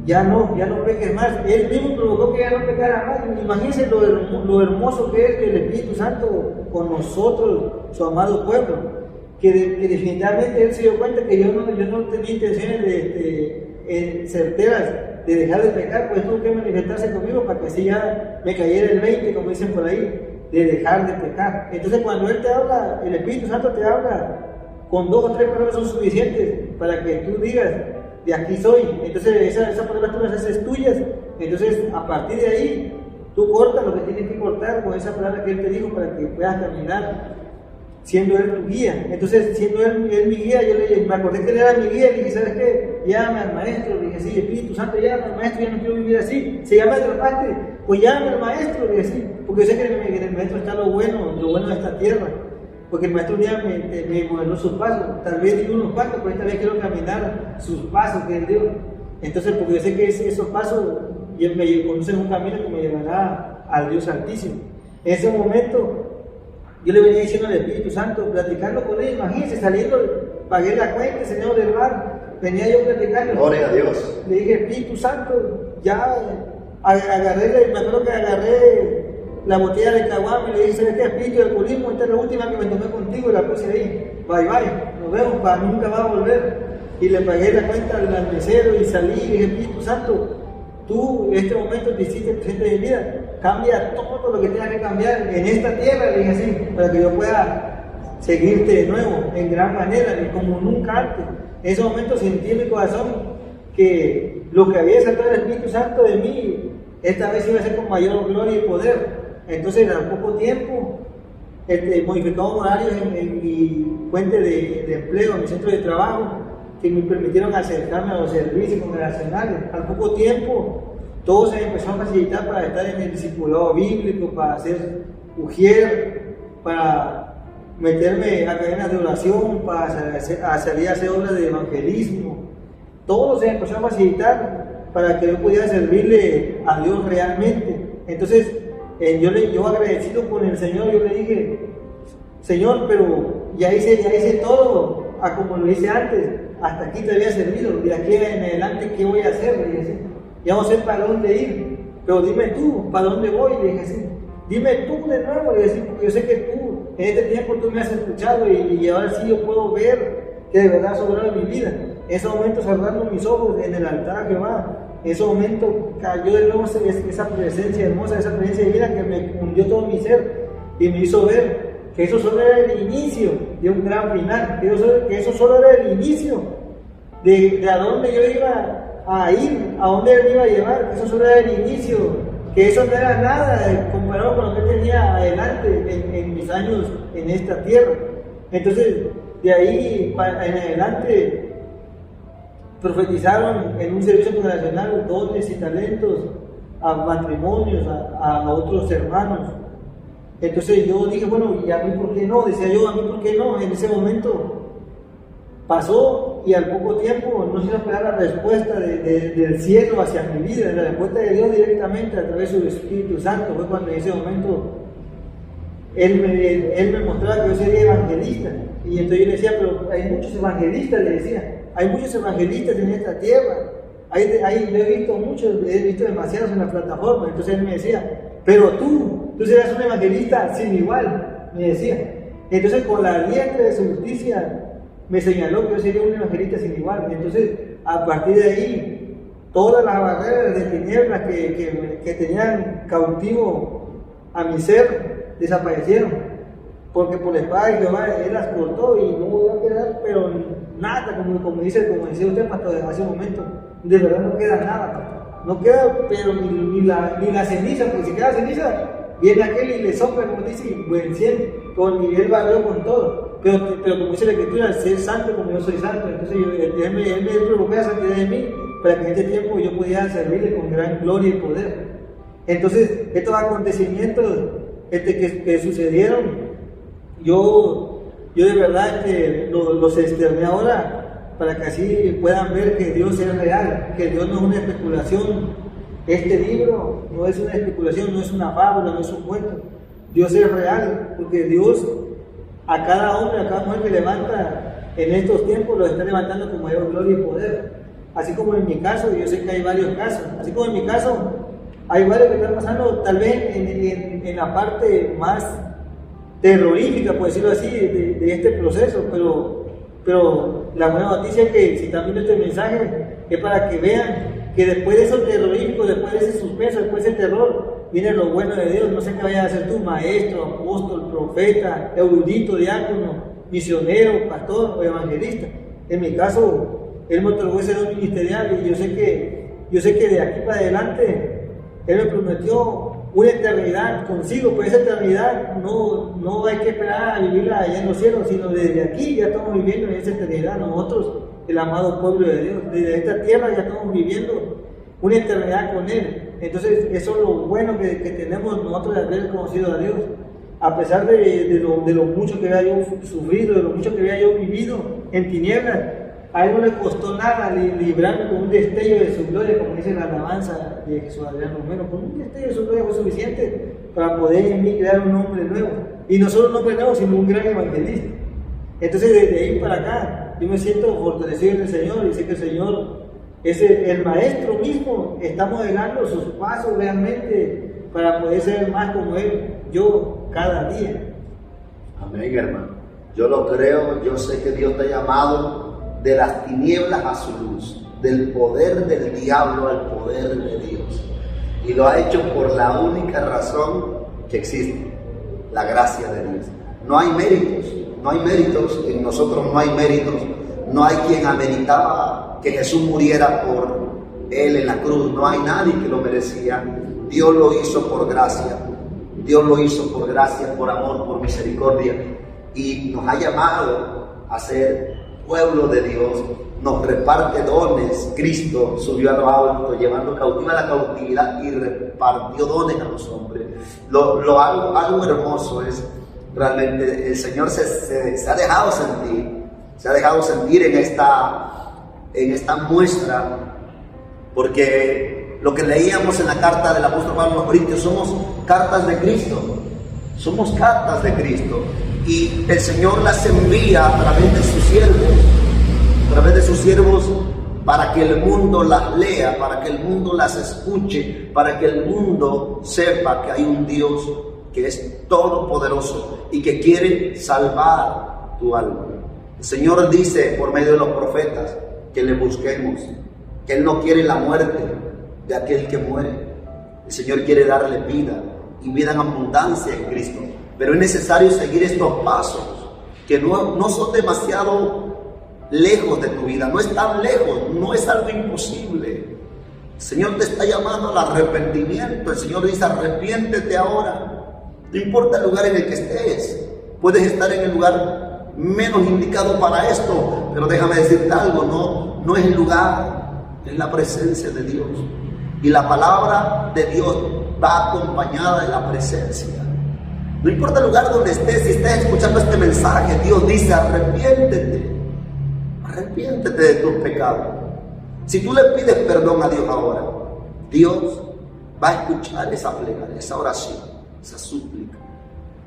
Ya no peques más. Él mismo provocó que ya no pecara más. Imagínense lo hermoso que es el Espíritu Santo con nosotros, su amado pueblo, que definitivamente Él se dio cuenta que yo no tenía intenciones certeras de dejar de pecar, pues tuvo que manifestarse conmigo para que así ya me cayera el 20, como dicen por ahí, de dejar de pecar. Entonces cuando Él te habla, el Espíritu Santo te habla, con 2 o 3 palabras son suficientes para que tú digas, de aquí soy. Entonces esa palabra tú las haces tuyas. Entonces a partir de ahí tú cortas lo que tienes que cortar con esa palabra que Él te dijo para que puedas caminar siendo Él tu guía. Entonces siendo Él mi guía, yo me acordé que Él era mi guía y dije, ¿sabes qué? Llámame al maestro. Le dije, sí, Espíritu Santo, llámame al maestro, ya no quiero vivir así. Se llama el parte, pues llámame al maestro. Le dije, sí, porque yo sé que en el maestro está lo bueno de esta tierra. Porque el maestro un día me gobernó sus pasos. Tal vez di unos pasos, pero esta vez quiero caminar sus pasos que Él dio. Entonces, porque yo sé que esos pasos me conducen un camino que me llevará al Dios Altísimo. En ese momento, yo le venía diciendo al Espíritu Santo, platicando con Él. Imagínense, saliendo, pagué la cuenta, Señor del bar. Venía yo platicando. Gloria a Dios. Le dije, Espíritu Santo, ya me acuerdo que agarré la botella de caguama y le dije, ¿sabes qué? Espíritu de alcoholismo, esta es la última que me tomé contigo y la puse ahí. Bye bye, nos vemos, para nunca va a volver. Y le pagué la cuenta al mesero y salí y dije, Espíritu Santo, tú en este momento te hiciste presente de mi vida, cambia todo lo que tengas que cambiar en esta tierra, le dije así, para que yo pueda seguirte de nuevo, en gran manera, como nunca antes. En ese momento sentí en mi corazón que lo que había sacado el Espíritu Santo de mí, esta vez iba a ser con mayor gloria y poder. Entonces, a poco tiempo, modificamos horarios en mi fuente de empleo, en mi centro de trabajo, que me permitieron acercarme a los servicios congregacionales. Al poco tiempo, todo se empezó a facilitar para estar en el discipulado bíblico, para hacer ujier, para meterme a cadenas de oración, para salir a hacer obras de evangelismo. todo se empezó a facilitar para que yo pudiera servirle a Dios realmente. Entonces, yo agradecido con el Señor, yo le dije, Señor, pero ya hice todo a como lo hice antes, hasta aquí te había servido, de aquí en adelante, ¿qué voy a hacer? Le dije así, ya no sé para dónde ir, pero dime tú, ¿para dónde voy? Le dije así, dime tú de nuevo, le dije así, porque yo sé que tú, en este tiempo tú me has escuchado y ahora sí yo puedo ver que de verdad has obrado en mi vida. En ese momento, cerrando mis ojos en el altar a Jehová, en ese momento cayó de nuevo esa presencia hermosa, esa presencia divina que me hundió todo mi ser y me hizo ver que eso solo era el inicio de un gran final, que eso solo era el inicio de a dónde yo iba a ir, a dónde él me iba a llevar, que eso solo era el inicio, que eso no era nada comparado con lo que tenía adelante en mis años en esta tierra. Entonces, de ahí en adelante, profetizaron en un servicio congregacional dones y talentos a matrimonios, a otros hermanos. Entonces yo dije, bueno, ¿y a mí por qué no? Decía yo, ¿a mí por qué no? En ese momento pasó y al poco tiempo no se iba a esperar la respuesta del cielo hacia mi vida, la respuesta de Dios directamente a través de su Espíritu Santo. Fue cuando en ese momento Él me mostraba que yo sería evangelista. Y entonces yo le decía, pero hay muchos evangelistas, le decía, hay muchos evangelistas en esta tierra. Yo he visto muchos, he visto demasiados en la plataforma. Entonces él me decía, pero tú serás un evangelista sin igual, me decía. Entonces con la diestra de su justicia me señaló que yo sería un evangelista sin igual. Entonces a partir de ahí, todas las barreras de tinieblas que tenían cautivo a mi ser desaparecieron. Porque por la espada de Jehová Él las cortó y no voy a quedar, pero nada, como decía usted, pastor, hace un momento, de verdad no queda nada, pastor. No queda, pero ni la ceniza, porque si queda ceniza, viene aquel y le sopla, como dice, y enciende, y Él barrió con todo. Pero como dice la Escritura, ser santo como yo soy santo, entonces Él me provocó la santidad de mí, para que en este tiempo yo pudiera servirle con gran gloria y poder. Entonces, estos acontecimientos que sucedieron, yo de verdad los externé ahora para que así puedan ver que Dios es real, que Dios no es una especulación. Este libro no es una especulación, no es una fábula, no es un cuento. Dios es real, porque Dios a cada hombre, a cada mujer que levanta en estos tiempos, lo está levantando con mayor gloria y poder. Así como en mi caso, yo sé que hay varios casos, así como en mi caso, hay varios que están pasando tal vez en la parte más terrorífica, por decirlo así, de este proceso, pero la buena noticia es que si están viendo este mensaje es para que vean que después de eso terrorífico, después de ese suspenso, después de ese terror, viene lo bueno de Dios. No sé qué vayas a hacer tú, maestro, apóstol, profeta, erudito, diácono, misionero, pastor o evangelista. En mi caso, Él me otorgó ese don ministerial y yo sé que de aquí para adelante Él me prometió una eternidad consigo, pero esa eternidad no hay que esperar a vivirla allá en los cielos, sino desde aquí ya estamos viviendo en esa eternidad nosotros, el amado pueblo de Dios. Desde esta tierra ya estamos viviendo una eternidad con Él. Entonces eso es lo bueno que tenemos nosotros de haber conocido a Dios. A pesar de lo mucho que había yo sufrido, de lo mucho que había yo vivido en tinieblas, a Él no le costó nada librarme con un destello de su gloria, como dice la alabanza de Jesús Adrián Romero. Con un destello de su gloria fue suficiente para poder en mí crear un hombre nuevo. Y no solo un hombre nuevo, sino un gran evangelista. Entonces desde ahí para acá, yo me siento fortalecido en el Señor y sé que el Señor es el Maestro mismo. Está modelando sus pasos realmente para poder ser más como Él, yo, cada día. Amén, hermano. Yo lo creo, yo sé que Dios te ha llamado de las tinieblas a su luz, del poder del diablo al poder de Dios. Y lo ha hecho por la única razón que existe, la gracia de Dios. No hay méritos en nosotros, no hay méritos. No hay quien ameritaba que Jesús muriera por Él en la cruz. No hay nadie que lo merecía. Dios lo hizo por gracia. Dios lo hizo por gracia, por amor, por misericordia. Y nos ha llamado a ser pueblo de Dios, nos reparte dones. Cristo subió a lo alto, llevando cautiva la cautividad y repartió dones a los hombres. Algo hermoso es realmente el Señor se ha dejado sentir, en en esta muestra, porque lo que leíamos en la carta del apóstol Pablo a los Corintios, somos cartas de Cristo, somos cartas de Cristo, y el Señor las envía a través de sus siervos, para que el mundo las lea, para que el mundo las escuche, para que el mundo sepa que hay un Dios que es todopoderoso y que quiere salvar tu alma. El Señor dice por medio de los profetas que le busquemos, que Él no quiere la muerte de aquel que muere. El Señor quiere darle vida y vida en abundancia en Cristo, pero es necesario seguir estos pasos que no son demasiado lejos de tu vida, no es tan lejos, no es algo imposible. El Señor te está llamando al arrepentimiento. El Señor dice: arrepiéntete ahora. No importa el lugar en el que estés, puedes estar en el lugar menos indicado para esto, pero déjame decirte algo, no es el lugar, es la presencia de Dios, y la palabra de Dios va acompañada de la presencia. No importa el lugar donde estés, si estás escuchando este mensaje, Dios dice: arrepiéntete de tus pecados. Si tú le pides perdón a Dios ahora, Dios va a escuchar esa plegaria, esa oración, esa súplica.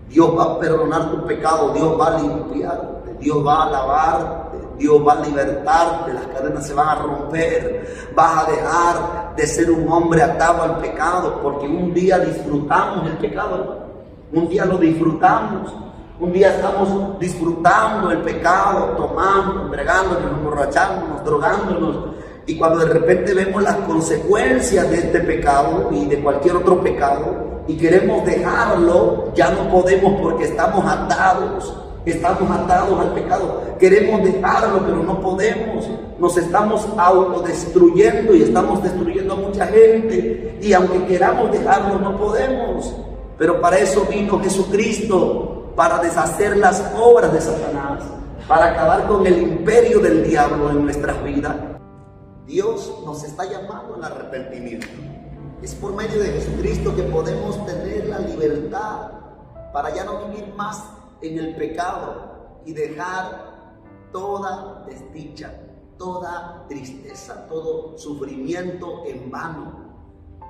Dios va a perdonar tu pecado, Dios va a limpiarte, Dios va a lavarte, Dios va a libertarte, las cadenas se van a romper, vas a dejar de ser un hombre atado al pecado, porque un día disfrutamos el pecado, hermano. Un día lo disfrutamos. Un día estamos disfrutando el pecado, tomando, embriagándonos, emborrachándonos, drogándonos, y cuando de repente vemos las consecuencias de este pecado y de cualquier otro pecado y queremos dejarlo, ya no podemos porque estamos atados al pecado. Queremos dejarlo, pero no podemos. Nos estamos autodestruyendo y estamos destruyendo a mucha gente, y aunque queramos dejarlo, no podemos. Pero para eso vino Jesucristo, para deshacer las obras de Satanás, para acabar con el imperio del diablo en nuestras vidas. Dios nos está llamando al arrepentimiento. Es por medio de Jesucristo que podemos tener la libertad para ya no vivir más en el pecado y dejar toda desdicha, toda tristeza, todo sufrimiento en vano.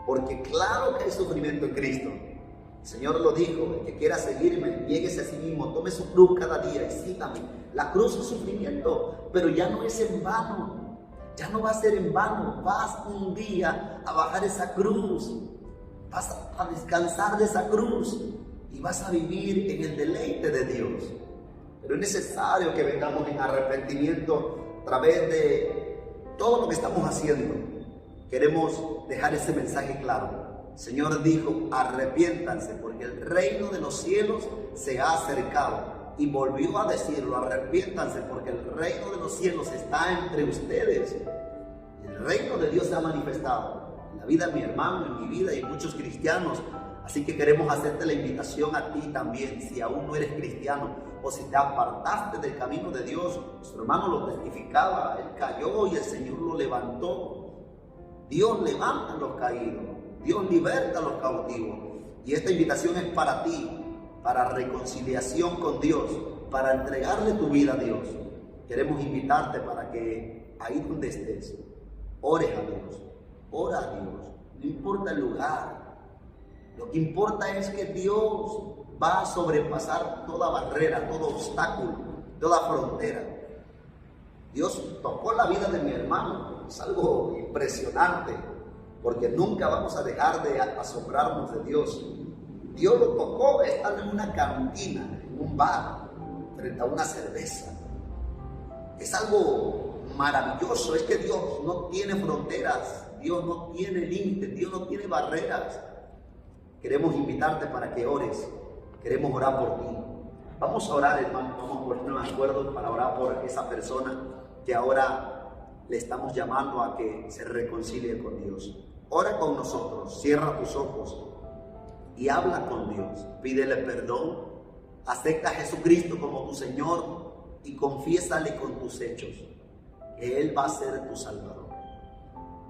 Porque claro que hay sufrimiento en Cristo. El Señor lo dijo: el que quiera seguirme, niéguese a sí mismo, tome su cruz cada día y sígame. La cruz es sufrimiento, pero ya no es en vano, ya no va a ser en vano. Vas un día a bajar esa cruz, vas a descansar de esa cruz y vas a vivir en el deleite de Dios. Pero es necesario que vengamos en arrepentimiento a través de todo lo que estamos haciendo. Queremos dejar ese mensaje claro. El Señor dijo: arrepiéntanse porque el reino de los cielos se ha acercado. Y volvió a decirlo: arrepiéntanse porque el reino de los cielos está entre ustedes. El reino de Dios se ha manifestado en la vida de mi hermano, en mi vida y en muchos cristianos. Así que queremos hacerte la invitación a ti también, si aún no eres cristiano o si te apartaste del camino de Dios. Nuestro hermano lo testificaba: él cayó y el Señor lo levantó. Dios levanta a los caídos, Dios liberta a los cautivos. Y esta invitación es para ti, para reconciliación con Dios, para entregarle tu vida a Dios. Queremos invitarte para que ahí donde estés, ores a Dios, ora a Dios. No importa el lugar, lo que importa es que Dios va a sobrepasar toda barrera, todo obstáculo, toda frontera. Dios tocó la vida de mi hermano, es algo impresionante, porque nunca vamos a dejar de asombrarnos de Dios. Dios lo tocó estando en una cantina, en un bar, frente a una cerveza. Es algo maravilloso, es que Dios no tiene fronteras, Dios no tiene límites, Dios no tiene barreras. Queremos invitarte para que ores, queremos orar por ti. Vamos a orar, hermano, vamos a ponernos de acuerdo para orar por esa persona que ahora le estamos llamando a que se reconcilie con Dios. Ora con nosotros, cierra tus ojos y habla con Dios. Pídele perdón, acepta a Jesucristo como tu Señor y confiésale con tus hechos que Él va a ser tu Salvador.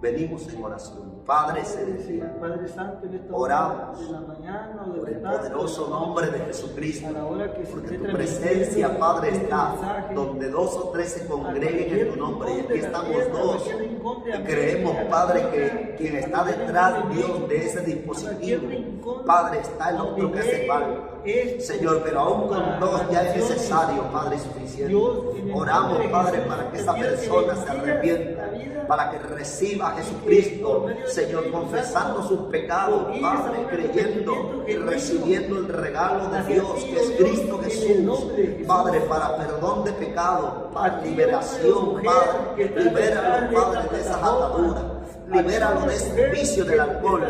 venimos en oración. Padre celestial, Padre Santo, en esta oramos hora de la mañana o de por el la tarde, poderoso nombre de Jesucristo, a la hora que se porque esté tu transmitiendo presencia, Padre, este está mensaje, donde 2 o 3 se a congreguen en cualquier tu nombre, y rincón aquí de la estamos tierra, a 2. cualquier rincón de Y América, creemos, a Padre, cualquier que quien está rincón detrás, de Dios, México, de ese a dispositivo, cualquier rincón Padre, está el otro que hace falta. Señor, pero aún con 2 ya es necesario, Padre, suficiente. Oramos, Padre, para que esa persona se arrepienta, para que reciba a Jesucristo, Señor, confesando sus pecados, Padre, creyendo y recibiendo el regalo de Dios, que es Cristo Jesús, Padre, para perdón de pecado, para liberación, Padre, libéralo, Padre, de esas ataduras. Libéralo de ese vicio del alcohol,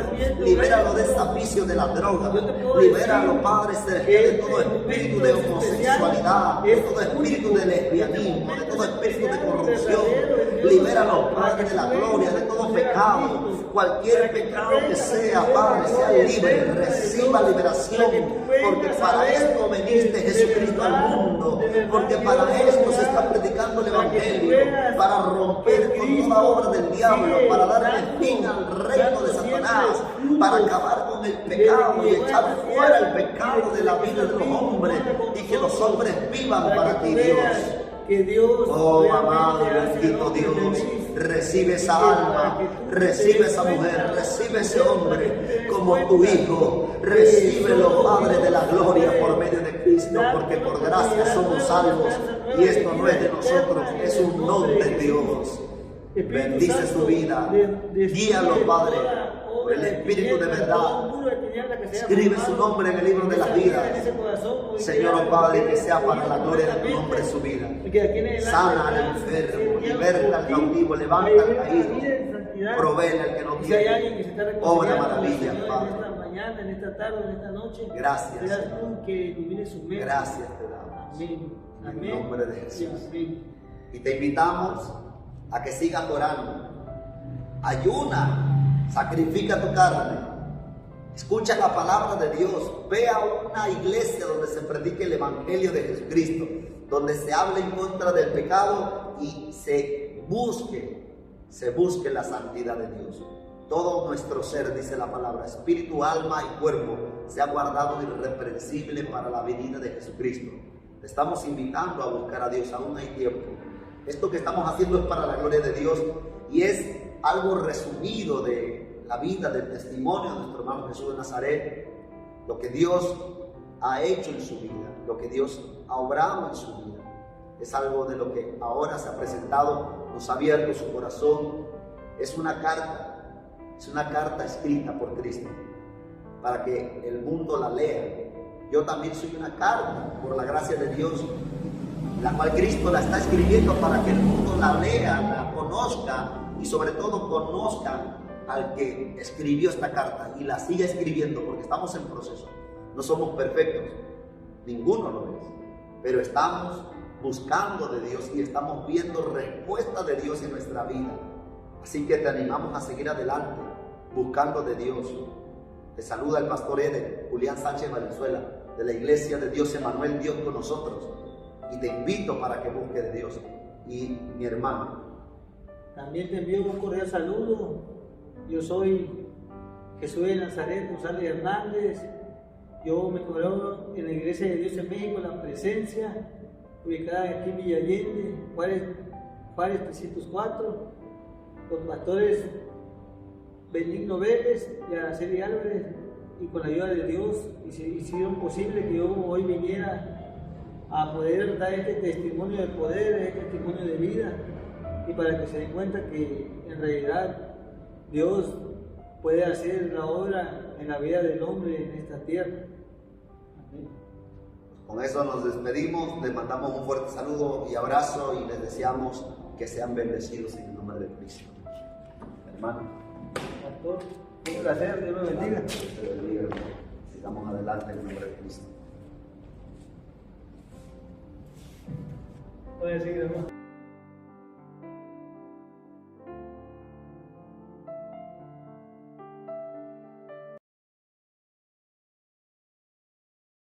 libéralo de ese vicio de la droga, libéralo, Padre celestial, de todo espíritu de homosexualidad, de todo espíritu de lesbianismo, de todo espíritu de corrupción. Libéralo, Padre de la gloria, de todo pecado, cualquier pecado que sea, Padre, sea libre, reciba liberación, porque para esto veniste, Jesucristo, al mundo, porque para esto se está predicando el Evangelio, para romper con toda obra del diablo, para dar fin al reino de Satanás, para acabar con el pecado y echar fuera el pecado de la vida de los hombres, y que los hombres vivan para ti, Dios. Oh, amado, bendito Dios, recibe esa alma, recibe esa mujer, recibe ese hombre como tu hijo, recíbelo, Padre de la gloria, por medio de Cristo, porque por gracia somos salvos, y esto no es de nosotros, es un don de Dios. Bendice su vida, guíalo, Padre, por el Espíritu de verdad. Escribe su nombre en el libro de la vida, Señor, oh Padre, que sea para la gloria de tu nombre su vida. Sana al enfermo, liberta al cautivo, levanta al caído, provee al que no tiene. Obra maravilla, Padre. En esta tarde, en esta noche, gracias, gracias te damos. Amén. En el nombre de Jesús. Amén. Y te invitamos a que sigas orando. Ayuna, sacrifica tu carne, escucha la palabra de Dios, ve a una iglesia donde se predique el Evangelio de Jesucristo, donde se hable en contra del pecado y se busque la santidad de Dios. Todo nuestro ser, dice la palabra, espíritu, alma y cuerpo, sea guardado irreprensible para la venida de Jesucristo. Te estamos invitando a buscar a Dios, aún hay tiempo. Esto que estamos haciendo es para la gloria de Dios, y es algo resumido de la vida, del testimonio de nuestro hermano Jesús de Nazaret, lo que Dios ha hecho en su vida, lo que Dios ha obrado en su vida. Es algo de lo que ahora se ha presentado, nos ha abierto su corazón. Es una carta escrita por Cristo, para que el mundo la lea. Yo también soy una carta, por la gracia de Dios, la cual Cristo la está escribiendo para que el mundo la lea, la conozca, y sobre todo conozcan al que escribió esta carta y la siga escribiendo, porque estamos en proceso. No somos perfectos, ninguno lo es, pero estamos buscando de Dios y estamos viendo respuesta de Dios en nuestra vida. Así que te animamos a seguir adelante, buscando de Dios. Te saluda el pastor Julián Sánchez Valenzuela, de la Iglesia de Dios Emanuel, Dios con nosotros. Y te invito para que busques de Dios. Y mi hermano, también te envío un cordial saludo. Yo soy Jesús de Nazaret González Hernández. Yo me congrego en la Iglesia de Dios en México, La Presencia, ubicada aquí en Villa Allende, Juárez 304, con pastores Benigno Vélez y Araceli Álvarez, y con la ayuda de Dios hicieron posible que yo hoy viniera a poder dar este testimonio de poder, este testimonio de vida, y para que se den cuenta que en realidad Dios puede hacer la obra en la vida del hombre en esta tierra. Amén. Con eso nos despedimos, les mandamos un fuerte saludo y abrazo, y les deseamos que sean bendecidos en el nombre de Cristo. Hermano, pastor, un placer, Dios lo bendiga. Sigamos adelante en el nombre de Cristo. Voy a seguir, hermano.